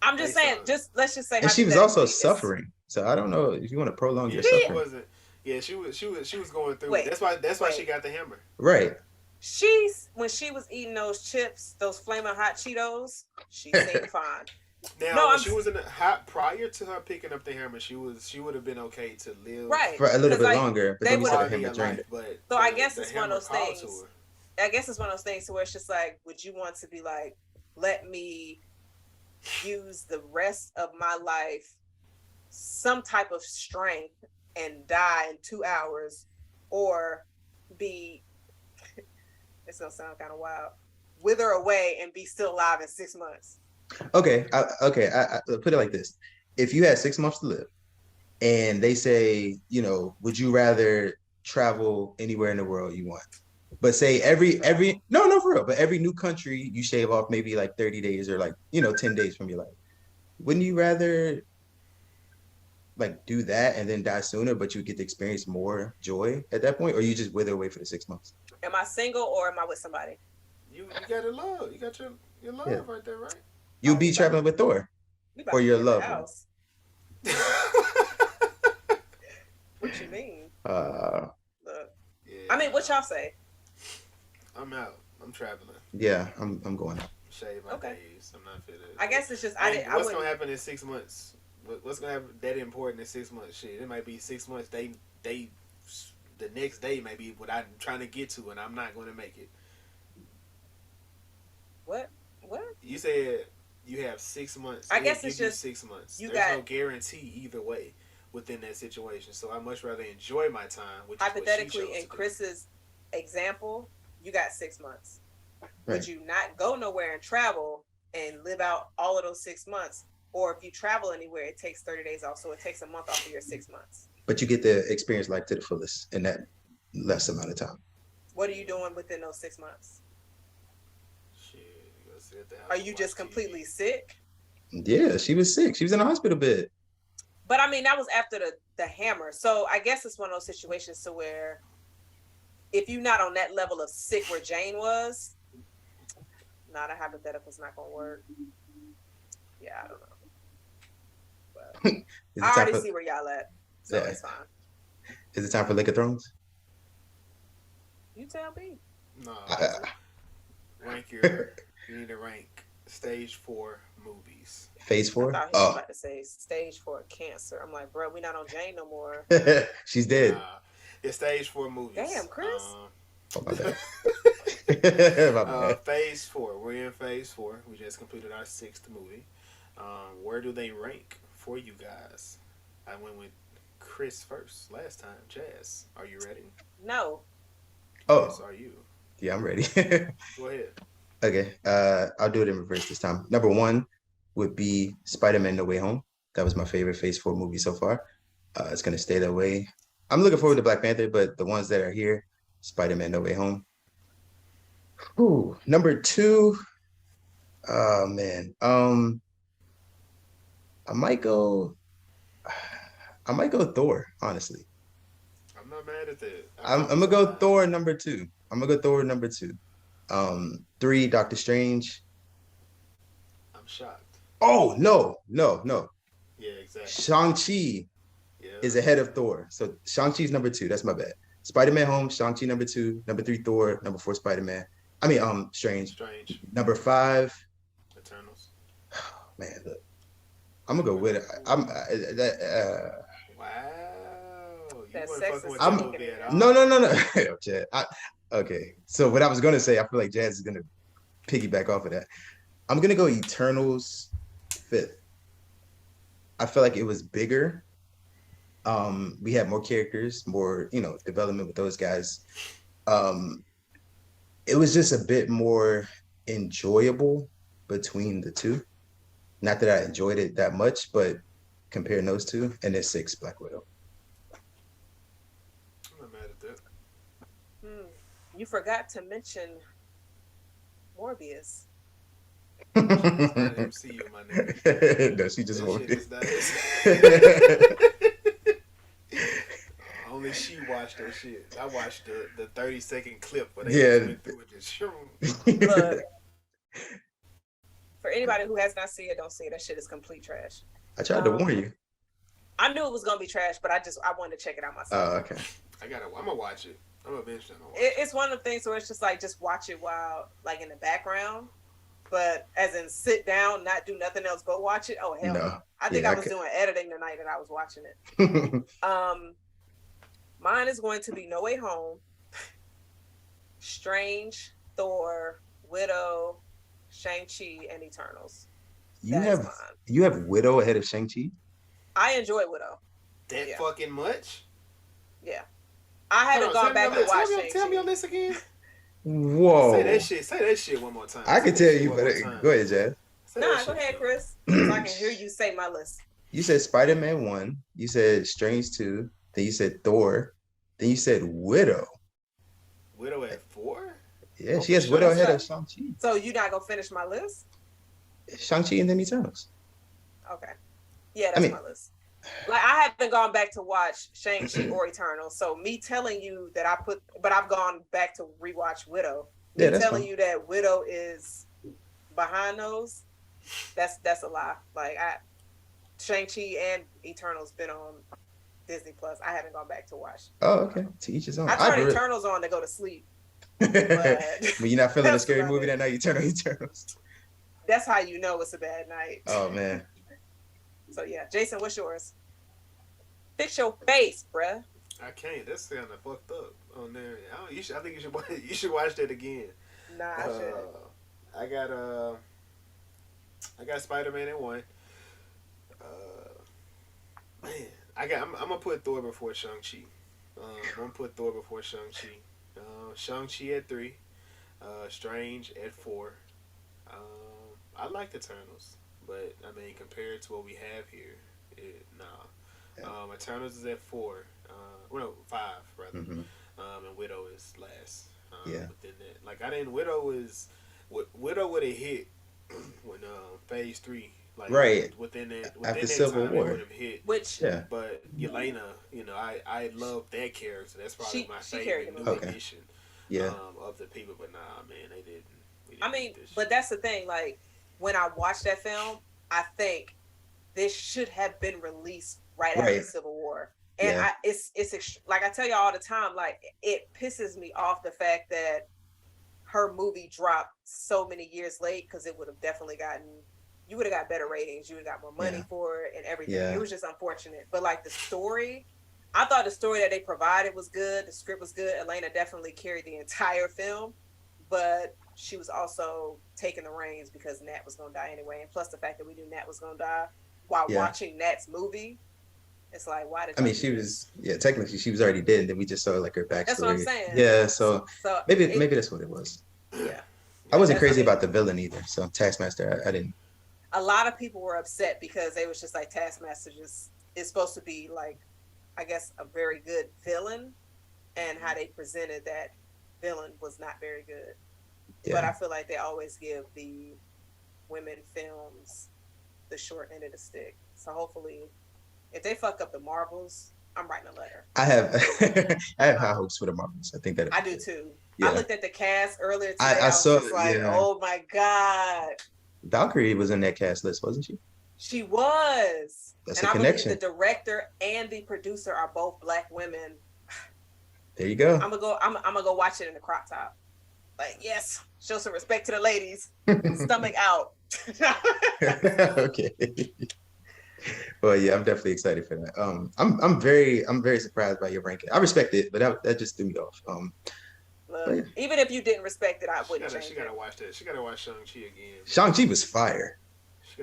I'm just saying, let's just say, And she was also hypothetically, suffering. So I don't know if you want to prolong your She suffering. wasn't. Yeah, she was going through Wait, it. That's why she got the hammer. Right. when she was eating those chips, those flaming hot Cheetos, she seemed fine. Now, when she was in the hot prior to her picking up the hammer, she would have been okay to live Right. For a little bit 'Cause, like, longer, but they then you said the would've- hammer life, drained it. but So I guess it's one of hammer those called things. to her. I guess it's one of those things where it's just like, would you want to be like, let me use the rest of my life, some type of strength, and die in 2 hours, or be, it's gonna sound kind of wild, wither away and be still alive in 6 months? Okay. I put it like this: if you had 6 months to live, and they say, would you rather travel anywhere in the world you want? But say every no for real, but every new country you shave off maybe like 30 days or like 10 days from your life. Wouldn't you rather like do that and then die sooner, but you get to experience more joy at that point, or you just wither away for the 6 months? Am I single or am I with somebody? You got a love. You got your love right there, right? You'll be traveling with Thor We about or to your be at the loved one. house. What you mean? Look. Yeah, I mean, what y'all say? I'm out. I'm traveling. Yeah, I'm going. Shave my Okay. days. I'm not fit. I guess it's just What's gonna happen in 6 months? What's gonna happen that important in 6 months? Shit, it might be 6 months. They the next day may be what I'm trying to get to, and I'm not going to make it. What? You said you have 6 months. I guess it's just 6 months. There's no guarantee either way within that situation. So I much rather enjoy my time. Which hypothetically, is what she chose in Chris's example, you got 6 months. Right. Would you not go nowhere and travel and live out all of those 6 months? Or if you travel anywhere, it takes 30 days off, so it takes a month off of your 6 months. But you get to experience life to the fullest in that less amount of time. What are you doing within those 6 months? Shit, you gotta sit at the house Are and you watch just TV. completely sick? Yeah, she was sick. She was in a hospital bed. But I mean, that was after the hammer. So I guess it's one of those situations to where if you're not on that level of sick where Jane was, not a hypothetical's not gonna work. Yeah, I don't know. But I already see where y'all at, so it's fine. Is it time for Lick of Thrones? You tell me. No. Rank your. You need to rank stage 4 movies. Phase 4? I thought he was about to say stage 4 cancer. I'm like, bro, we not on Jane no more. She's dead. It's stage 4 movies. Damn, Chris. Oh, my bad. My bad. Phase 4. We're in phase 4. We just completed our 6th movie. Where do they rank for you guys? I went with Chris first last time. Jazz, are you ready? No. Oh. Yes, are you? Yeah, I'm ready. Go ahead. Okay. I'll do it in reverse this time. Number 1 would be Spider-Man No Way Home. That was my favorite Phase 4 movie so far. It's going to stay that way. I'm looking forward to Black Panther, but the ones that are here, Spider-Man No Way Home. Ooh, number 2. Oh, man. I might go Thor, honestly. I'm not mad at that. I'm gonna go Thor number 2. 3, Doctor Strange. I'm shocked. Oh, no. Yeah, exactly. Shang-Chi is ahead of Thor. So Shang-Chi's number 2. That's my bad. Spider-Man Home, Shang-Chi number 2, number 3, Thor, number 4, Spider-Man. Strange. Number 5. Eternals. Man, look. I'm gonna go with it. Wow. You That weren't sex fucking is with that kicking movie in. at all. No. Chad. Okay. So what I was gonna say, I feel like Jazz is gonna piggyback off of that. I'm gonna go Eternals 5th. I feel like it was bigger. We had more characters, more, development with those guys. It was just a bit more enjoyable between the two. Not that I enjoyed it that much, but comparing those two, and then 6, Black Widow. I'm not mad at that. You forgot to mention Morbius. She's not an MCU, my nigga. No, she just That won't. shit is not. Only she watched that shit. I watched the 30-second clip where they went through it. Just Look, for anybody who has not seen it, don't see it. That shit is complete trash. I tried to warn you. I knew it was gonna be trash, but I wanted to check it out myself. Oh, okay. I'm gonna watch it. I'm eventually gonna watch It's one of the things where it's just like, just watch it while, like, in the background, but as in sit down, not do nothing else but watch it. Oh hell no! I think I was doing editing the night that I was watching it. Mine is going to be No Way Home, Strange, Thor, Widow, Shang-Chi, and Eternals. You have Widow ahead of Shang-Chi? I enjoy Widow. That fucking much? Yeah. I haven't gone back to watch Shang-Chi. Tell me on this again. Whoa. Say that shit one more time. I can tell you, but go ahead, Jazz. Nah, go ahead, Chris. So I can hear you say my list. You said Spider-Man 1, you said Strange 2, then you said Thor, then you said Widow. Widow at 4? Yeah, she has Widow ahead of Shang-Chi. So you're not gonna finish my list? Shang-Chi and then Eternals. Okay. Yeah, that's my list. Like, I haven't gone back to watch Shang-Chi or Eternal, so me telling you that but I've gone back to rewatch Widow. Me telling you that Widow is behind those, that's a lie. Like, Shang-Chi and Eternals been on Disney Plus. I haven't gone back to watch. Oh, okay. To each his own. I turn Eternals on to go to sleep. When you're not feeling a scary movie it. that night, you turn on Eternals. That's how you know it's a bad night. Oh man. So yeah, Jason, what's yours? Fix your face, bruh. I can't. That's kind of fucked up on there. I think you should watch that again. Nah, I should. I got Spider-Man in one. Man, I'm gonna put Thor before Shang-Chi. I'm gonna put Thor before Shang-Chi. Shang-Chi at 3. Strange at 4. I like the Eternals, but I mean, compared to what we have here, nah. Yeah. Eternals is at 4. 5 rather. Mm-hmm. And Widow is last. Within that, like Widow would have hit when Phase 3. Like, right. Within after that Civil time, War, it would have hit. But Yelena, I love that character. That's probably my favorite new addition. Of the people, but nah, man, they didn't. I mean, but that's the thing. Like, when I watched that film, I think this should have been released right after Civil War. And it's like I tell you all the time, like, it pisses me off the fact that her movie dropped so many years late, because it would have definitely you would have got better ratings, you would have got more money for it and everything. It was just unfortunate. But like the story, I thought the story that they provided was good. The script was good. Elena definitely carried the entire film, but she was also taking the reins because Nat was going to die anyway. And plus the fact that we knew Nat was going to die while watching Nat's movie. It's like, why did she was technically she was already dead, and then we just saw like her backstory. That's what I'm saying. Yeah, so maybe that's what it was. Yeah. I wasn't crazy about the villain either. So Taskmaster, I didn't. A lot of people were upset because they was just like, Taskmaster is supposed to be like, I guess, a very good villain, and how they presented that villain was not very good. Yeah. But I feel like they always give the women films the short end of the stick. So hopefully, if they fuck up the Marvels, I'm writing a letter. I have high hopes for the Marvels. I think that I do too. Yeah. I looked at the cast earlier today. I was saw just like, oh my God. Valkyrie was in that cast list, wasn't she? She was. That's and a connection. The director and the producer are both Black women. There you go. I'm gonna go watch it in the crop top. Like, yes, show some respect to the ladies. Stomach out. Okay. Well, yeah, I'm definitely excited for that. I'm very surprised by your ranking. I respect it, but that just threw me off. Look, even if you didn't respect it, I wouldn't change it. She gotta watch that. She gotta watch Shang-Chi again. Shang-Chi was fire.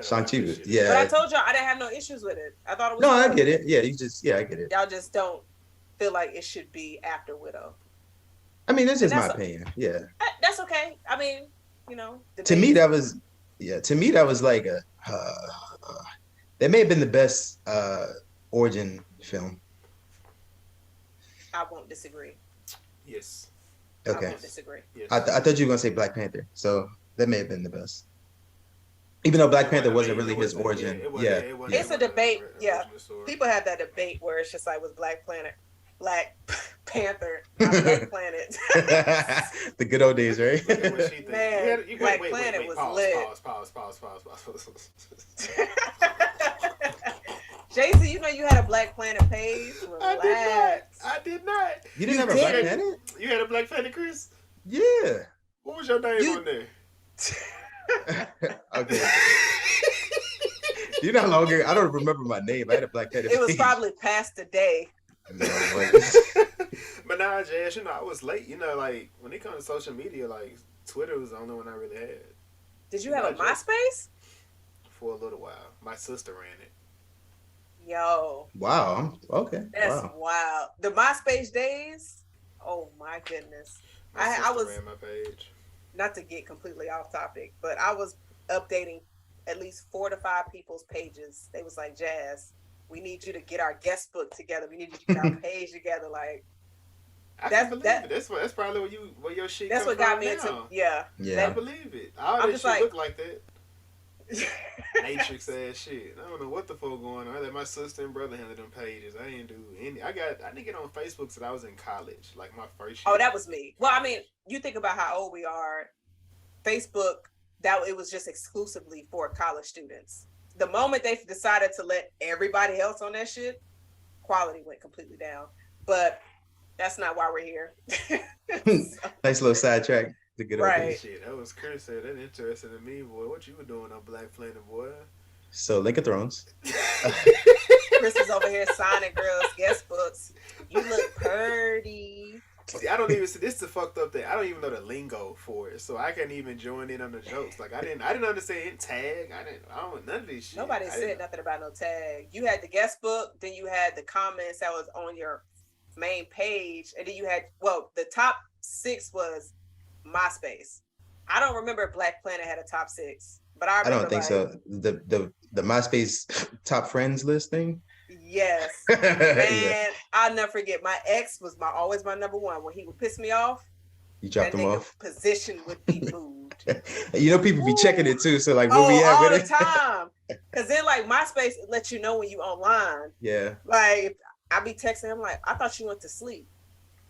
Shang-Chi was, But I told y'all I didn't have no issues with it. I thought it was. No, I get it. Yeah, I get it. Y'all just don't feel like it should be after Widow. I mean, that's just my opinion. Yeah. That's okay. I mean, to me that was like that may have been the best origin film. I won't disagree. Yes. Okay. I won't disagree. Yes. I thought you were gonna say Black Panther, so that may have been the best. Even though Black Panther wasn't really his origin. It's a debate. Yeah. People have that debate where it's just like, was Black Panther, not Black Planet. The good old days, right? Man, Black Planet was lit. Pause. Jason, you had a Black Planet page. Relax. I did not. You didn't have a Black Planet? You had a Black Planet, Chris? Yeah. What was your name on there? Okay. I don't remember my name. I had a Black Planet. It was probably past the day. But nah, Jazz, I was late. Like when it comes to social media, like Twitter was the only one I really had. Did you have a MySpace? For a little while. My sister ran it. Yo. Wow. Okay. That's wild. The MySpace days. Oh my goodness. I was ran my page. Not to get completely off topic, but I was updating at least 4 to 5 people's pages. They was like, Jazz, we need you to get our guest book together. We need you to get our page together. Like, that's probably where your shit. That's what got me into. Yeah. I believe it. All that shit look like that. Matrix ass shit. I don't know what the fuck going on. I let my sister and brother handle them pages. I didn't do any. I didn't get on Facebook since I was in college, like my first year. Oh, that was me. Well, I mean, you think about how old we are. Facebook, it was just exclusively for college students. the moment they decided to let everybody else on that shit, quality went completely down. But that's not why we're here. So, Nice little sidetrack to get over right. this. Shit, that was Chris said. That interested in me, boy. What you were doing on Black Planet, boy? So Link of Thrones. Chris is over here signing girls' guest books. You look purty. See, I don't even see this is the fucked up thing. I don't even know the lingo for it, so I can't even join in on the jokes. Like I didn't understand tag. I don't none of this shit. Nobody said nothing about no tag. You had the guest book, then you had the comments that was on your main page, and then you had the top 6 was MySpace. I don't remember if Black Planet had a top 6, but I remember, don't think so. The MySpace top friends list thing. Yes, man, I'll never forget. My ex was always my number one. When he would piss me off, you dropped him off. Position would be moved. You know, people be checking it too. So like, where we at all with the time? Because then like MySpace lets you know when you online. Yeah. Like I be texting him like, I thought you went to sleep.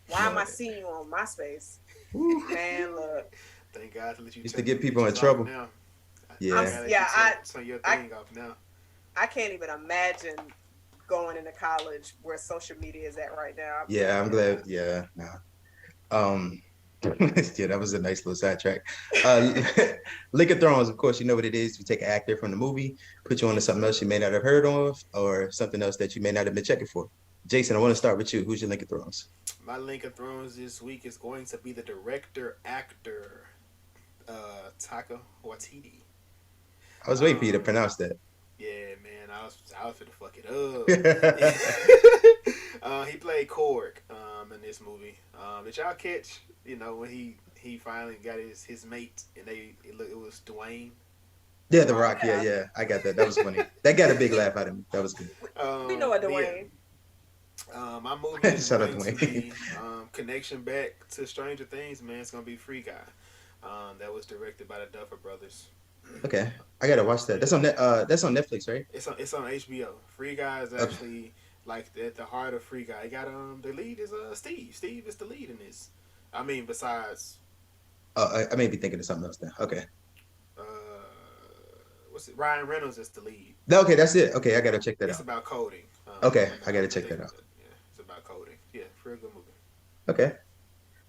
Why am I seeing you on MySpace? Man, look. Thank God to let you used to get people in trouble. Now. Yeah. Turn your thing off now. I can't even imagine going into college where social media is at right now. Yeah, I'm glad. Yeah, nah. Yeah, that was a nice little sidetrack. Link of Thrones, of course, you know what it is. You take an actor from the movie, put you on to something else you may not have heard of, or something else that you may not have been checking for. Jason, I want to start with you. Who's your Link of Thrones? My Link of Thrones this week is going to be the director-actor, Taika Waititi. I was waiting for you to pronounce that. Yeah, man, I was finna fuck it up. He played Korg in this movie. Did y'all catch? You know when he finally got his mate, and it was Dwayne. Yeah, The Rock. Yeah, I got that. That was funny. That got a big laugh out of me. That was good. We know what Dwayne. My movie is Shout out going Dwayne. to be connection back to Stranger Things. Man, it's gonna be Free Guy. That was directed by the Duffer Brothers. Okay, I gotta watch that. That's on Netflix, right? It's on HBO. Free Guy is actually like at the heart of Free Guy. He got the lead is Steve. Steve is the lead in this. I mean, besides. I may be thinking of something else now. Okay. What's it? Ryan Reynolds is the lead. Okay, that's it. Okay, I gotta check that out. It's about coding. Okay, I gotta check that out. Yeah, it's about coding. Yeah, real good movie. Okay.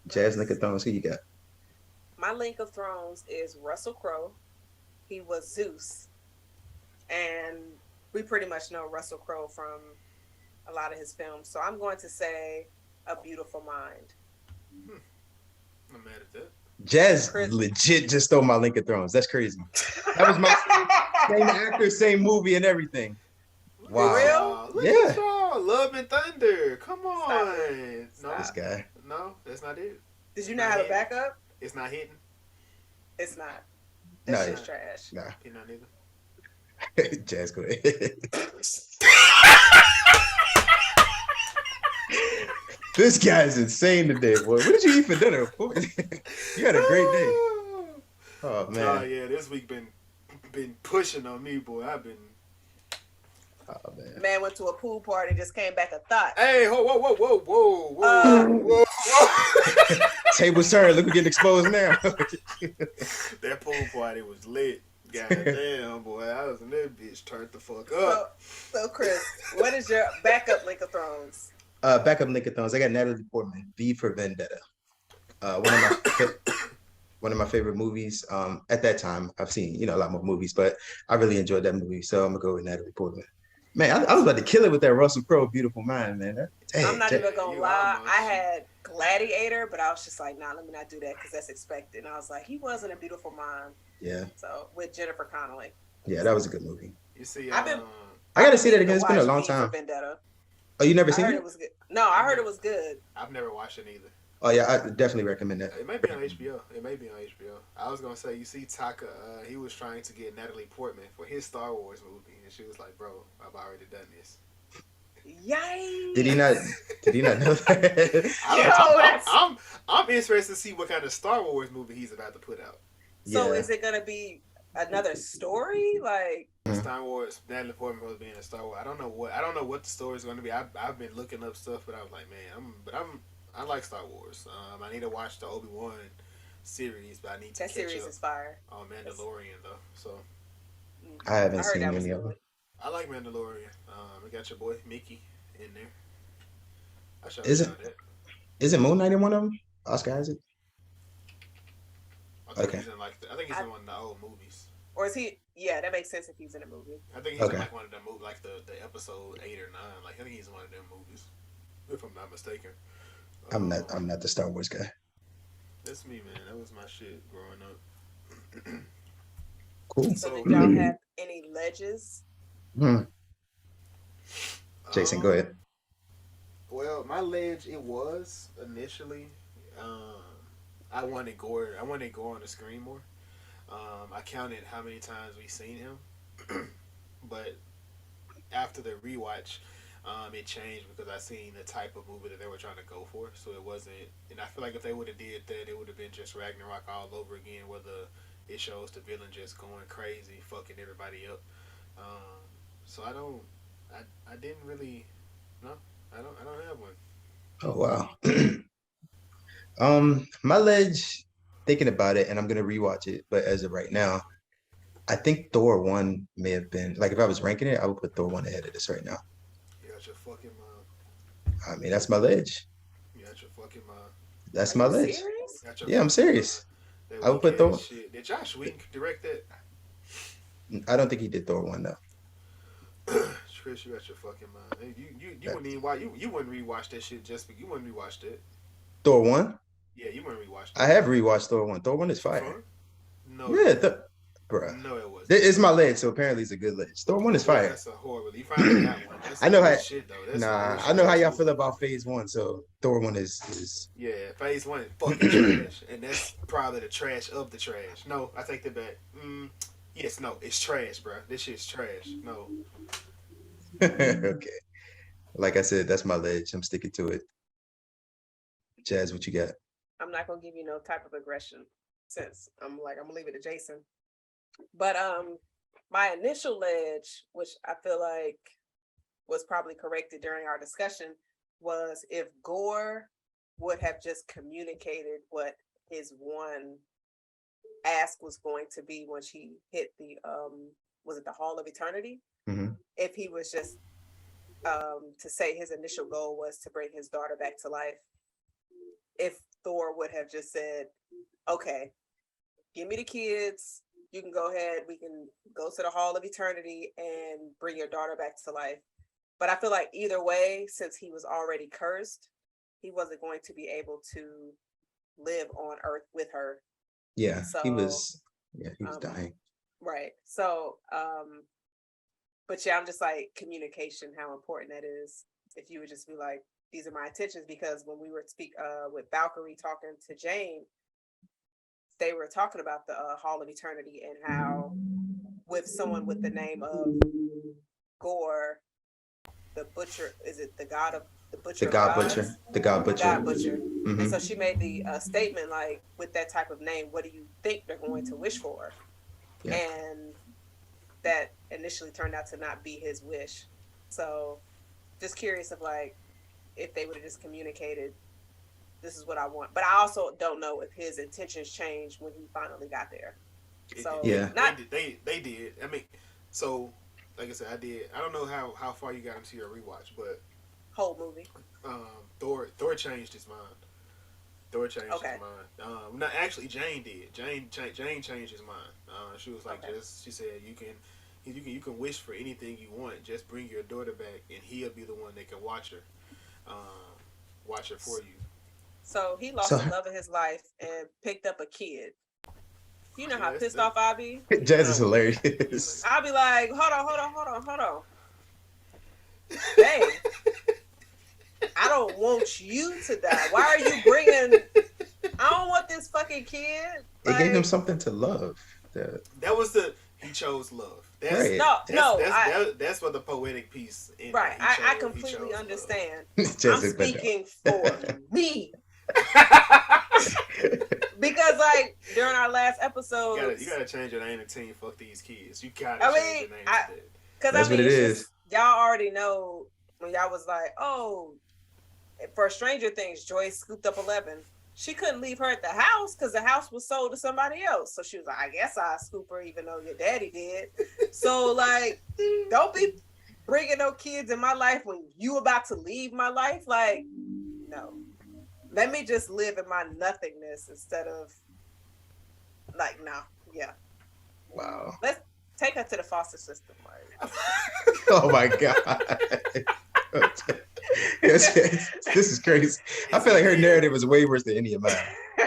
Jazz Link of Thrones, who you got? My Link of Thrones is Russell Crowe. He was Zeus. And we pretty much know Russell Crowe from a lot of his films. So I'm going to say A Beautiful Mind. I'm mad at that. Jazz legit just stole my Link of Thrones. That's crazy. That was my same actor, same movie, and everything. Wow. For real? Look Yeah. at y'all. Love and Thunder. Come on. No, This guy. no, that's not it. Did you not have a backup? It's not hitting. It's not. No, That's just trash. Nah. You're not either. Jazz, go ahead. This guy's insane today, boy. What did you eat for dinner? You had a great day. Oh man. Oh yeah, this week been pushing on me, boy. I've been. Oh man. Man went to a pool party, just came back a thought. Hey, whoa. Tables turned. Look, we're getting exposed now. That pool party was lit. God damn, boy. I was in that bitch turned the fuck up. So Chris, what is your backup Link of Thrones? Backup Link of Thrones. I got Natalie Portman, V for Vendetta. One of my favorite movies. At that time, I've seen a lot more movies, but I really enjoyed that movie, so I'm gonna go with Natalie Portman. Man, I was about to kill it with that Russell Crowe, Beautiful Mind, man. I'm not even gonna lie. almost. I had Gladiator, but I was just like, nah, let me not do that because that's expected. And I was like, he wasn't A Beautiful Mind. Yeah. So with Jennifer Connelly. Yeah, that was a good movie. You see, I gotta see that again. It's been a long time. Vendetta. Oh, you never I seen heard it? it was good. No, I heard it was good. I've never watched it either. Oh yeah, I definitely recommend that. It might be on HBO. I was gonna say, you see, Taka, he was trying to get Natalie Portman for his Star Wars movie, and she was like, "Bro, I've already done this." Yikes! Did he not know that? I'm interested to see what kind of Star Wars movie he's about to put out. So Yeah. is it gonna be another story? Like Star Wars, Natalie Portman supposed to be in a Star Wars. I don't know what the story's going to be. I've been looking up stuff, but I was like, man, I like Star Wars. I need to watch the Obi-Wan series, but I need to that catch series up is fire. on Mandalorian though. So I haven't I heard seen that was any of them. good. I like Mandalorian. We got your boy Mickey in there. I showed Is y'all it that. Moon Knight in one of them? Oscar Isaac? I think Okay. he's in like I think he's in one of the old movies. Or is he? Yeah, that makes sense if he's in a movie. I think he's in Okay. like one of them movies, like the episode 8 or 9. Like I think he's in one of them movies, if I'm not mistaken. I'm not the Star Wars guy. That's me, man. That was my shit growing up. Cool. So did y'all have any ledges? Jason, go ahead. Well, my ledge it was initially. I wanted Gore. I wanted Gore on the screen more. I counted how many times we seen him, but after the rewatch, it changed because I seen the type of movie that they were trying to go for. So it wasn't, and I feel like if they would have did that, it would have been just Ragnarok all over again, where it shows the villain just going crazy, fucking everybody up. So I didn't really, no, I don't have one. Oh wow. My ledge, thinking about it, and I'm gonna rewatch it, but as of right now, I think Thor 1 may have been like if I was ranking it, I would put Thor 1 ahead of this right now. You got your fucking mind. I mean, that's my ledge. You got your fucking mind. That's Are my you ledge. serious? Yeah, I'm serious. I would put Thor. Shit. Did Josh Whedon direct that? I don't think he did Thor 1 though. Chris, you got your fucking mind. You wouldn't even why you wouldn't rewatch that shit just because you wouldn't rewatch that. Thor 1? Yeah, you wouldn't rewatch that. I have rewatched Thor 1. Thor 1 is fire. Fun? No. Yeah, bruh. No, it wasn't. It's my ledge, so apparently it's a good ledge. Thor 1 is fire. That's a horrible. You finally got one. That's I know how. shit though. That's I know how y'all feel about Phase 1, so Thor 1 is. Yeah, Phase 1 is fucking trash, and that's probably the trash of the trash. No, I take that back. Yes, no, it's trash, bro. This shit's trash. No. Okay. Like I said, that's my ledge. I'm sticking to it. Jazz, what you got? I'm not gonna give you no type of aggression since I'm gonna leave it to Jason. But my initial ledge, which I feel like was probably corrected during our discussion, was if Gore would have just communicated what his one ask was going to be when she hit the was it the Hall of Eternity? Mm-hmm. If he was just to say his initial goal was to bring his daughter back to life. If Thor would have just said, okay, give me the kids, you can go ahead, we can go to the Hall of Eternity and bring your daughter back to life. But I feel like either way, since he was already cursed, he wasn't going to be able to live on Earth with her. Yeah, so, he was dying. Right. So, but yeah, I'm just like, communication, how important that is. If you would just be like, these are my intentions, because when we were with Valkyrie talking to Jane, they were talking about the Hall of Eternity and how with someone with the name of Gore, the butcher, is it the god of the butcher? The god butcher. The god butcher. God butcher. Mm-hmm. And so she made the statement like, with that type of name, what do you think they're going to wish for? Yeah. And that initially turned out to not be his wish. So just curious of like, if they would have just communicated, this is what I want. But I also don't know if his intentions changed when he finally got there. So yeah, they did. I mean, so like I said, I don't know how far you got into your rewatch, but whole movie. Thor changed his mind. Thor changed his mind. No, actually, Jane did. Jane changed his mind. She was like, she said, you can wish for anything you want. Just bring your daughter back, and he'll be the one that can watch her for you. So he lost the love of his life and picked up a kid. You know how pissed off I be? Jazz is hilarious. I'll be like, hold on. Hey, I don't want you to die. Why are you bringing... I don't want this fucking kid. It gave him something to love. That was he chose love. Right. That's what the poetic piece. Right. I completely understand. I'm speaking for me. Because like during our last episode, you gotta change your name to Team Fuck These Kids. You gotta change your name to that. Because that's what it is. Y'all already know when y'all was like, oh, for Stranger Things, Joyce scooped up 11. she couldn't leave her at the house because the house was sold to somebody else. So she was like, I guess I'll scoop her even though your daddy did. So like, don't be bringing no kids in my life when you about to leave my life. Like, no. Let me just live in my nothingness instead of like, no. Yeah. Wow. Let's take her to the foster system. Like. Oh my God. This is crazy. I feel like her narrative is way worse than any of mine.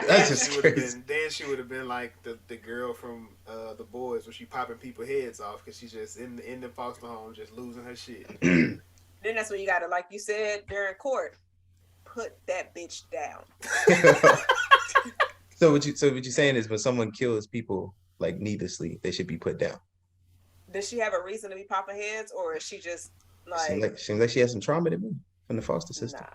That's just crazy. Then she would have been like the girl from the Boys, where she popping people's heads off because she's just in the foster home, just losing her shit. Then that's when you gotta, like you said during court, put that bitch down. So what you saying is when someone kills people like needlessly, they should be put down. Does she have a reason to be popping heads, or is she just like? Seems like she has some trauma to me from the foster system. Nah.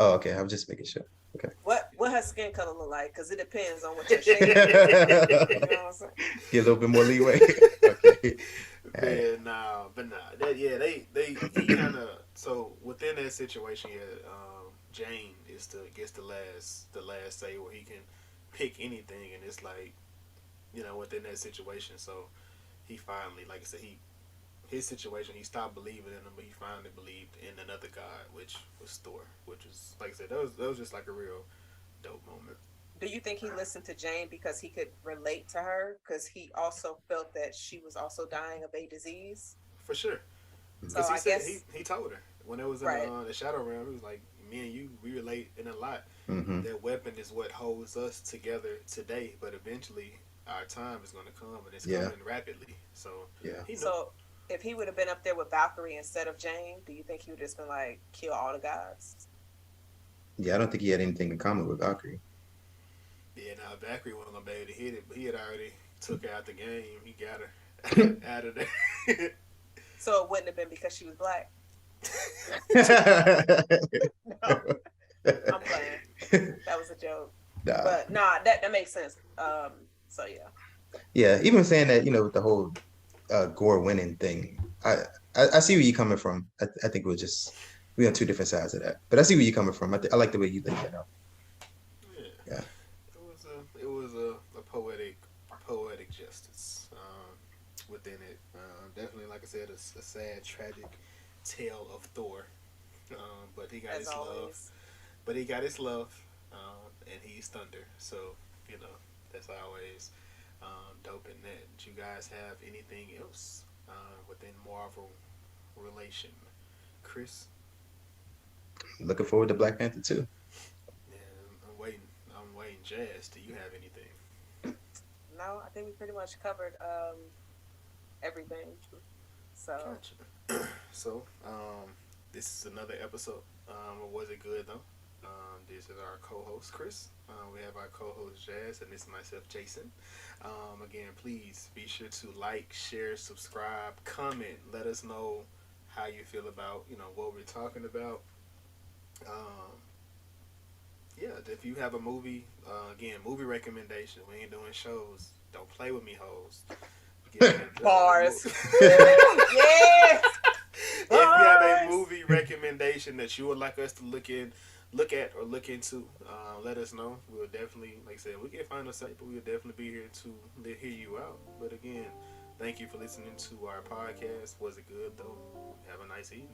Oh, okay. I was just making sure. Okay. What her skin color look like? Because it depends on what you're shading. You know what I'm saying? Get a little bit more leeway. Okay. But they kind of, so within that situation, Jane gets the last say, where he can pick anything, and it's like, within that situation. So he finally, like I said, his situation, he stopped believing in him, but he finally believed in another god, which was Thor, which was, like I said, that was just like a real dope moment. Do you think he listened to Jane because he could relate to her? Because he also felt that she was also dying of a disease? For sure. So he said he told her when it was in the Shadow Realm, he was like, me and you, we relate in a lot. Mm-hmm. That weapon is what holds us together today, but eventually our time is going to come, and it's coming rapidly. So So if he would have been up there with Valkyrie instead of Jane, do you think he would have just been like, kill all the gods? Yeah, I don't think he had anything in common with Valkyrie. Yeah, Valkyrie wasn't going to be able to hit it, but he had already took her out the game. He got her out of there. So it wouldn't have been because she was black? No, I'm playing. That was a joke. Nah. But that makes sense. So yeah. Yeah, even saying that, with the whole Gore winning thing, I see where you're coming from. I think we're on two different sides of that. But I see where you're coming from. I like the way you think that out. Yeah. It was a poetic justice within it. Definitely, like I said, a sad, tragic tale of Thor. But he got his love. But he got his love, and he's Thunder. So that's always dope in that. Do you guys have anything else within Marvel relation? Chris? Looking forward to Black Panther 2. Yeah, I'm waiting. Jazz, do you have anything? No, I think we pretty much covered everything. So Gotcha. So, this is another episode. Was it good though? This is our co-host Chris. We have our co-host Jazz, and this is myself, Jason. Again, please be sure to like, share, subscribe, comment. Let us know how you feel about what we're talking about. If you have a movie, movie recommendation. We ain't doing shows. Don't play with me, hoes. Bars. Yes. If you have a movie recommendation that you would like us to look at or look into, let us know. We'll definitely, like I said, we can find a site, but we'll definitely be here to hear you out. But again, thank you for listening to our podcast. Was it good though? Have a nice evening.